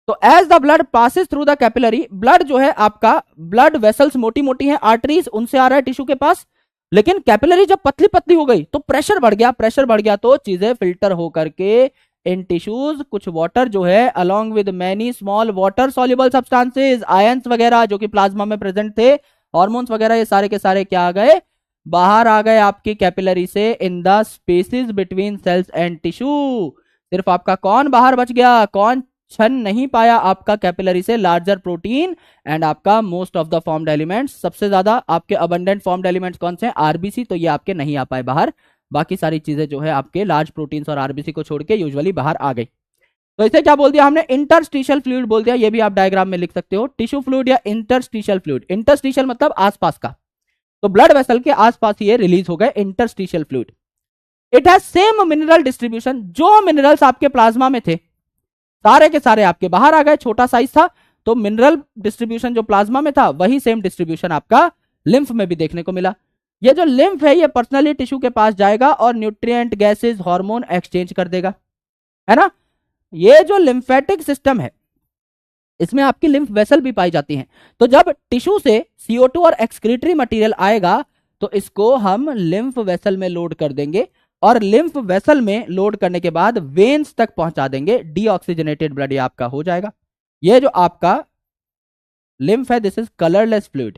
तो as the blood passes through the capillary, blood जो है आपका, ब्लड वेसल्स मोटी मोटी हैं, आर्टरीज उनसे आ रहा है टिश्यू के पास, लेकिन कैपिलरी जब पतली पतली हो गई तो प्रेशर बढ़ गया, प्रेशर बढ़ गया तो चीजें फिल्टर होकर के इन टिश्यूज कुछ वाटर जो है along with many small water soluble substances, ions वगैरह जो कि प्लाज्मा में प्रेजेंट थे, हॉर्मोन्स वगैरह ये सारे के सारे क्या आ गए, बाहर आ गए आपकी कैपिलरी से in the spaces between cells and tissue. सिर्फ आपका कौन बाहर बच गया, कौन छन नहीं पाया आपका कैपिलरी से, लार्जर प्रोटीन एंड आपका most of the formed elements. सबसे ज्यादा आपके अबंडेंट फॉर्म्ड एलिमेंट्स कौन से हैं, आरबीसी, तो ये आपके नहीं आ पाए बाहर। बाकी सारी चीजें जो है आपके लार्ज प्रोटीन्स और आरबीसी को छोड़ के यूजुअली बाहर आ गई। तो इसे क्या बोल दिया हमने, इंटरस्टिशियल फ्लूइड बोल दिया। ये भी आप डायग्राम में लिख सकते हो, टिश्यू फ्लूइड या इंटरस्टिशियल फ्लूइड। इंटरस्टिशियल मतलब आसपास का, तो ब्लड वेसल के आसपास ये रिलीज हो गए interstitial fluid. It has same mineral distribution, जो मिनरल्स आपके प्लाज्मा में थे सारे के सारे आपके बाहर आ गए, छोटा साइज था, तो मिनरल डिस्ट्रीब्यूशन जो प्लाज्मा में था वही सेम डिस्ट्रीब्यूशन आपका लिम्फ में भी देखने को मिला। ये जो लिम्फ है ये पर्सनली टिश्यू के पास जाएगा और न्यूट्रिएंट, गैसेस, हार्मोन एक्सचेंज कर देगा, है ना। ये जो लिम्फेटिक सिस्टम है इसमें आपकी लिम्फ वेसल भी पाई जाती हैं। तो जब टिश्यू से CO2 और एक्सक्रीटरी मटेरियल आएगा तो इसको हम लिम्फ वेसल में लोड कर देंगे और लिम्फ वेसल में लोड करने के बाद वेन्स तक पहुंचा देंगे, डीऑक्सीजनेटेड ब्लड ये आपका हो जाएगा। ये जो आपका लिम्फ है दिस इज कलरलेस फ्लूइड,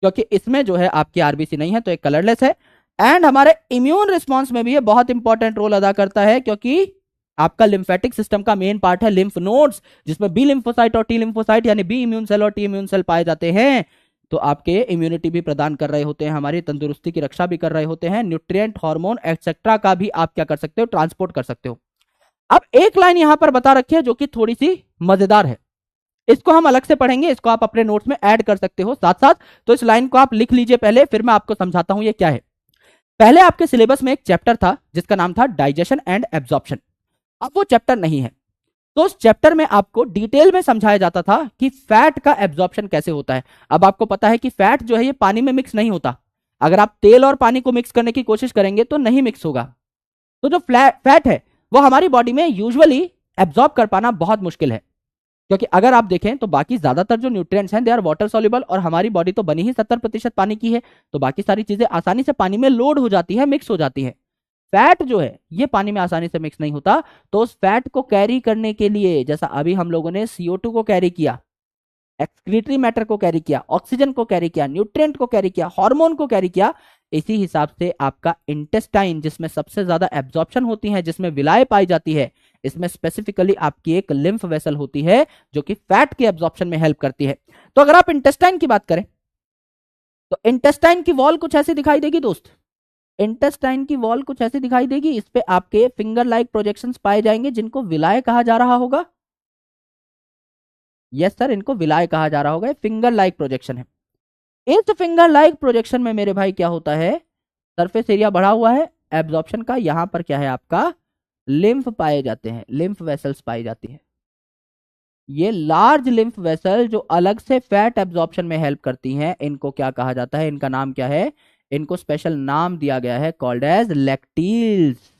क्योंकि इसमें जो है आपकी आरबीसी नहीं है तो ये कलरलेस है। एंड हमारे इम्यून रिस्पॉन्स में भी ये बहुत इंपॉर्टेंट रोल अदा करता है, क्योंकि आपका लिम्फेटिक सिस्टम का मेन पार्ट है लिम्फ नोड्स, जिसमें बी लिम्फोसाइट और टी लिम्फोसाइट यानी बी इम्यून सेल और टी इम्यून सेल पाए जाते हैं। तो आपके इम्यूनिटी भी प्रदान कर रहे होते हैं, हमारी तंदुरुस्ती की रक्षा भी कर रहे होते हैं, न्यूट्रिएंट, हार्मोन एक्सेट्रा का भी आप क्या कर सकते हो, ट्रांसपोर्ट कर सकते हो। अब एक लाइन यहां पर बता रखी है जो कि थोड़ी सी मजेदार है, इसको हम अलग से पढ़ेंगे, इसको आप अपने नोट्स में ऐड कर सकते हो साथ साथ। तो इस लाइन को आप लिख लीजिए पहले, फिर मैं आपको समझाता हूं ये क्या है। पहले आपके सिलेबस में एक चैप्टर था जिसका नाम था डाइजेशन एंड एब्जॉर्प्शन, अब वो चैप्टर नहीं है। तो उस चैप्टर में आपको डिटेल में समझाया जाता था कि फैट का एब्जॉर्प्शन कैसे होता है। अब आपको पता है कि फैट जो है ये पानी में मिक्स नहीं होता, अगर आप तेल और पानी को मिक्स करने की कोशिश करेंगे तो नहीं मिक्स होगा। तो जो फैट है वो हमारी बॉडी में यूजुअली एब्जॉर्ब कर पाना बहुत मुश्किल है, क्योंकि अगर आप देखें तो बाकी ज्यादातर जो न्यूट्रिएंट्स हैं दे आर वाटर सॉल्युबल, और हमारी बॉडी तो बनी ही 70% पानी की है, तो बाकी सारी चीजें आसानी से पानी में लोड हो जाती है, मिक्स हो जाती है। फैट जो है ये पानी में आसानी से मिक्स नहीं होता, तो उस फैट को कैरी करने के लिए, जैसा अभी हम लोगों ने CO2 को कैरी किया, एक्सक्रीटरी मैटर को कैरी किया, ऑक्सीजन को कैरी किया, न्यूट्रिएंट को कैरी किया, हार्मोन को कैरी किया, इसी हिसाब से आपका इंटेस्टाइन जिसमें सबसे ज्यादा एब्जॉर्प्शन होती है, जिसमें विलाय पाई जाती है, इसमें स्पेसिफिकली आपकी एक लिम्फ वेसल होती है जो कि फैट के एब्जॉर्प्शन में हेल्प करती है। तो अगर आप इंटेस्टाइन की बात करें तो इंटेस्टाइन की वॉल कुछ ऐसी दिखाई देगी दोस्त, इंटेस्टाइन की वॉल कुछ ऐसी दिखाई देगी, इस पे आपके फिंगर लाइक प्रोजेक्शंस पाए जाएंगे जिनको विलाय कहा जा रहा होगा। यस सर, इनको विलाय कहा जा रहा होगा, फिंगर लाइक प्रोजेक्शन है। इस फिंगर लाइक प्रोजेक्शन में मेरे भाई क्या होता है, सरफेस एरिया बढ़ा हुआ है, एब्जॉर्प्शन का, यहां पर क्या है आपका लिम्फ पाए जाते हैं, लिम्फ वेसल्स पाई जाती है। ये लार्ज लिम्फ वेसल जो अलग से फैट एब्जॉर्प्शन में हेल्प करती हैं, इनको क्या कहा जाता है, इनका नाम क्या है, इनको स्पेशल नाम दिया गया है कॉल्ड एज लैक्टील्स,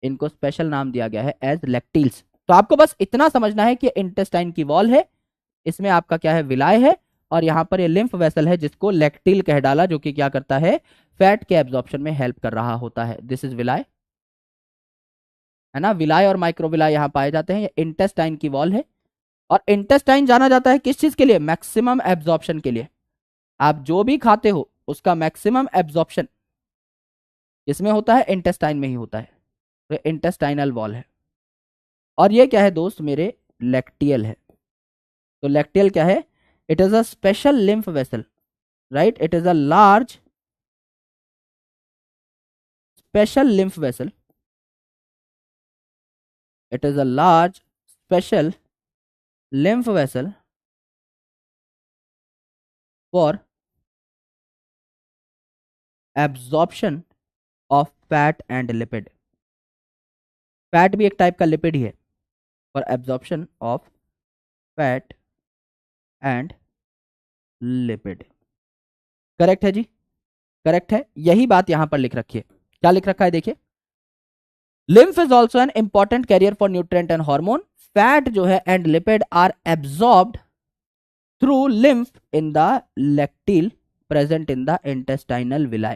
इनको स्पेशल नाम दिया गया है एज लैक्टील्स। तो आपको बस इतना समझना है कि इंटेस्टाइन की वॉल है, इसमें आपका क्या है विलाय है, और यहां पर ये लिम्फ वेसल है जिसको लैक्टिल कह डाला, जो कि क्या करता है फैट के एब्जॉर्प्शन में हेल्प कर रहा होता है। दिस इज विलाय, है ना, विलाय और माइक्रोविलाय यहां पाए जाते हैं। ये इंटेस्टाइन की वॉल है, और इंटेस्टाइन जाना जाता है किस चीज के लिए, मैक्सिमम एब्जॉर्प्शन के लिए। आप जो भी खाते हो उसका मैक्सिमम एब्जॉर्प्शन इसमें होता है, इंटेस्टाइन में ही होता है। तो इंटेस्टाइनल वॉल है, और ये क्या है दोस्त मेरे, लैक्टियल है। तो लैक्टियल क्या है, it is a special lymph vessel, right, it is a large special lymph vessel, it is a large special lymph vessel for absorption of fat and lipid। Fat भी एक टाइप का lipid ही है, for absorption of fat and lipid. Correct है जी, correct है, यही बात यहां पर लिख रखी है। क्या लिख रखा है देखिए, lymph is also an important carrier for nutrient and hormone। Fat जो है and lipid are absorbed through lymph in the lacteal present in the intestinal villi।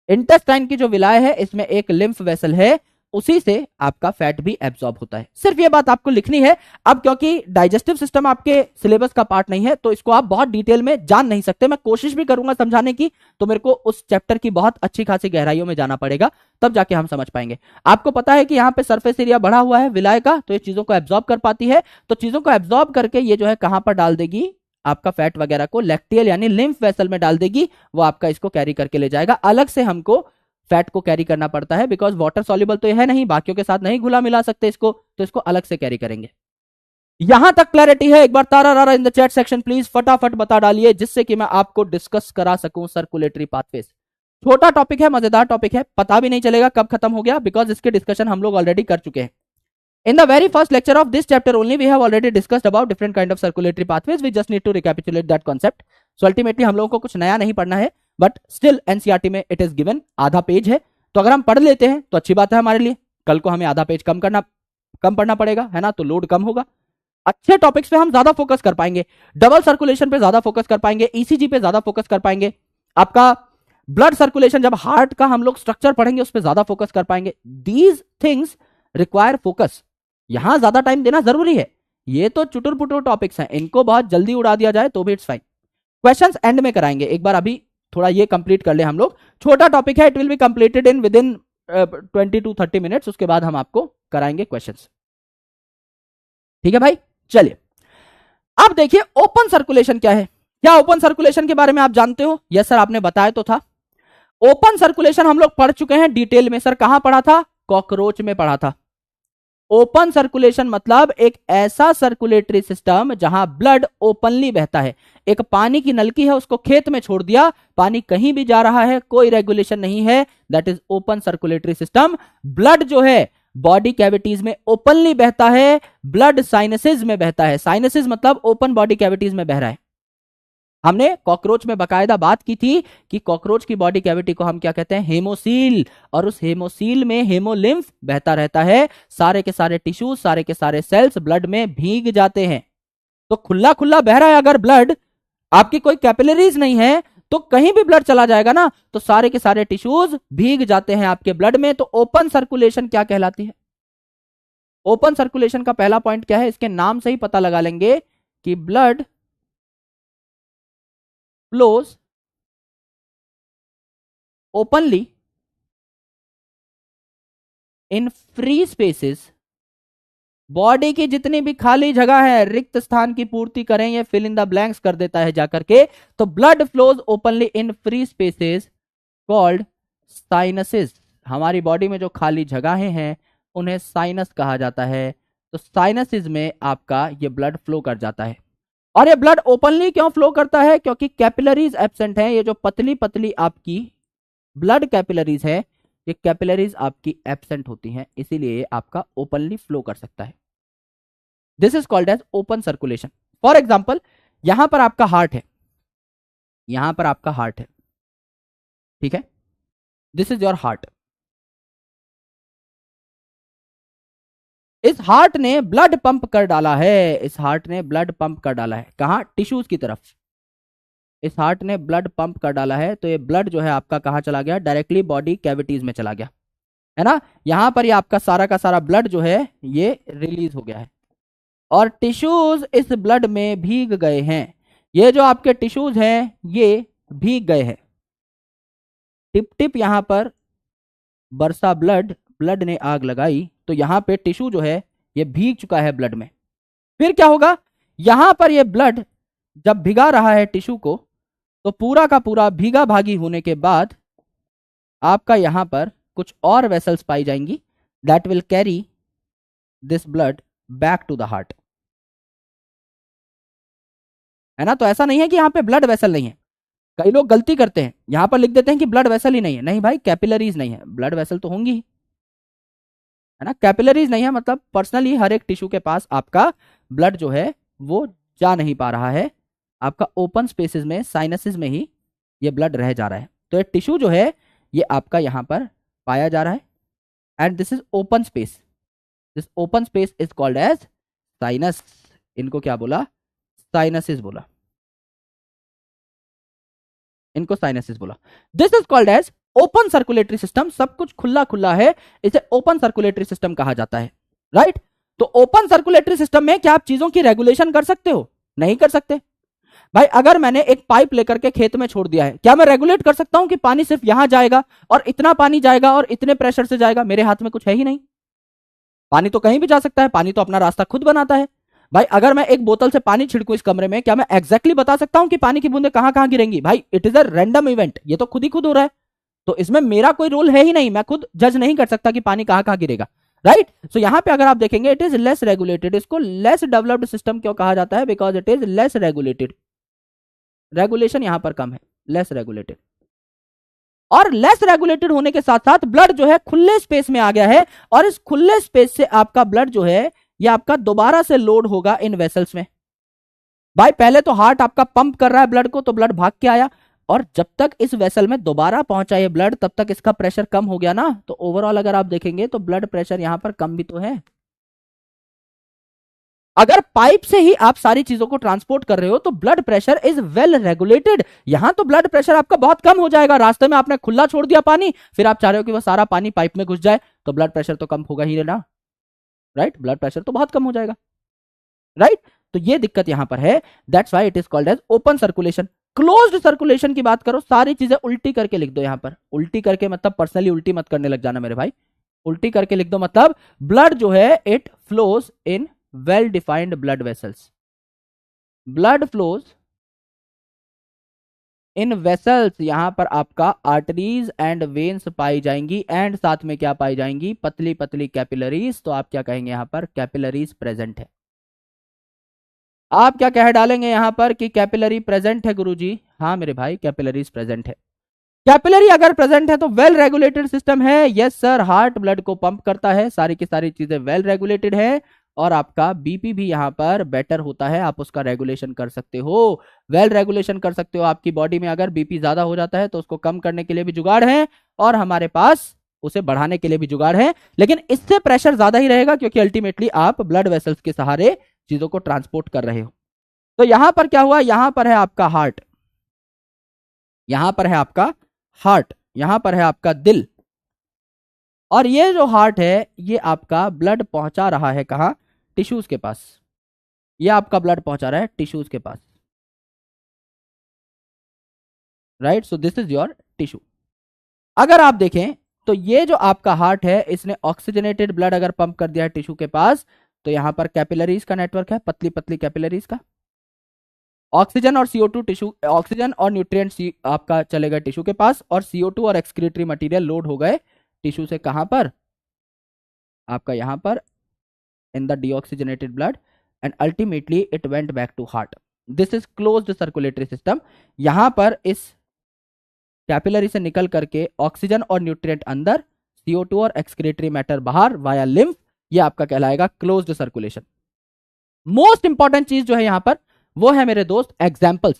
Intestine की जो विलाय है इसमें एक लिम्फ वेसल है उसी से आपका फैट भी एब्जॉर्ब होता है। सिर्फ ये बात आपको लिखनी है। अब क्योंकि डाइजेस्टिव सिस्टम आपके सिलेबस का पार्ट नहीं है तो इसको आप बहुत डिटेल में जान नहीं सकते। मैं कोशिश भी करूंगा समझाने की, तो मेरे को उस चैप्टर की बहुत अच्छी खासी गहराइयों में जाना पड़ेगा, तब जाके हम समझ पाएंगे। आपको पता है कि यहाँ पे सरफेस एरिया बढ़ा हुआ है विलाय का, तो ये चीजों को एब्जॉर्ब कर पाती है। तो चीजों को एब्जॉर्ब करके ये जो है कहां पर डाल देगी, आपका फैट वगैरह को लैक्टियल यानी लिम्फ वेसल में डाल देगी, वो आपका इसको कैरी करके ले जाएगा। अलग से हमको फैट को कैरी करना पड़ता है, बिकॉज वाटर सॉल्युबल तो यह है नहीं, बाकियों के साथ नहीं घुला मिला सकते इसको, तो इसको अलग से कैरी करेंगे। यहां तक क्लैरिटी है? एक बार तारा रारा in the chat section please फटाफट बता डालिए, जिससे कि मैं आपको डिस्कस करा सकूं सर्कुलेटरी पाथवेज। छोटा टॉपिक है, मजेदार टॉपिक है, पता भी नहीं चलेगा कब खत्म हो गया, बिकॉज इसके डिस्कशन हम लोग ऑलरेडी कर चुके हैं। In the very first lecture of this chapter only, we have already discussed about different kind of circulatory pathways. We just need to recapitulate that concept. So ultimately हम लोगों को कुछ नया नहीं पढ़ना है, but still NCERT में it is given, आधा पेज है, तो अगर हम पढ़ लेते हैं तो अच्छी बात है हमारे लिए। कल को हमें आधा पेज कम पढ़ना पड़ेगा, है ना, तो लोड कम होगा। अच्छे टॉपिक्स पे हम ज्यादा फोकस कर पाएंगे, डबल सर्कुलेशन पे ज्यादा फोकस कर पाएंगे, ईसीजी पे ज्यादा फोकस कर पाएंगे, आपका ब्लड सर्कुलेशन, जब हार्ट का हम लोग स्ट्रक्चर पढ़ेंगे उस पर ज्यादा फोकस कर पाएंगे। दीज थिंग्स रिक्वायर फोकस, यहां ज्यादा टाइम देना जरूरी है। ये तो चुटुर पुटुर टॉपिक्स हैं, इनको बहुत जल्दी उड़ा दिया जाए तो भी इट्स फाइन। क्वेश्चंस एंड में कराएंगे, एक बार अभी थोड़ा ये कंप्लीट कर ले हम लोग। छोटा टॉपिक है, it will be completed in with in 20 to 30 minutes, उसके बाद हम आपको कराएंगे क्वेश्चंस। ठीक है भाई, चलिए अब देखिए ओपन सर्कुलेशन क्या है। क्या ओपन सर्कुलेशन के बारे में आप जानते हो? यस सर, आपने बताया तो था। ओपन सर्कुलेशन हम लोग पढ़ चुके हैं डिटेल में। सर कहां पढ़ा था? कॉकरोच में पढ़ा था। ओपन सर्कुलेशन मतलब एक ऐसा सर्कुलेटरी सिस्टम जहां ब्लड ओपनली बहता है। एक पानी की नलकी है, उसको खेत में छोड़ दिया, पानी कहीं भी जा रहा है, कोई रेगुलेशन नहीं है, that is open circulatory system. Blood जो है बॉडी कैविटीज में ओपनली बहता है, ब्लड साइनसेस में बहता है। साइनसेस मतलब ओपन बॉडी कैविटीज में बह रहा है। हमने कॉकरोच में बकायदा बात की थी कि कॉकरोच की बॉडी कैविटी को हम क्या कहते हैं? हेमोसील। और उस हेमोसील में हेमोलिम्फ बहता रहता है, सारे के सारे टिश्यूज, सारे के सारे सेल्स ब्लड में भीग जाते हैं। तो खुला खुला बह रहा है अगर ब्लड, आपकी कोई कैपिलरीज नहीं है, तो कहीं भी ब्लड चला जाएगा ना, तो सारे के सारे टिश्यूज भीग जाते हैं आपके ब्लड में। तो ओपन सर्कुलेशन क्या कहलाती है? ओपन सर्कुलेशन का पहला पॉइंट क्या है? इसके नाम से ही पता लगा लेंगे कि blood flows openly in free spaces। Body की जितनी भी खाली जगह है, रिक्त स्थान की पूर्ति करें, ये फिल इन द ब्लैंक्स कर देता है जाकर के। तो blood flows openly in free spaces called sinuses. हमारी बॉडी में जो खाली जगहें हैं उन्हें साइनस कहा जाता है। तो साइनसेस में आपका ये ब्लड फ्लो कर जाता है। और ये ब्लड ओपनली क्यों फ्लो करता है? क्योंकि कैपिलरीज एब्सेंट है। ये जो पतली पतली आपकी ब्लड कैपिलरीज है, ये कैपिलरीज आपकी एब्सेंट होती हैं, इसीलिए आपका ओपनली फ्लो कर सकता है। This is called as open circulation. For example, यहां पर आपका हार्ट है, यहां पर आपका हार्ट है, ठीक है, दिस इज योर हार्ट। इस हार्ट ने ब्लड पंप कर डाला है, इस हार्ट ने ब्लड पंप कर डाला है। कहां? टिश्यूज की तरफ। इस हार्ट ने ब्लड पंप कर डाला है, तो ये ब्लड जो है आपका कहां चला गया? डायरेक्टली बॉडी कैविटीज में चला गया, है ना। यहां पर ये आपका सारा का सारा ब्लड जो है ये रिलीज हो गया है, और टिश्यूज इस ब्लड में भीग गए हैं। ये जो आपके टिश्यूज हैं ये भीग गए हैं, टिप टिप यहां पर बरसा ब्लड, ब्लड ने आग लगाई, तो यहां पे टिश्यू जो है ये भीग चुका है ब्लड में। फिर क्या होगा? यहां पर ये ब्लड जब भिगा रहा है टिश्यू को, तो पूरा का पूरा भीगा भागी होने के बाद आपका यहां पर कुछ और वेसल्स पाई जाएंगी, that will carry this blood back to the heart, है ना। तो ऐसा नहीं है कि यहां पे ब्लड वेसल नहीं है। कई लोग गलती करते हैं, यहां पर लिख देते हैं कि ब्लड वेसल ही नहीं है। नहीं भाई, कैपिलरीज नहीं है, ब्लड वेसल तो होंगी, है ना। कैपिलरीज नहीं है मतलब पर्सनली हर एक टिश्यू के पास आपका ब्लड जो है वो जा नहीं पा रहा है, आपका ओपन स्पेसेस में, साइनसेस में ही ये ब्लड रह जा रहा है। तो ये टिश्यू जो है ये आपका यहां पर पाया जा रहा है, and this is open space. This open space is called as sinus. इनको क्या बोला? साइनसिस बोला, इनको साइनसिस बोला। This is called as open circulatory system, सब कुछ खुला खुला है, इसे ओपन सर्कुलेटरी सिस्टम कहा जाता है, राइट। तो ओपन सर्कुलेटरी सिस्टम में क्या आप चीजों की रेगुलेशन कर सकते हो? नहीं कर सकते। भाई अगर मैंने एक पाइप लेकर के खेत में छोड़ दिया है, क्या मैं रेगुलेट कर सकता हूं कि पानी सिर्फ यहां जाएगा और इतना पानी जाएगा और इतने प्रेशर से जाएगा? मेरे हाथ में कुछ है ही नहीं। पानी तो कहीं भी जा सकता है, पानी तो अपना रास्ता खुद बनाता है। भाई अगर मैं एक बोतल से पानी छिड़कूं इस कमरे में, क्या मैं एग्जैक्टली बता सकता हूं कि पानी की बूंदें कहां कहां गिरेंगी? भाई it is a random event, ये तो खुद ही खुद हो रहा है, तो इसमें मेरा कोई रोल है ही नहीं, मैं खुद जज नहीं कर सकता कि पानी कहां कहां गिरेगा, राइट। सो यहां पे अगर आप देखेंगे इट इज लेस रेगुलेटेड, इसको लेस डेवलप्ड सिस्टम क्यों कहा जाता है? Because it is less regulated, regulation यहां पर कम है, लेस रेगुलेटेड। और लेस रेगुलेटेड होने के साथ साथ ब्लड जो है खुले स्पेस में आ गया है, और इस खुले स्पेस से आपका ब्लड जो है ये आपका दोबारा से लोड होगा इन वेसल्स में। भाई पहले तो हार्ट आपका पंप कर रहा है ब्लड को, तो ब्लड भाग के आया, और जब तक इस वेसल में दोबारा पहुंचा ये ब्लड तब तक इसका प्रेशर कम हो गया ना। तो ओवरऑल अगर आप देखेंगे तो ब्लड प्रेशर यहां पर कम भी तो है। अगर पाइप से ही आप सारी चीजों को ट्रांसपोर्ट कर रहे हो तो blood pressure is well regulated. यहां तो ब्लड प्रेशर आपका बहुत कम हो जाएगा, रास्ते में आपने खुला छोड़ दिया पानी, फिर आप चाह रहे हो कि वह सारा पानी पाइप में घुस जाए, तो ब्लड प्रेशर तो कम होगा ही ना, राइट। ब्लड प्रेशर तो बहुत कम हो जाएगा, राइट। तो ये दिक्कत यहां पर है, that's why it is called as open circulation. Closed circulation की बात करो, सारी चीजें उल्टी करके लिख दो यहां पर। उल्टी करके मतलब पर्सनली उल्टी मत करने लग जाना मेरे भाई, उल्टी करके लिख दो, मतलब ब्लड जो है it flows in well defined blood vessels. Blood flows in vessels, यहां पर आपका आर्टरीज एंड वेन्स पाई जाएंगी, एंड साथ में क्या पाई जाएंगी? पतली पतली कैपिलरीज। तो आप क्या कहेंगे यहां पर? कैपिलरीज प्रेजेंट है। आप क्या कह डालेंगे यहां पर कि कैपिलरी प्रेजेंट है गुरुजी? हाँ मेरे भाई कैपिलरीज प्रेजेंट है। कैपिलरी अगर प्रेजेंट है तो वेल रेगुलेटेड सिस्टम है। यस सर, हार्ट ब्लड को पंप करता है, सारी की सारी चीजें वेल रेगुलेटेड है, और आपका बीपी भी यहां पर बेटर होता है, आप उसका रेगुलेशन कर सकते हो, वेल रेगुलेशन कर सकते हो। आपकी बॉडी में अगर बीपी ज्यादा हो जाता है तो उसको कम करने के लिए भी जुगाड़ है, और हमारे पास उसे बढ़ाने के लिए भी जुगाड़ है, लेकिन इससे प्रेशर ज्यादा ही रहेगा क्योंकि अल्टीमेटली आप ब्लड वेसल्स के सहारे चीजों को ट्रांसपोर्ट कर रहे हो। तो यहां पर क्या हुआ? यहां पर है आपका हार्ट, यहां पर है आपका हार्ट, यहां पर है आपका दिल, और ये जो हार्ट है ये आपका ब्लड पहुंचा रहा है कहां? टिश्यूज के पास। ये आपका ब्लड पहुंचा रहा है टिश्यूज के पास, right. So this is your tissue. अगर आप देखें तो ये जो आपका हार्ट है इसने ऑक्सीजनेटेड ब्लड अगर पंप कर दिया है टिश्यू के पास, तो यहां पर कैपिलरीज का नेटवर्क है, पतली पतली कैपिलरीज का। ऑक्सीजन और CO2 टिश्यू, ऑक्सीजन और न्यूट्रिएंट्स आपका चले गए टिश्यू के पास, और CO2 और एक्सक्रीटरी मटेरियल लोड हो गए टिश्यू से कहां पर? आपका यहां पर in the deoxygenated blood, and ultimately it went back to heart. This is closed circulatory system. यहां पर इस कैपिलरी से निकल करके ऑक्सीजन और न्यूट्रिएंट अंदर, CO2 और एक्सक्रीटरी मैटर बाहर वाया लिम्फ, ये आपका कहलाएगा क्लोज्ड सर्कुलेशन। मोस्ट इंपॉर्टेंट चीज जो है यहां पर वो है मेरे दोस्त एग्जाम्पल्स,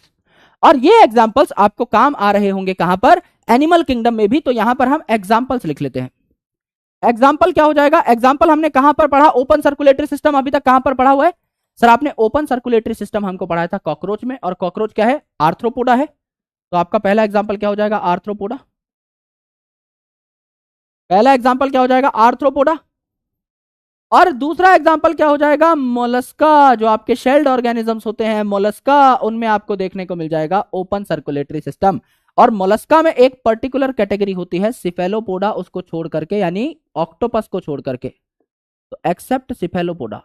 और ये एग्जाम्पल्स आपको काम आ रहे होंगे कहां पर? एनिमल किंगडम में भी। तो यहां पर हम एग्जाम्पल्स लिख लेते हैं। एग्जाम्पल क्या हो जाएगा? एग्जाम्पल हमने कहां पर पढ़ा? ओपन सर्कुलेटरी सिस्टम अभी तक कहां पर पढ़ा हुआ है सर? आपने ओपन सर्कुलेटरी सिस्टम हमको पढ़ाया था कॉकरोच में, और कॉकरोच क्या है? आर्थ्रोपोडा है। तो आपका पहला एग्जाम्पल क्या हो जाएगा? आर्थ्रोपोडा। पहला एग्जाम्पल क्या हो जाएगा? आर्थ्रोपोडा। और दूसरा एग्जाम्पल क्या हो जाएगा? मोलस्का। जो आपके शेल्ड ऑर्गेनिजम्स होते हैं मोलस्का, उनमें आपको देखने को मिल जाएगा ओपन सर्कुलेटरी सिस्टम। और मोलस्का में एक पर्टिकुलर कैटेगरी होती है सिफेलोपोडा, उसको छोड़ करके, यानी ऑक्टोपस को छोड़ करके, तो एक्सेप्ट सिफेलोपोडा,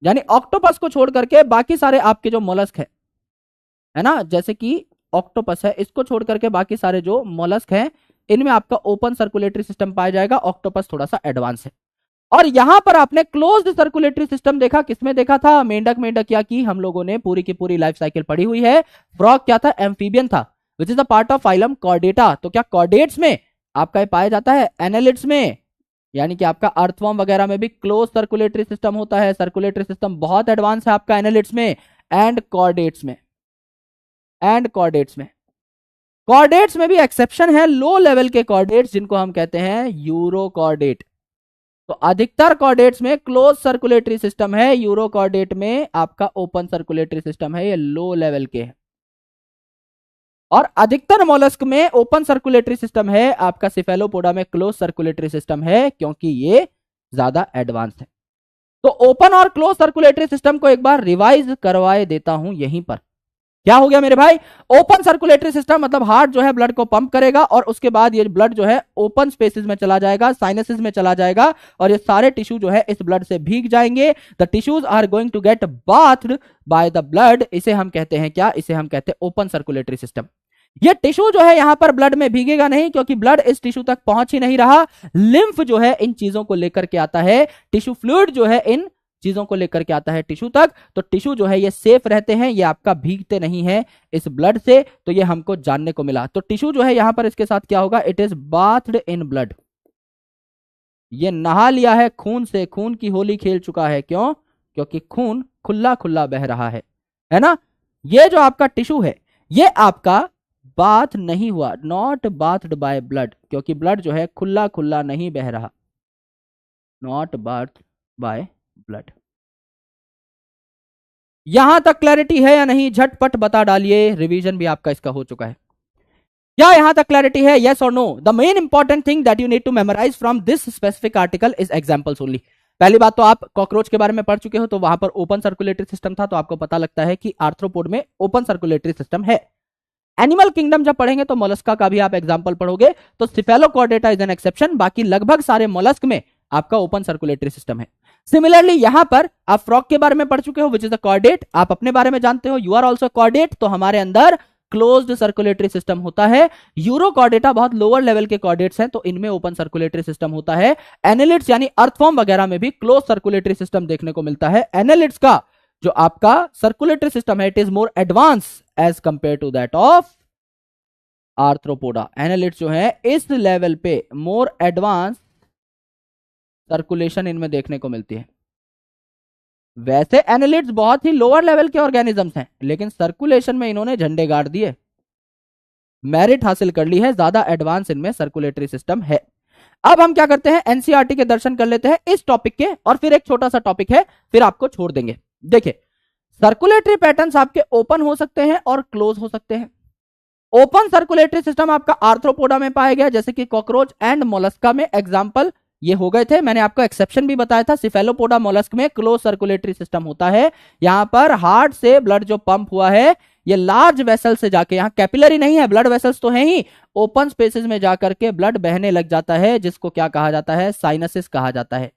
यानी ऑक्टोपस को छोड़ करके बाकी सारे आपके जो मोलस्क है ना, जैसे कि ऑक्टोपस है, इसको छोड़ करके बाकी सारे जो मोलस्क हैं इनमें आपका ओपन सर्कुलेटरी सिस्टम पाया जाएगा। ऑक्टोपस थोड़ा सा एडवांस है। और यहां पर आपने क्लोज्ड सर्कुलेटरी सिस्टम देखा, किसमें देखा था? मेंढक। मेंढक क्या की हम लोगों ने पूरी की पूरी लाइफ साइकिल पढ़ी हुई है। फ्रॉग क्या था? एम्फीबियन था, which is a part of phylum Chordata. तो क्या कॉर्डेट्स में आपका ये पाया जाता है? एनालिड्स में, यानी कि आपका अर्थवर्म वगैरह में भी क्लोज सर्कुलेटरी सिस्टम होता है। सर्कुलेटरी सिस्टम बहुत एडवांस है आपका एनालिड्स में एंड कॉर्डेट्स में, एंड कॉर्डेट्स में। कॉर्डेट्स में भी एक्सेप्शन है, लो लेवल के कॉर्डेट्स जिनको हम कहते हैं यूरोकॉर्डेट। तो अधिकतर कॉर्डेट्स में क्लोज सर्कुलेटरी सिस्टम है, यूरोकॉर्डेट में आपका ओपन सर्कुलेटरी सिस्टम है, ये लो लेवल के है। और अधिकतर मोलस्क में ओपन सर्कुलेटरी सिस्टम है, आपका सिफेलोपोडा में क्लोज सर्कुलेटरी सिस्टम है, क्योंकि ये ज्यादा एडवांस है। तो ओपन और क्लोज सर्कुलेटरी सिस्टम को एक बार रिवाइज करवाए देता हूं यहीं पर। क्या हो गया मेरे भाई? ओपन सर्कुलेटरी सिस्टम मतलब हार्ट जो है ब्लड को पंप करेगा और उसके बाद ये ब्लड जो है ओपन स्पेसेस में चला जाएगा, साइनसेस में चला जाएगा और ये सारे टिश्यू जो है इस ब्लड से भीग जाएंगे। The tissues are going to get bathed by the blood. इसे हम कहते हैं क्या? इसे हम कहते हैं ओपन सर्कुलेटरी सिस्टम। ये टिश्यू जो है यहां पर ब्लड में भीगेगा नहीं, क्योंकि ब्लड इस टिश्यू तक पहुंच ही नहीं रहा। लिम्फ जो है इन चीजों को लेकर के आता है, टिश्यू फ्लूइड जो है इन चीजों को लेकर के आता है टिश्यू तक। तो टिश्यू जो है ये सेफ रहते हैं, ये आपका भीगते नहीं है इस ब्लड से। तो ये हमको जानने को मिला। तो टिश्यू जो है यहां पर इसके साथ क्या होगा? It is bathed in blood. ये नहा लिया है खून से, खून की होली खेल चुका है। क्यों? क्योंकि खून खुला खुला बह रहा है ना। ये जो आपका टिश्यू है ये आपका बाथ नहीं हुआ, नॉट बाथ्ड बाय ब्लड, क्योंकि ब्लड जो है खुला खुला नहीं बह रहा, नॉट बाथ्ड बाय ब्लड। यहां तक क्लैरिटी है या नहीं? झटपट बता डालिए, रिवीजन भी आपका इसका हो चुका है। क्या यहां तक क्लैरिटी है? यस और no? The main important thing that you need to memorise from this specific article is examples only. पहली बात तो आप कॉकरोच के बारे में पढ़ चुके हो, तो वहां पर ओपन सर्कुलेटरी सिस्टम था, तो आपको पता लगता है कि आर्थ्रोपोड में ओपन सर्कुलेटरी सिस्टम है। एनिमल किंगडम जब पढ़ेंगे तो मोलस्का का भी आप एग्जांपल पढ़ोगे, तो सिफेलोकॉर्डेटा इज एन एक्सेप्शन, बाकी लगभग सारे मोलस्क में आपका ओपन सर्कुलेटरी सिस्टम है। सिमिलरली यहां पर आप फ्रॉग के बारे में पढ़ चुके हो, विच इज द कॉर्डेट, आप अपने बारे में जानते हो, यू आर ऑल्सो कॉर्डेट, तो हमारे अंदर क्लोज्ड सर्कुलेटरी सिस्टम होता है। यूरोकॉर्डेटा बहुत लोअर लेवल के कॉर्डेट्स हैं, तो इनमें ओपन सर्कुलेटरी सिस्टम होता है। एनालिड्स यानी अर्थफॉर्म वगैरह में भी क्लोज सर्कुलेटरी सिस्टम देखने को मिलता है। एनालिड्स का जो आपका सर्कुलेटरी सिस्टम है it is more advance as compare to that of Arthropoda. Annelids जो है इस लेवल पे मोर एडवांस सर्कुलेशन इनमें देखने को मिलती है। वैसे एनालिड्स बहुत ही लोअर लेवल के ऑर्गेनिजम्स हैं, लेकिन सर्कुलेशन में इन्होंने झंडे गाड़ दिए, मेरिट हासिल कर ली है, ज्यादा एडवांस इनमें सर्कुलेटरी सिस्टम है। अब हम क्या करते हैं, एनसीईआरटी के दर्शन कर लेते हैं इस टॉपिक के, और फिर एक छोटा सा टॉपिक है, फिर आपको छोड़ देंगे। देखिए, सर्कुलेटरी पैटर्न्स आपके ओपन हो सकते हैं और क्लोज हो सकते हैं। ओपन सर्कुलेटरी सिस्टम आपका आर्थ्रोपोडा में पाया गया, जैसे कि कॉकरोच एंड मोलस्का में एग्जांपल ये हो गए थे। मैंने आपको एक्सेप्शन भी बताया था, सिफेलोपोडा मोलस्क में क्लोज सर्कुलेटरी सिस्टम होता है। यहां पर हार्ट से ब्लड जो पंप हुआ है ये लार्ज वेसल से जाके, यहां कैपिलरी नहीं है, ब्लड वेसल्स तो है ही, ओपन स्पेसेस में जाकर के ब्लड बहने लग जाता है, जिसको क्या कहा जाता है? साइनसिस कहा जाता है।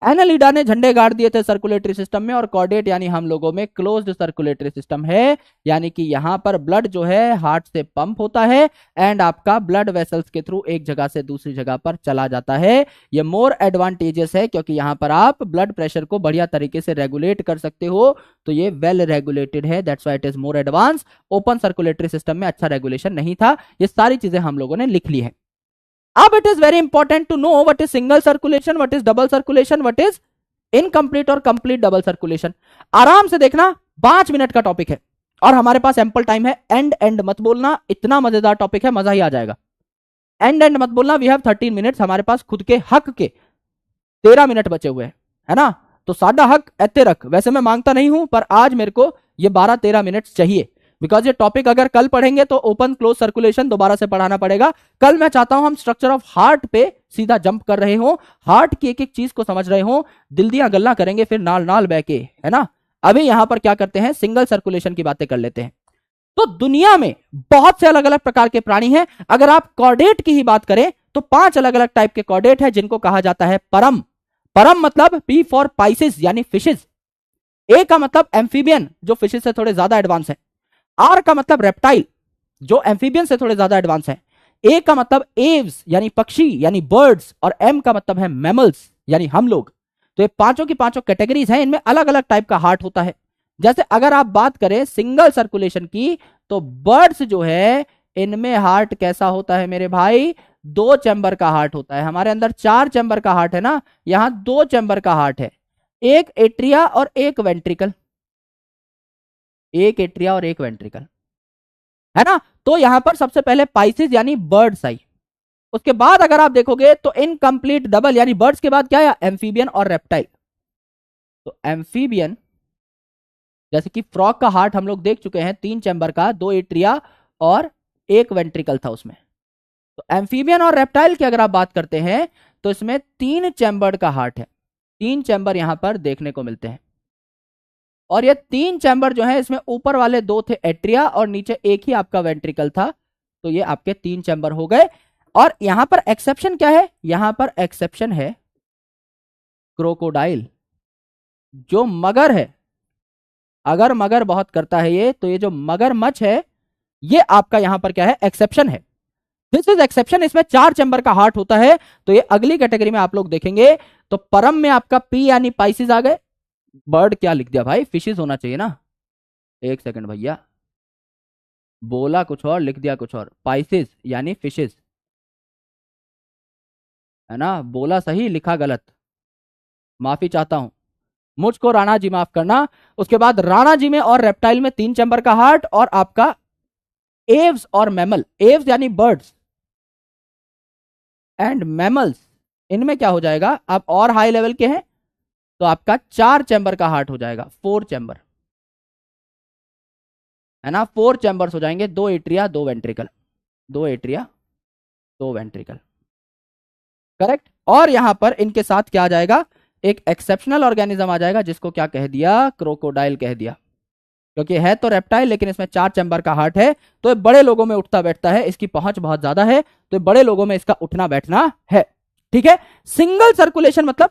एनालिडा ने झंडे गाड़ दिए थे सर्कुलेटरी सिस्टम में, और कॉर्डेट यानी हम लोगों में क्लोज्ड सर्कुलेटरी सिस्टम है, यानी कि यहां पर ब्लड जो है हार्ट से पंप होता है एंड आपका ब्लड वेसल्स के थ्रू एक जगह से दूसरी जगह पर चला जाता है। ये मोर एडवांटेजेस है, क्योंकि यहां पर आप ब्लड प्रेशर को बढ़िया तरीके से रेगुलेट कर सकते हो, तो ये वेल रेगुलेटेड है, that's why it is more advance. Open circulatory system में अच्छा रेगुलेशन नहीं था। ये सारी चीजें हम लोगों ने लिख ली है। अब it is very important to know what is single circulation, what is double circulation, what is incomplete और कंप्लीट डबल सर्कुलेशन। आराम से देखना, 5 मिनट का टॉपिक है और हमारे पास एम्पल टाइम है। एंड एंड मत बोलना, इतना मजेदार टॉपिक है, मजा ही आ जाएगा। एंड एंड मत बोलना, वी हैव 13 मिनट्स, हमारे पास खुद के हक के 13 मिनट बचे हुए हैं, है ना। तो साडा हक ऐते रख, वैसे मैं मांगता नहीं हूं, पर आज मेरे को ये 12-13 मिनट चाहिए, बिकॉज ये टॉपिक अगर कल पढ़ेंगे तो ओपन क्लोज सर्कुलेशन दोबारा से पढ़ाना पड़ेगा। कल मैं चाहता हूं हम स्ट्रक्चर ऑफ हार्ट पे सीधा जंप कर रहे हो, हार्ट की एक एक चीज को समझ रहे हो, दिल दियां गल्ला करेंगे फिर नाल नाल बह के, है ना। अभी यहां पर क्या करते हैं, सिंगल सर्कुलेशन की बातें कर लेते हैं। तो दुनिया में बहुत से अलग अलग प्रकार के प्राणी हैं। अगर आप कॉर्डेट की ही बात करें तो 5 अलग अलग टाइप के कॉर्डेट है, जिनको कहा जाता है परम। परम मतलब पी फॉर पाइसिस यानी फिशेज। ए का मतलब एम्फीबियन, जो फिशेज से थोड़े ज्यादा एडवांस है। आर का मतलब रेप्टाइल, जो एम्फीबियन से थोड़े ज्यादा एडवांस है। ए का मतलब एव्स यानी पक्षी यानी बर्ड्स, और एम का मतलब है मैमल्स यानी हम लोग। तो ये पांचों की पांचों कैटेगरीज हैं, इनमें अलग अलग टाइप का हार्ट होता है। जैसे अगर आप बात करें सिंगल सर्कुलेशन की, तो बर्ड्स जो है इनमें हार्ट कैसा होता है मेरे भाई, 2 चैम्बर का हार्ट होता है। हमारे अंदर 4 चैम्बर का हार्ट है ना, यहां 2 चैम्बर का हार्ट है, एक एट्रिया और एक वेंट्रिकल, एक एट्रिया और एक वेंट्रिकल, है ना। तो यहां पर सबसे पहले पाइसिस यानी बर्ड्स आई। उसके बाद अगर आप देखोगे तो इनकम्प्लीट डबल यानी बर्ड्स के बाद क्या है, एम्फीबियन और रेप्टाइल। तो एम्फीबियन जैसे कि फ्रॉग का हार्ट हम लोग देख चुके हैं, 3 चैम्बर का, 2 एट्रिया और एक वेंट्रिकल था उसमें। तो एम्फीबियन और रेप्टाइल की अगर आप बात करते हैं तो इसमें 3 चैम्बर्ड का हार्ट है, 3 चैम्बर यहां पर देखने को मिलते हैं। और ये 3 चैम्बर जो है इसमें ऊपर वाले 2 थे एट्रिया और नीचे एक ही आपका वेंट्रिकल था। तो ये आपके 3 चैम्बर हो गए। और यहां पर एक्सेप्शन क्या है, यहां पर एक्सेप्शन है क्रोकोडाइल, जो मगर है। अगर मगर बहुत करता है ये, तो ये जो मगरमच्छ है ये आपका यहां पर क्या है, एक्सेप्शन है। This is exception. इसमें 4 चैम्बर का हार्ट होता है। तो ये अगली कैटेगरी में आप लोग देखेंगे। तो परम में आपका पी यानी पाइसिस आ गए। बर्ड क्या लिख दिया भाई, फिशेस होना चाहिए ना। एक सेकंड भैया, बोला कुछ और लिख दिया कुछ और। पाइसिस यानी फिशेस, है ना, बोला सही लिखा गलत, माफी चाहता हूं, मुझको राणा जी माफ करना। उसके बाद राणा जी में और रेप्टाइल में 3 चैम्बर का हार्ट। और आपका एव्स और मैमल, एव्स यानी बर्ड्स एंड मैमल्स, इनमें क्या हो जाएगा, आप और हाई लेवल के हैं तो आपका 4 चैम्बर का हार्ट हो जाएगा, 4 चैम्बर, है ना, 4 चैम्बर्स हो जाएंगे, 2 atria 2 ventricle, 2 atria 2 ventricle, correct. और यहां पर इनके साथ क्या आ जाएगा, एक एक्सेप्शनल ऑर्गेनिज्म आ जाएगा जिसको क्या कह दिया, क्रोकोडाइल कह दिया। क्योंकि है तो रेप्टाइल लेकिन इसमें 4 चैम्बर का हार्ट है, तो ये बड़े लोगों में उठता बैठता है, इसकी पहुंच बहुत ज्यादा है, तो बड़े लोगों में इसका उठना बैठना है। ठीक है। सिंगल सर्कुलेशन मतलब,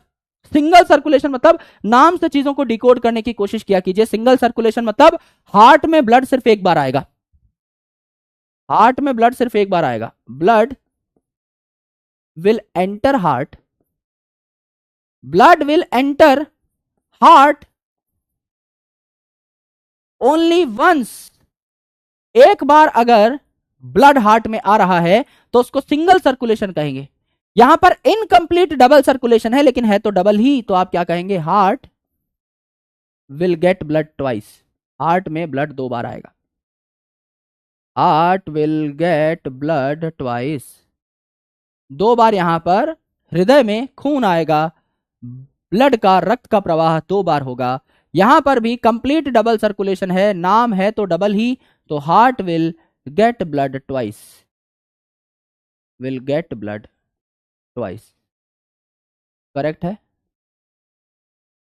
सिंगल सर्कुलेशन मतलब नाम से चीजों को डिकोड करने की कोशिश किया कीजिए। सिंगल सर्कुलेशन मतलब हार्ट में ब्लड सिर्फ एक बार आएगा, हार्ट में ब्लड सिर्फ एक बार आएगा। Blood will enter heart, blood will enter heart only once. एक बार अगर ब्लड हार्ट में आ रहा है तो उसको सिंगल सर्कुलेशन कहेंगे। यहां पर इनकंप्लीट डबल सर्कुलेशन है लेकिन है तो डबल ही, तो आप क्या कहेंगे, heart will get blood twice. Heart में ब्लड 2 बार आएगा, heart will get blood twice, 2 बार यहां पर हृदय में खून आएगा, ब्लड का, रक्त का प्रवाह 2 बार होगा। यहां पर भी कंप्लीट डबल सर्कुलेशन है, नाम है तो डबल ही, तो heart will get blood twice, will get blood twice. Correct है,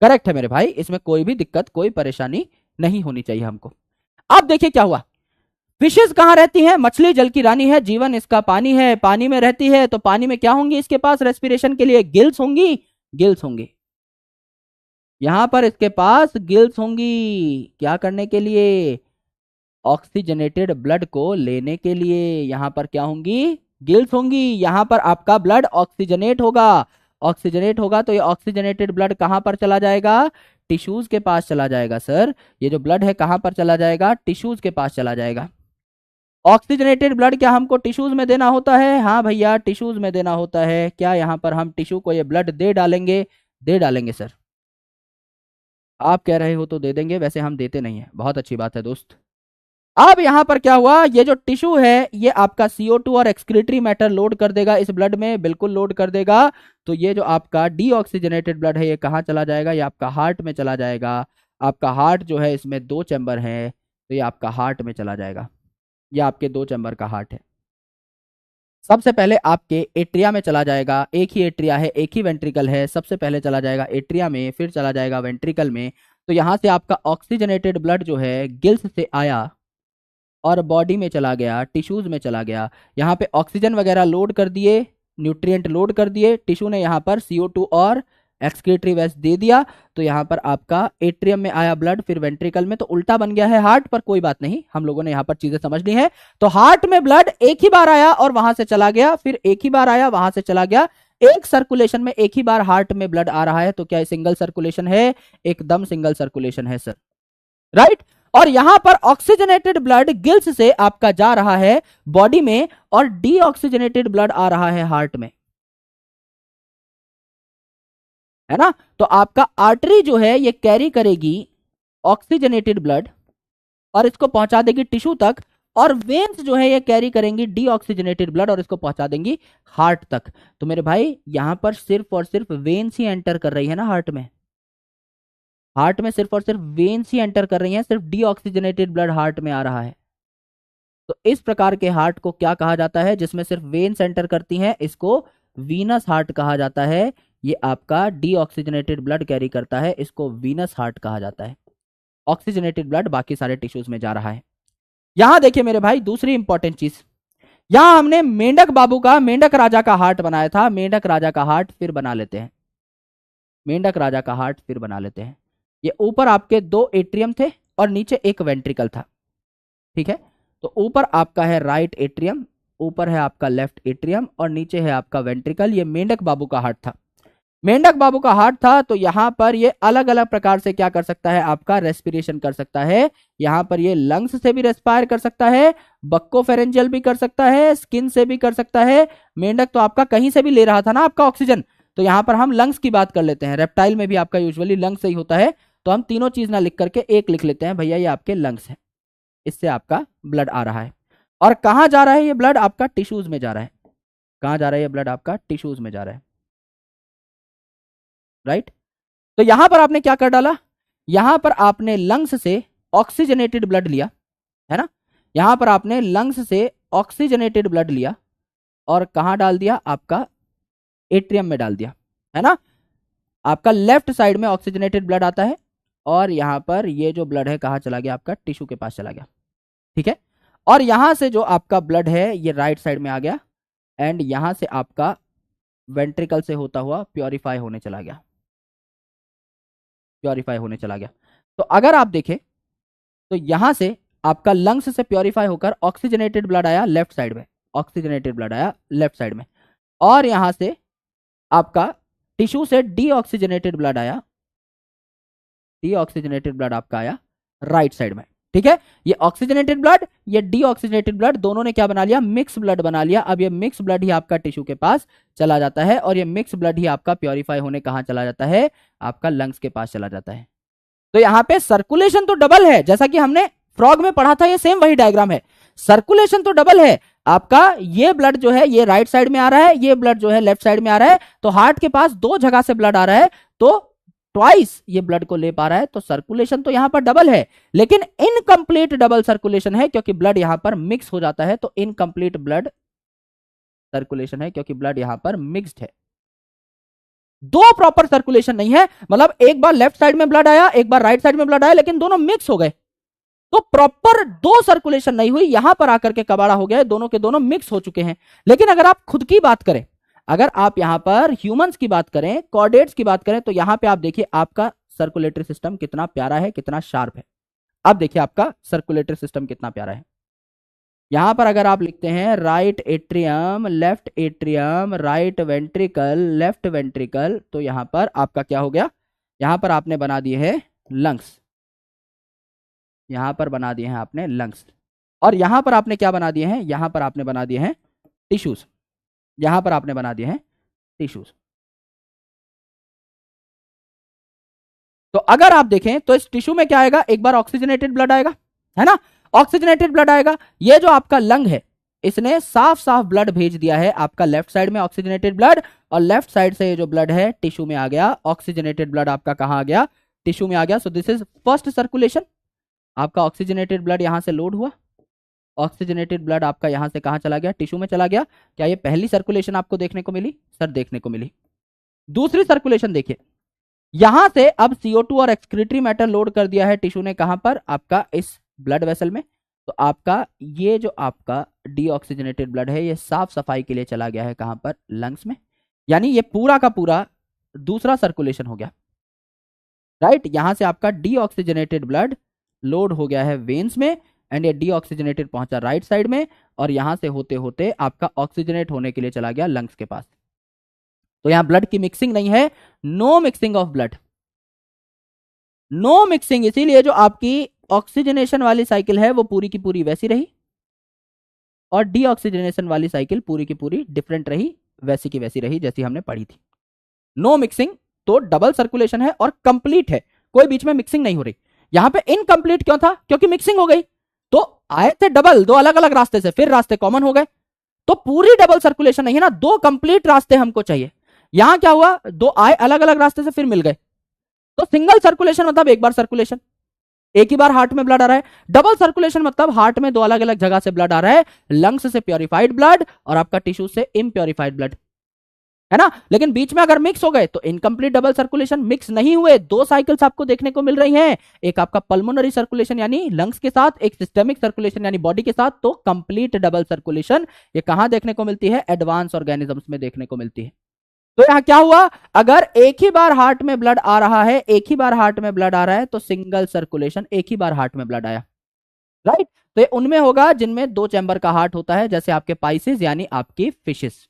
करेक्ट है मेरे भाई, इसमें कोई भी दिक्कत कोई परेशानी नहीं होनी चाहिए हमको। अब देखिए क्या हुआ, फिशेस कहां रहती हैं, मछली जल की रानी है, जीवन इसका पानी है, पानी में रहती है, तो पानी में क्या होंगी इसके पास रेस्पिरेशन के लिए, गिल्स होंगी, गिल्स होंगी। यहां पर इसके पास गिल्स होंगी, क्या करने के लिए, ऑक्सीजनेटेड ब्लड को लेने के लिए। यहां पर क्या होंगी, गिल्स होंगी। यहां पर आपका ब्लड ऑक्सीजनेट होगा, ऑक्सीजनेट होगा तो ये ऑक्सीजनेटेड ब्लड कहां पर चला जाएगा, टिश्यूज के पास चला जाएगा। सर ये जो ब्लड है कहां पर चला जाएगा, टिश्यूज के पास चला जाएगा। ऑक्सीजनेटेड ब्लड क्या हमको टिश्यूज में देना होता है, हाँ भैया टिश्यूज में देना होता है। क्या यहां पर हम टिश्यू को ये ब्लड दे डालेंगे, दे डालेंगे सर, आप कह रहे हो तो दे देंगे, वैसे हम देते नहीं है, बहुत अच्छी बात है दोस्त। अब यहां पर क्या हुआ, ये जो टिश्यू है ये आपका CO2 और एक्सक्रीटरी मैटर लोड कर देगा इस ब्लड में, बिल्कुल लोड कर देगा। तो ये जो आपका डीऑक्सीजनेटेड ब्लड है ये कहां चला जाएगा, ये आपका हार्ट में चला जाएगा। आपका हार्ट जो है इसमें 2 चैम्बर है, तो ये आपका हार्ट में चला जाएगा, ये आपके 2 चैम्बर का हार्ट है। सबसे पहले आपके एट्रिया में चला जाएगा, एक ही एट्रिया है, एक ही वेंट्रिकल है, सबसे पहले चला जाएगा एट्रिया में, फिर चला जाएगा वेंट्रिकल में। तो यहां से आपका ऑक्सीजनेटेड ब्लड जो है गिल्स से आया और बॉडी में चला गया, टिश्यूज में चला गया। यहाँ पे ऑक्सीजन वगैरह लोड कर दिए, न्यूट्रिएंट लोड कर दिए, टिश्यू ने यहाँ पर CO2 और एक्सक्रीटरी वेस्ट दे दिया। तो यहाँ पर आपका एट्रियम में आया ब्लड, फिर वेंट्रिकल में, तो उल्टा बन गया है हार्ट, पर कोई बात नहीं, हम लोगों ने यहाँ पर चीजें समझ ली है। तो हार्ट में ब्लड एक ही बार आया और वहां से चला गया, फिर एक ही बार आया वहां से चला गया। एक सर्कुलेशन में एक ही बार हार्ट में ब्लड आ रहा है, तो क्या सिंगल सर्कुलेशन है, एकदम सिंगल सर्कुलेशन है सर, राइट। और यहां पर ऑक्सीजनेटेड ब्लड गिल्स से आपका जा रहा है बॉडी में और डीऑक्सीजनेटेड ब्लड आ रहा है हार्ट में, है ना। तो आपका आर्टरी जो है ये कैरी करेगी ऑक्सीजनेटेड ब्लड और इसको पहुंचा देगी टिश्यू तक, और वेन्स जो है ये कैरी करेंगी डीऑक्सीजनेटेड ब्लड और इसको पहुंचा देंगी हार्ट तक। तो मेरे भाई यहां पर सिर्फ और सिर्फ वेन्स ही एंटर कर रही है ना हार्ट में, हार्ट में सिर्फ और सिर्फ वेन्स ही एंटर कर रही हैं, सिर्फ डीऑक्सीजनेटेड ब्लड हार्ट में आ रहा है। तो इस प्रकार के हार्ट को क्या कहा जाता है, जिसमें सिर्फ वेन सेंटर करती हैं, इसको वीनस हार्ट कहा जाता है। ये आपका डीऑक्सीजनेटेड ब्लड कैरी करता है, इसको वीनस हार्ट कहा जाता है। ऑक्सीजनेटेड ब्लड बाकी सारे टिश्यूज में जा रहा है। यहां देखिए मेरे भाई दूसरी इंपॉर्टेंट चीज, यहां हमने मेंढक बाबू का, मेंढक राजा का हार्ट बनाया था, मेंढक राजा का हार्ट फिर बना लेते हैं, मेंढक राजा का हार्ट फिर बना लेते हैं। ये ऊपर आपके 2 एट्रियम थे और नीचे एक वेंट्रिकल था, ठीक है। तो ऊपर आपका है राइट एट्रियम, ऊपर है आपका लेफ्ट एट्रियम और नीचे है आपका वेंट्रिकल। ये मेंढक बाबू का हार्ट था, मेंढक बाबू का हार्ट था। तो यहां पर ये अलग अलग प्रकार से क्या कर सकता है, आपका रेस्पिरेशन कर सकता है। यहां पर ये लंग्स से भी रेस्पायर कर सकता है, बक्कोफेरेंजियल भी कर सकता है, स्किन से भी कर सकता है। मेंढक तो आपका कहीं से भी ले रहा था ना आपका ऑक्सीजन, तो यहां पर हम लंग्स की बात कर लेते हैं। रेप्टाइल में भी आपका यूजुअली लंग्स से ही होता है, तो हम तीनों चीज ना लिख करके एक लिख लेते हैं, भैया ये आपके लंग्स है, इससे आपका ब्लड आ रहा है। और कहां जा रहा है ये ब्लड, आपका टिश्यूज में जा रहा है। कहां जा रहा है ये ब्लड, आपका टिश्यूज में जा रहा है, राइट। तो यहां पर आपने क्या कर डाला, यहां पर आपने लंग्स से ऑक्सीजनेटेड ब्लड लिया, है ना। यहां पर आपने लंग्स से ऑक्सीजनेटेड ब्लड लिया और कहां डाल दिया, आपका एट्रियम में डाल दिया, है ना। आपका लेफ्ट साइड में ऑक्सीजनेटेड ब्लड आता है और यहां पर ये जो ब्लड है कहां चला गया, आपका टिश्यू के पास चला गया, ठीक है। और यहां से जो आपका ब्लड है ये राइट साइड में आ गया एंड यहां से आपका वेंट्रिकल से होता हुआ प्योरीफाई होने चला गया, प्योरीफाई होने चला गया। तो अगर आप देखें तो यहां से आपका लंग्स से प्योरीफाई होकर ऑक्सीजनेटेड ब्लड आया लेफ्ट साइड में, ऑक्सीजनेटेड ब्लड आया लेफ्ट साइड में, और यहां से आपका टिश्यू से डीऑक्सीजनेटेड ब्लड आया, डीऑक्सीजनेटेड ब्लड आपका आया राइट साइड में, ठीक है। ये ऑक्सीजनेटेड ब्लड, ये डीऑक्सीजनेटेड ब्लड, दोनों ने क्या बना लिया, मिक्स ब्लड बना लिया। अब ये मिक्स ब्लड ही आपका टिश्यू के पास चला जाता है और ये मिक्स ब्लड ही आपका प्योरीफाई होने कहां चला जाता है, आपका लंग्स के पास चला जाता है। तो यहां पे सर्कुलेशन तो डबल है, जैसा कि हमने फ्रॉग में पढ़ा था, ये सेम वही डायग्राम है। सर्कुलेशन तो डबल है आपका, ये ब्लड जो है ये राइट साइड में आ रहा है, ये ब्लड जो है लेफ्ट साइड में आ रहा है। तो हार्ट के पास 2 जगह से ब्लड आ रहा है, तो ट्वाइस ये ब्लड को ले पा रहा है। तो सर्कुलेशन तो यहां पर डबल है, लेकिन इनकम्प्लीट डबल सर्कुलेशन है, क्योंकि ब्लड यहां पर मिक्स हो जाता है। तो इनकम्प्लीट ब्लड सर्कुलेशन है, क्योंकि ब्लड यहां पर मिक्स्ड है। 2 प्रॉपर सर्कुलेशन नहीं है, मतलब एक बार लेफ्ट साइड में ब्लड आया, एक बार राइट साइड में ब्लड आया, लेकिन दोनों मिक्स हो गए। तो प्रॉपर 2 सर्कुलेशन नहीं हुई, यहां पर आकर के कबाड़ा हो गया, दोनों के दोनों मिक्स हो चुके हैं। लेकिन अगर आप खुद की बात करें, अगर आप यहां पर ह्यूमंस की बात करें, कॉर्डेट्स की बात करें, तो यहां पे आप देखिए आपका सर्कुलेटरी सिस्टम कितना प्यारा है, कितना शार्प है। अब देखिए आपका सर्कुलेटरी सिस्टम कितना प्यारा है। यहां पर अगर आप लिखते हैं right atrium, right ventricle, left ventricle, तो यहां पर आपका क्या हो गया, यहां पर आपने बना दिए हैं लंग्स, यहां पर बना दिए हैं आपने लंग्स, और यहां पर आपने क्या बना दिए हैं, यहां पर आपने बना दिए हैं टिश्यूज, यहां पर आपने बना दिए हैं टिश्यूज। तो अगर आप देखें तो इस टिश्यू में क्या आएगा, एक बार ऑक्सीजनेटेड ब्लड आएगा, है ना, ऑक्सीजनेटेड ब्लड आएगा। ये जो आपका लंग है इसने साफ साफ ब्लड भेज दिया है आपका लेफ्ट साइड में ऑक्सीजनेटेड ब्लड, और लेफ्ट साइड से ये जो ब्लड है टिश्यू में आ गया, ऑक्सीजनेटेड ब्लड आपका कहां आ गया, टिश्यू में आ गया। सो दिस इज फर्स्ट सर्कुलेशन, आपका ऑक्सीजनेटेड ब्लड यहां से लोड हुआ, ऑक्सीजनेटेड ब्लड आपका यहां से कहां चला गया, टिश्यू में चला गया। क्या ये पहली सर्कुलेशन आपको देखने को मिली, सर देखने को मिली। दूसरी सर्कुलेशन देखिए, यहां से अब CO2 और एक्सक्रीटरी मैटर लोड कर दिया है टिश्यू ने, कहां पर, आपका इस ब्लड वेसल में। तो आपका ये जो आपका डीऑक्सीजनेटेड ब्लड है ये साफ सफाई के लिए चला गया है कहां पर, लंग्स में। यानी ये पूरा का पूरा दूसरा सर्कुलेशन हो गया, राइट। यहां से आपका डीऑक्सीजनेटेड ब्लड लोड हो गया है वेन्स में, एंड ये डीऑक्सीजनेटेड पहुंचा राइट साइड में, और यहां से होते होते आपका ऑक्सीजनेट होने के लिए चला गया लंग्स के पास। तो यहां ब्लड की मिक्सिंग नहीं है, no mixing of blood, no mixing. इसीलिए जो आपकी ऑक्सीजनेशन वाली साइकिल है वो पूरी की पूरी वैसी रही, और डीऑक्सीजनेशन वाली साइकिल पूरी की पूरी डिफरेंट रही, वैसी की वैसी रही जैसी हमने पढ़ी थी। नो मिक्सिंग, तो डबल सर्कुलेशन है और कंप्लीट है, कोई बीच में मिक्सिंग नहीं हो रही। यहां पे इनकम्प्लीट क्यों था, क्योंकि मिक्सिंग हो गई। तो आए थे डबल, 2 अलग अलग रास्ते से, फिर रास्ते कॉमन हो गए, तो पूरी डबल सर्कुलेशन नहीं है ना, 2 कंप्लीट रास्ते हमको चाहिए। यहां क्या हुआ, 2 आए अलग अलग रास्ते से फिर मिल गए, तो सिंगल सर्कुलेशन मतलब एक बार सर्कुलेशन, एक ही बार हार्ट में ब्लड आ रहा है। डबल सर्कुलेशन मतलब हार्ट में दो अलग अलग जगह से ब्लड आ रहा है, लंग्स से प्योरीफाइड ब्लड और आपका टिश्यू से इम्प्योरीफाइड ब्लड, है ना। लेकिन बीच में अगर मिक्स हो गए तो इनकम्प्लीट डबल सर्कुलेशन। मिक्स नहीं हुए, दो साइकिल्स आपको देखने को मिल रही हैं, एक आपका पल्मोनरी सर्कुलेशन यानी लंग्स के साथ, एक सिस्टेमिक सर्कुलेशन यानी बॉडी के साथ, तो कंप्लीट डबल सर्कुलेशन ये कहां देखने को मिलती है? एडवांस ऑर्गेनिजम्स में देखने को मिलती है। तो यहां क्या हुआ? अगर एक ही बार हार्ट में ब्लड आ रहा है, एक ही बार हार्ट में ब्लड आ रहा है तो सिंगल सर्कुलेशन, एक ही बार हार्ट में ब्लड आया, राइट। तो ये उनमें होगा जिनमें दो चैम्बर का हार्ट होता है, जैसे आपके पाइसेस यानी आपकी फिशेस,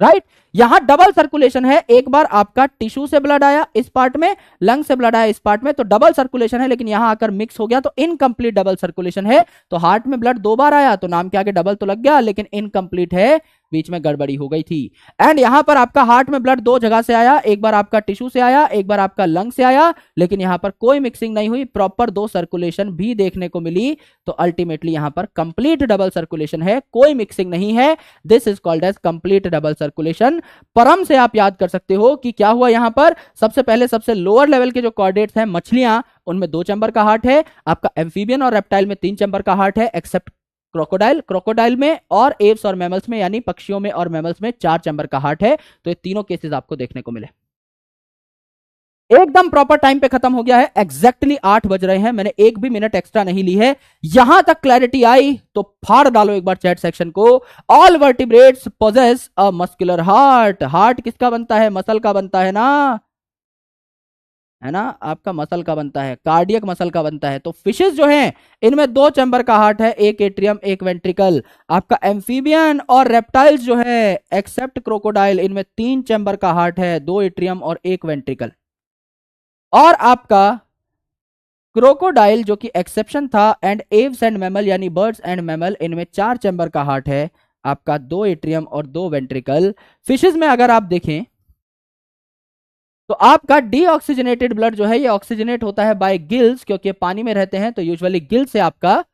राइट। यहां डबल सर्कुलेशन है, एक बार आपका टिश्यू से ब्लड आया इस पार्ट में, लंग से ब्लड आया इस पार्ट में, तो डबल सर्कुलेशन है। लेकिन यहां आकर मिक्स हो गया तो इनकम्प्लीट डबल सर्कुलेशन है। तो हार्ट में ब्लड दो बार आया तो नाम के आगे डबल तो लग गया, लेकिन इनकम्प्लीट है, बीच में गड़बड़ी हो गई थी। एंड यहां पर आपका हार्ट में ब्लड दो जगह से आया, एक बार आपका टिश्यू से आया, एक बार आपका लंग से आया, लेकिन यहां पर कोई मिक्सिंग नहीं हुई, प्रॉपर दो सर्कुलेशन भी देखने को मिली। तो अल्टीमेटली यहां पर कंप्लीट डबल सर्कुलेशन है, कोई मिक्सिंग नहीं है। This is called as complete double circulation. परम से आप याद कर सकते हो कि क्या हुआ यहां पर। सबसे पहले सबसे लोअर लेवल के जो कॉर्डेट्स हैं, मछलियां, उनमें दो चैम्बर का हार्ट है। आपका एम्फीबियन और रेप्टाइल में तीन चैम्बर का हार्ट है, एक्सेप्ट क्रोकोडाइल। क्रोकोडाइल में और एप्स और मैमल्स में यानी पक्षियों में और मैमल्स में चार चैम्बर का हार्ट है। तो ये तीनों केसेस आपको देखने को मिले। एकदम प्रॉपर टाइम पे खत्म हो गया है, एग्जैक्टली 8 बज रहे हैं, मैंने एक भी मिनट एक्स्ट्रा नहीं ली है। यहां तक क्लैरिटी आई तो फाड़ डालो एक बार चैट सेक्शन को। All vertebrates possess a muscular heart. Heart किसका बनता है? मसल का बनता है ना, है ना, आपका मसल का बनता है, कार्डियक मसल का बनता है। तो फिशेस जो हैं इनमें दो चैम्बर का हार्ट है, एक एट्रियम एक वेंट्रिकल। आपका एम्फीबियन और रेप्टाइल्स जो है एक्सेप्ट क्रोकोडाइल, इनमें तीन चैम्बर का हार्ट है, दो एट्रियम और एक वेंट्रिकल। और आपका क्रोकोडाइल जो कि एक्सेप्शन था, एंड एव्स एंड मैमल यानी बर्ड्स एंड मैमल, इनमें चार चैम्बर का हार्ट है, आपका दो एट्रियम और दो वेंट्रिकल। फिशेस में अगर आप देखें तो आपका डीऑक्सीजनेटेड ब्लड जो है ये ऑक्सीजनेट होता है बाय गिल्स, क्योंकि पानी में रहते हैं तो यूजुअली गिल से आपका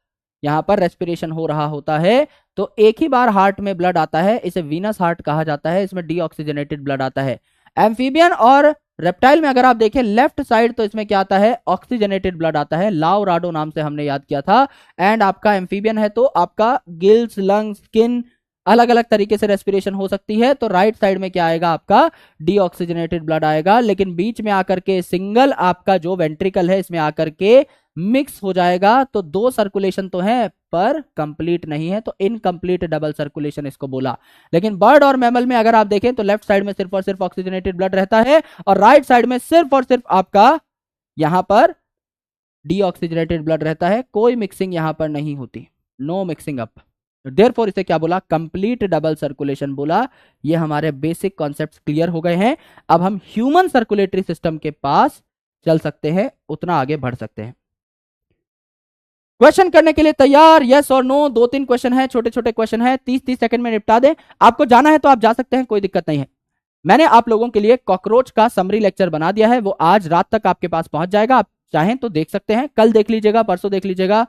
यहां पर रेस्पिरेशन हो रहा होता है। तो एक ही बार हार्ट में ब्लड आता है, इसे वीनस हार्ट कहा जाता है, इसमें डीऑक्सीजनेटेड ब्लड आता है। एम्फीबियन और रेप्टाइल में अगर आप देखें लेफ्ट साइड तो इसमें क्या आता है? ऑक्सीजनेटेड ब्लड आता है, लाओराडो नाम से हमने याद किया था। एंड आपका एम्फीबियन है तो आपका गिल्स, लंग्स, स्किन, अलग अलग तरीके से रेस्पिरेशन हो सकती है। तो राइट साइड में क्या आएगा? आपका डीऑक्सीजनेटेड ब्लड आएगा। लेकिन बीच में आकर के सिंगल आपका जो वेंट्रिकल है इसमें आकर के मिक्स हो जाएगा। तो दो सर्कुलेशन तो है पर कंप्लीट नहीं है, तो इनकम्प्लीट डबल सर्कुलेशन इसको बोला। लेकिन बर्ड और मैमल में अगर आप देखें तो लेफ्ट साइड में सिर्फ और सिर्फ ऑक्सीजनेटेड ब्लड रहता है और राइट साइड में सिर्फ और सिर्फ आपका यहां पर डीऑक्सीजनेटेड ब्लड रहता है। कोई मिक्सिंग यहां पर नहीं होती, नो मिक्सिंग अप। देयरफॉर इसे क्या बोला? कंप्लीट डबल सर्कुलेशन बोला। ये हमारे बेसिक कॉन्सेप्ट्स क्लियर हो गए हैं। अब हम ह्यूमन सर्कुलेटरी सिस्टम के पास चल सकते हैं, उतना आगे बढ़ सकते हैं। क्वेश्चन करने के लिए तैयार? यस और नो, दो तीन क्वेश्चन है, छोटे छोटे क्वेश्चन है, 30-30 सेकंड में निपटा दें। आपको जाना है तो आप जा सकते हैं, कोई दिक्कत नहीं है। मैंने आप लोगों के लिए कॉकरोच का समरी लेक्चर बना दिया है, वो आज रात तक आपके पास पहुंच जाएगा। आप चाहें तो देख सकते हैं, कल देख लीजिएगा, परसों देख लीजिएगा,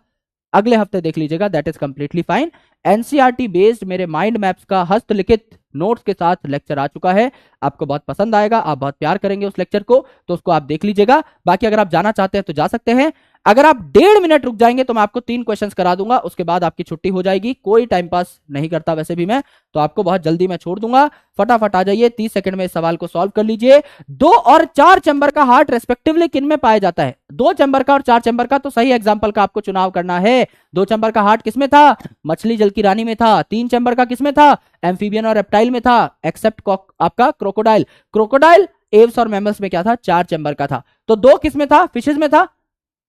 अगले हफ्ते देख लीजिएगा, that is completely fine. NCERT based मेरे माइंड मैप्स का हस्तलिखित नोट्स के साथ लेक्चर आ चुका है, आपको बहुत पसंद आएगा, आप बहुत प्यार करेंगे उस लेक्चर को, तो उसको आप देख लीजिएगा। बाकी अगर आप जाना चाहते हैं तो जा सकते हैं। अगर आप 1.5 मिनट रुक जाएंगे तो मैं आपको 3 क्वेश्चंस करा दूंगा, उसके बाद आपकी छुट्टी हो जाएगी। कोई टाइम पास नहीं करता वैसे भी मैं, तो आपको बहुत जल्दी मैं छोड़ दूंगा। फटाफट आ जाइए, 30 सेकंड में इस सवाल को सॉल्व कर लीजिए। 2 और 4 चैम्बर का हार्ट रेस्पेक्टिवली किन में पाया जाता है? 2 चैम्बर का और 4 चैम्बर का, तो सही एग्जाम्पल का आपको चुनाव करना है। 2 चैम्बर का हार्ट किसमें था? मछली जल की रानी में था। 3 चैम्बर का किसमें था? एम्फीबियन और रेप्टाइल में था, एक्सेप्ट आपका क्रोकोडाइल। क्रोकोडाइल, एव्स और मैमल्स में क्या था? 4 चैम्बर का था। तो 2 किसमें था? फिशेज में था।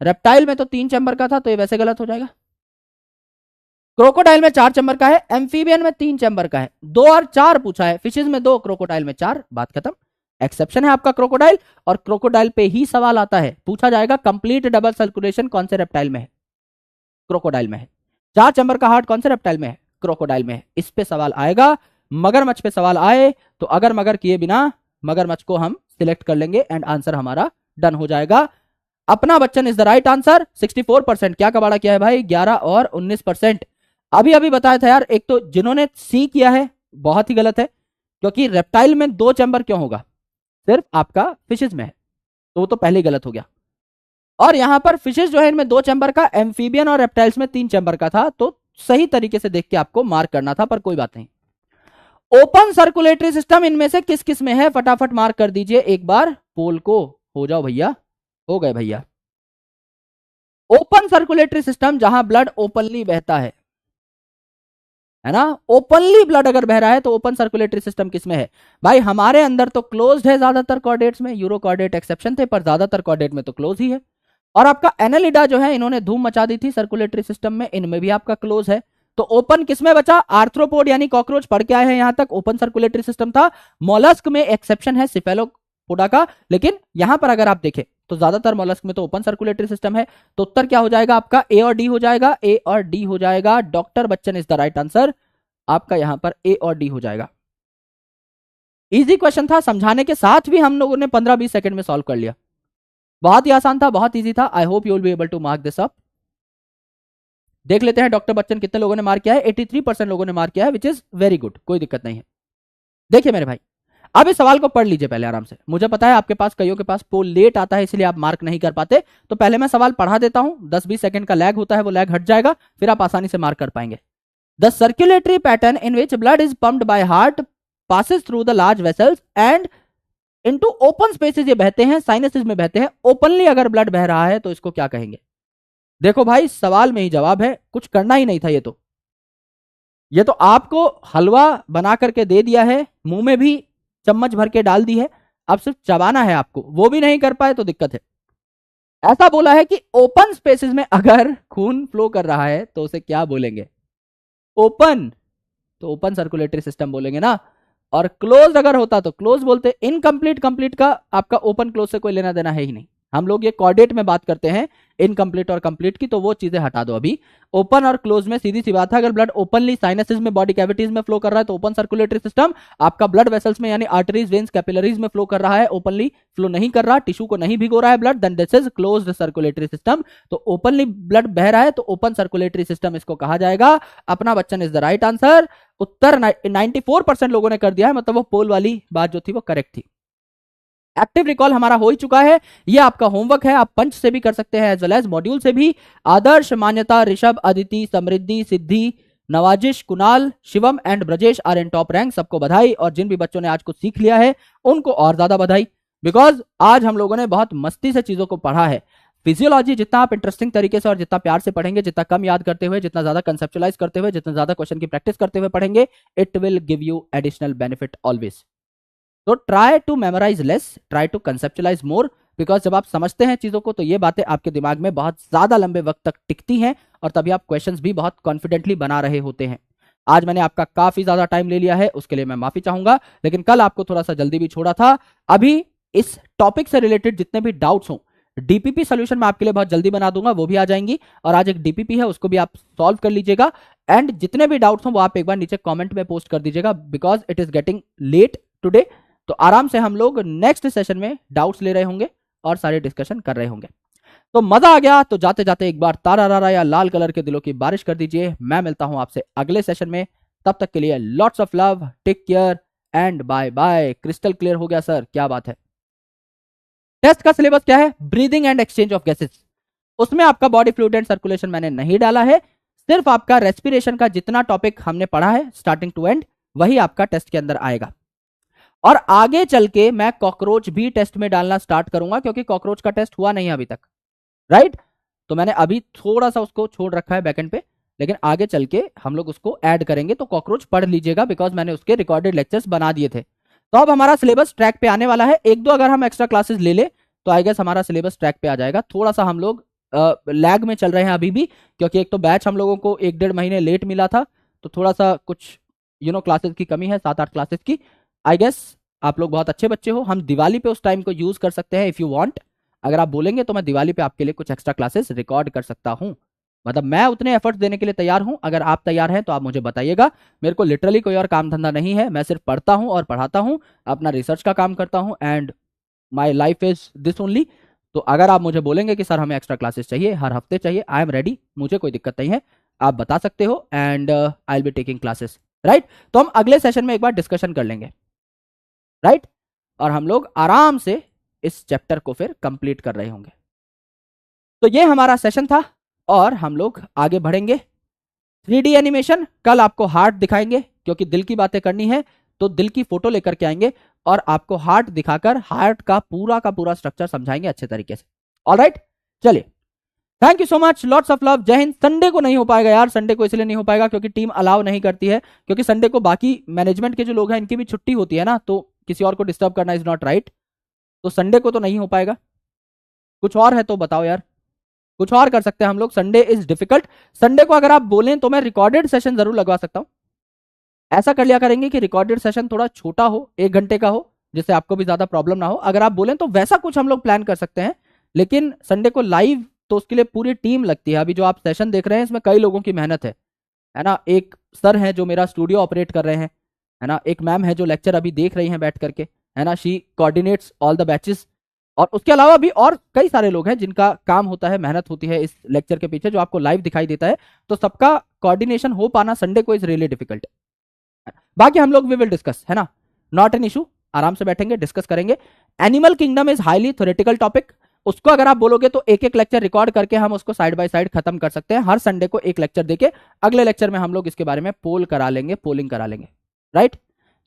रेप्टाइल में तो 3 चैम्बर का था, तो ये वैसे गलत हो जाएगा। क्रोकोडाइल में 4 चैम्बर का है, एम्फीबियन में 3 चैम्बर का है। 2 और 4 पूछा है, फिशेज में 2, क्रोकोडाइल में 4, बात खत्म। एक्सेप्शन है आपका क्रोकोडाइल, और क्रोकोडाइल पे ही सवाल आता है, पूछा जाएगा कंप्लीट डबल सर्कुलेशन कौन से रेप्टाइल में है? क्रोकोडाइल में है। 4 चैम्बर का हार्ट कौन से रेप्टाइल में है? क्रोकोडाइल में है। इस पे सवाल आएगा। मगरमच्छ पे सवाल आए तो अगर मगर किए बिना मगरमच्छ को हम सिलेक्ट कर लेंगे एंड आंसर हमारा डन हो जाएगा। अपना Bachchan is the right answer, 64%। क्या कबाड़ा किया है भाई? 11 और 19%। अभी अभी बताया था यार, एक तो जिन्होंने सी किया है बहुत ही गलत है, क्योंकि रेप्टाइल में 2 चैम्बर क्यों होगा? सिर्फ आपका फिशेज में है, तो वो तो पहले ही गलत हो गया। और यहां पर फिशेस जो है इनमें 2 चैम्बर का, एम्फीबियन और रेप्टाइल्स में 3 चैम्बर का था, तो सही तरीके से देख के आपको मार्क करना था, पर कोई बात नहीं। ओपन सर्कुलेटरी सिस्टम इनमें से किस किस में है, फटाफट मार्क कर दीजिए एक बार पोल को। हो जाओ भैया, हो गए भैया। ओपन सर्कुलेटरी सिस्टम जहां ब्लड ओपनली बहता है ना, ओपनली ब्लड अगर बह रहा है तो ओपन सर्कुलेटरी सिस्टम किसमें है भाई, हमारे अंदर तो क्लोज्ड है ज्यादातर कॉर्डेट्स में, यूरो कॉर्डेट एक्सेप्शन थे, पर ज्यादातर कॉर्डेट में तो क्लोज ही है। और आपका एनालिडा जो है इन्होंने धूम मचा दी थी सर्कुलेटरी सिस्टम में, इनमें भी आपका क्लोज है। तो ओपन किसमें बचा, आर्थ्रोपोड यानी कॉकरोच पढ़ के आए हैं यहां तक, ओपन सर्कुलेटरी सिस्टम था। मोलस्क में एक्सेप्शन है सिफेलोपोडा का, लेकिन यहां पर अगर आप देखें तो ज्यादातर मोलस्क में तो ओपन सर्कुलेटरी सिस्टम है। तो उत्तर क्या हो जाएगा आपका, ए और डी हो जाएगा, ए और डी हो जाएगा। Doctor Bachchan is the right answer, आपका यहां पर ए और डी हो जाएगा। इजी क्वेश्चन था, समझाने के साथ भी हम लोगों ने 15-20 सेकंड में सॉल्व कर लिया। बहुत ही आसान था, बहुत इजी था। I hope you will be able to mark this up. देख लेते हैं डॉक्टर बच्चन कितने लोगों ने मार्क किया है। 83% लोगों ने मार्क किया है, विच इज वेरी गुड, कोई दिक्कत नहीं है। देखिए मेरे भाई, अब इस सवाल को पढ़ लीजिए पहले आराम से। मुझे पता है आपके पास कईयों के पास पोल लेट आता है, इसलिए आप मार्क नहीं कर पाते, तो पहले मैं सवाल पढ़ा देता हूं, 10-20 सेकंड का लैग होता है, वो लैग हट जाएगा, फिर आप आसानी से मार्क कर पाएंगे। The circulatory pattern in which blood is pumped by heart passes through the large vessels and into open spaces, ये बहते हैं, साइनसेस में बहते हैं। ओपनली अगर ब्लड बह रहा है तो इसको क्या कहेंगे। देखो भाई, सवाल में ही जवाब है, कुछ करना ही नहीं था। ये तो आपको हलवा बना करके दे दिया है, मुंह में भी चम्मच भर के डाल दी है, अब सिर्फ चबाना है आपको, वो भी नहीं कर पाए तो दिक्कत है। ऐसा बोला है कि ओपन स्पेसेस में अगर खून फ्लो कर रहा है तो उसे क्या बोलेंगे, ओपन, तो ओपन सर्कुलेटरी सिस्टम बोलेंगे ना। और क्लोज अगर होता तो क्लोज बोलते। इनकम्प्लीट कंप्लीट का आपका ओपन क्लोज से कोई लेना देना है ही नहीं। हम लोग ये कॉर्डेट में बात करते हैं इनकम्प्लीट और कंप्लीट की, तो वो चीजें हटा दो अभी। ओपन और क्लोज में सीधी सी बात है, अगर ब्लड ओपनली साइनसेस में, बॉडी कैविटीज में फ्लो कर रहा है तो ओपन सर्कुलेटरी सिस्टम। आपका ब्लड वेसल्स में यानी आर्टरीज, वेन्स, कैपिलरीज में फ्लो कर रहा है, ओपनली फ्लो नहीं कर रहा, टिश्यू को नहीं भिगो रहा है blood, then this is closed circulatory system. तो ओपनली ब्लड बह रहा है तो ओपन सर्कुलेटरी सिस्टम इसको कहा जाएगा। अपना Bachchan is the right answer. उत्तर 94% लोगों ने कर दिया है, मतलब वो पोल वाली बात जो थी वो करेक्ट थी। एक्टिव रिकॉल हमारा हो ही चुका है, ये आपका होमवर्क है, आप पंच से भी कर सकते हैं एज वेल एज मॉड्यूल से भी। Aadarsh, Manyata, Rishabh, Aditi, Samriddhi, Siddhi, Nawazish, Kunal, Shivam and Brajesh are in top rank. सबको बधाई, और जिन भी बच्चों ने आज कुछ सीख लिया है उनको और ज्यादा बधाई, बिकॉज आज हम लोगों ने बहुत मस्ती से चीजों को पढ़ा है। फिजियोलॉजी जितना आप इंटरेस्टिंग तरीके से और जितना प्यार से पढ़ेंगे, जितना कम याद करते हुए, जितना ज्यादा कंसेप्चुलाइज करते हुए, जितना ज्यादा क्वेश्चन की प्रैक्टिस करते हुए पढ़ेंगे, it will give you additional benefit always. तो try to memorize less, try to conceptualize more, because जब आप समझते हैं चीजों को तो ये बातें आपके दिमाग में बहुत ज्यादा लंबे वक्त तक टिकती हैं, और तभी आप क्वेश्चंस भी बहुत कॉन्फिडेंटली बना रहे होते हैं। आज मैंने आपका काफी ज्यादा टाइम ले लिया है, उसके लिए मैं माफी चाहूंगा, लेकिन कल आपको थोड़ा सा जल्दी भी छोड़ा था। अभी इस टॉपिक से रिलेटेड जितने भी डाउट्स हों, डीपीपी सोल्यूशन मैं आपके लिए बहुत जल्दी बना दूंगा, वो भी आ जाएंगी, और आज एक डीपीपी है उसको भी आप सॉल्व कर लीजिएगा। एंड जितने भी डाउट्स हों वो आप एक बार नीचे कमेंट में पोस्ट कर दीजिएगा, because it is getting late today. तो आराम से हम लोग नेक्स्ट सेशन में डाउट्स ले रहे होंगे और सारे डिस्कशन कर रहे होंगे। तो मजा आ गया तो जाते जाते एक बार तारा रारा या लाल कलर के दिलों की बारिश कर दीजिए। मैं मिलता हूं आपसे अगले सेशन में, तब तक के लिए lots of love, take care and bye bye. Crystal clear हो गया सर, क्या बात है। टेस्ट का सिलेबस क्या है, breathing and exchange of gases. उसमें आपका बॉडी फ्लूइड एंड सर्कुलेशन मैंने नहीं डाला है, सिर्फ आपका रेस्पिरेशन का जितना टॉपिक हमने पढ़ा है स्टार्टिंग टू एंड, वही आपका टेस्ट के अंदर आएगा। और आगे चल के मैं कॉकरोच भी टेस्ट में डालना स्टार्ट करूंगा, क्योंकि कॉकरोच का टेस्ट हुआ नहीं अभी तक, राइट। तो मैंने अभी थोड़ा सा उसको छोड़ रखा है बैकएंड पे, लेकिन आगे चल के हम लोग उसको ऐड करेंगे। तो कॉकरोच पढ़ लीजिएगा, बिकॉज मैंने उसके रिकॉर्डेड लेक्चर्स बना दिए थे। तो अब हमारा सिलेबस ट्रैक पे आने वाला है। एक दो अगर हम एक्स्ट्रा क्लासेस ले ले तो आई गेस हमारा सिलेबस ट्रैक पे आ जाएगा। थोड़ा सा हम लोग लैग में चल रहे हैं अभी भी, क्योंकि एक तो बैच हम लोगों को 1-1.5 महीने लेट मिला था, तो थोड़ा सा कुछ क्लासेस की कमी है, 7-8 क्लासेस की। आई गेस आप लोग बहुत अच्छे बच्चे हो, हम दिवाली पे उस टाइम को यूज कर सकते हैं इफ यू वांट। अगर आप बोलेंगे तो मैं दिवाली पे आपके लिए कुछ एक्स्ट्रा क्लासेस रिकॉर्ड कर सकता हूं। मतलब मैं उतने एफर्ट्स देने के लिए तैयार हूं, अगर आप तैयार हैं तो आप मुझे बताइएगा। मेरे को लिटरली कोई और काम धंधा नहीं है, मैं सिर्फ पढ़ता हूं और पढ़ाता हूं, अपना रिसर्च का काम करता हूं, and my life is this only. तो अगर आप मुझे बोलेंगे कि सर हमें एक्स्ट्रा क्लासेस चाहिए, हर हफ्ते चाहिए, आई एम रेडी, मुझे कोई दिक्कत नहीं है, आप बता सकते हो, and I will be taking classes, right. तो हम अगले सेशन में एक बार डिस्कशन कर लेंगे, राइट, और हम लोग आराम से इस चैप्टर को फिर कंप्लीट कर रहे होंगे। तो ये हमारा सेशन था और हम लोग आगे बढ़ेंगे। 3D एनिमेशन कल आपको हार्ट दिखाएंगे, क्योंकि दिल की बातें करनी है तो दिल की फोटो लेकर के आएंगे और आपको हार्ट दिखाकर हार्ट का पूरा स्ट्रक्चर समझाएंगे अच्छे तरीके से। ऑलराइट, चलिए, thank you so much, lots of love, जय हिंद। संडे को नहीं हो पाएगा यार, संडे को इसलिए नहीं हो पाएगा क्योंकि टीम अलाउ नहीं करती है, क्योंकि संडे को बाकी मैनेजमेंट के जो लोग हैं इनकी भी छुट्टी होती है ना, तो किसी और को डिस्टर्ब करना इज नॉट राइट। तो संडे को तो नहीं हो पाएगा। कुछ और है तो बताओ यार, कुछ और कर सकते हैं हम लोग। Sunday is difficult. संडे को अगर आप बोलें तो मैं रिकॉर्डेड सेशन जरूर लगवा सकता हूं। ऐसा कर लिया करेंगे कि रिकॉर्डेड सेशन थोड़ा छोटा हो, 1 घंटे का हो, जिससे आपको भी ज्यादा प्रॉब्लम ना हो। अगर आप बोलें तो वैसा कुछ हम लोग प्लान कर सकते हैं, लेकिन संडे को लाइव तो उसके लिए पूरी टीम लगती है। अभी जो आप सेशन देख रहे हैं इसमें कई लोगों की मेहनत है ना। एक सर है जो मेरा स्टूडियो ऑपरेट कर रहे हैं, है ना। एक मैम है जो लेक्चर अभी देख रही हैं बैठ करके, है ना। She coordinates all the batches. और उसके अलावा भी और कई सारे लोग हैं जिनका काम होता है, मेहनत होती है इस लेक्चर के पीछे, जो आपको लाइव दिखाई देता है। तो सबका कोऑर्डिनेशन हो पाना संडे को इज रियली डिफिकल्ट। बाकी हम लोग वी विल डिस्कस, है ना, नॉट एन इशू। आराम से बैठेंगे, डिस्कस करेंगे। Animal kingdom is highly theoretical topic. उसको अगर आप बोलोगे तो एक एक लेक्चर रिकॉर्ड करके हम उसको साइड बाय साइड खत्म कर सकते हैं। हर संडे को एक लेक्चर देके अगले लेक्चर में हम लोग इसके बारे में पोल करा लेंगे, पोलिंग करा लेंगे। राइट,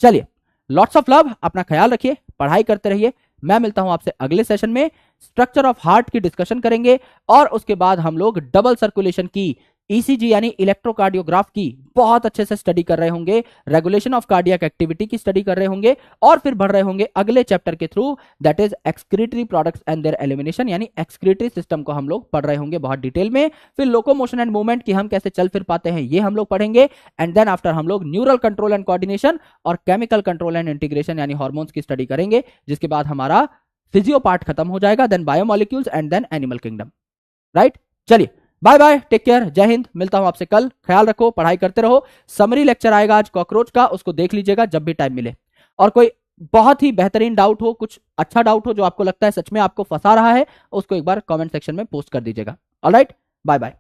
चलिए, लॉट्स ऑफ लव, अपना ख्याल रखिए, पढ़ाई करते रहिए। मैं मिलता हूं आपसे अगले सेशन में। स्ट्रक्चर ऑफ हार्ट की डिस्कशन करेंगे और उसके बाद हम लोग डबल सर्कुलेशन की, ईसीजी यानी इलेक्ट्रोकार्डियोग्राफ की बहुत अच्छे से स्टडी कर रहे होंगे, रेगुलेशन ऑफ कार्डियक एक्टिविटी की स्टडी कर रहे होंगे और फिर बढ़ रहे होंगे अगले चैप्टर के through, that is excretory products and there elimination, यानी एक्सक्रीटरी सिस्टम को हम लोग पढ़ रहे होंगे बहुत डिटेल में। फिर लोकोमोशन एंड मूवमेंट की हम कैसे चल फिर पाते हैं ये हम लोग पढ़ेंगे। एंड देन आफ्टर हम लोग न्यूरल कंट्रोल एंड कोऑर्डिनेशन और केमिकल कंट्रोल एंड इंटीग्रेशन यानी हार्मोन्स की स्टडी करेंगे, जिसके बाद हमारा फिजियो पार्ट खत्म हो जाएगा, then biomolecules and then animal kingdom. Right, चलिए, बाय बाय, टेक केयर, जय हिंद। मिलता हूं आपसे कल, ख्याल रखो, पढ़ाई करते रहो। समरी लेक्चर आएगा आज कॉकरोच का, उसको देख लीजिएगा जब भी टाइम मिले। और कोई बहुत ही बेहतरीन डाउट हो, कुछ अच्छा डाउट हो जो आपको लगता है सच में आपको फंसा रहा है, उसको एक बार कमेंट सेक्शन में पोस्ट कर दीजिएगा। Alright, bye bye.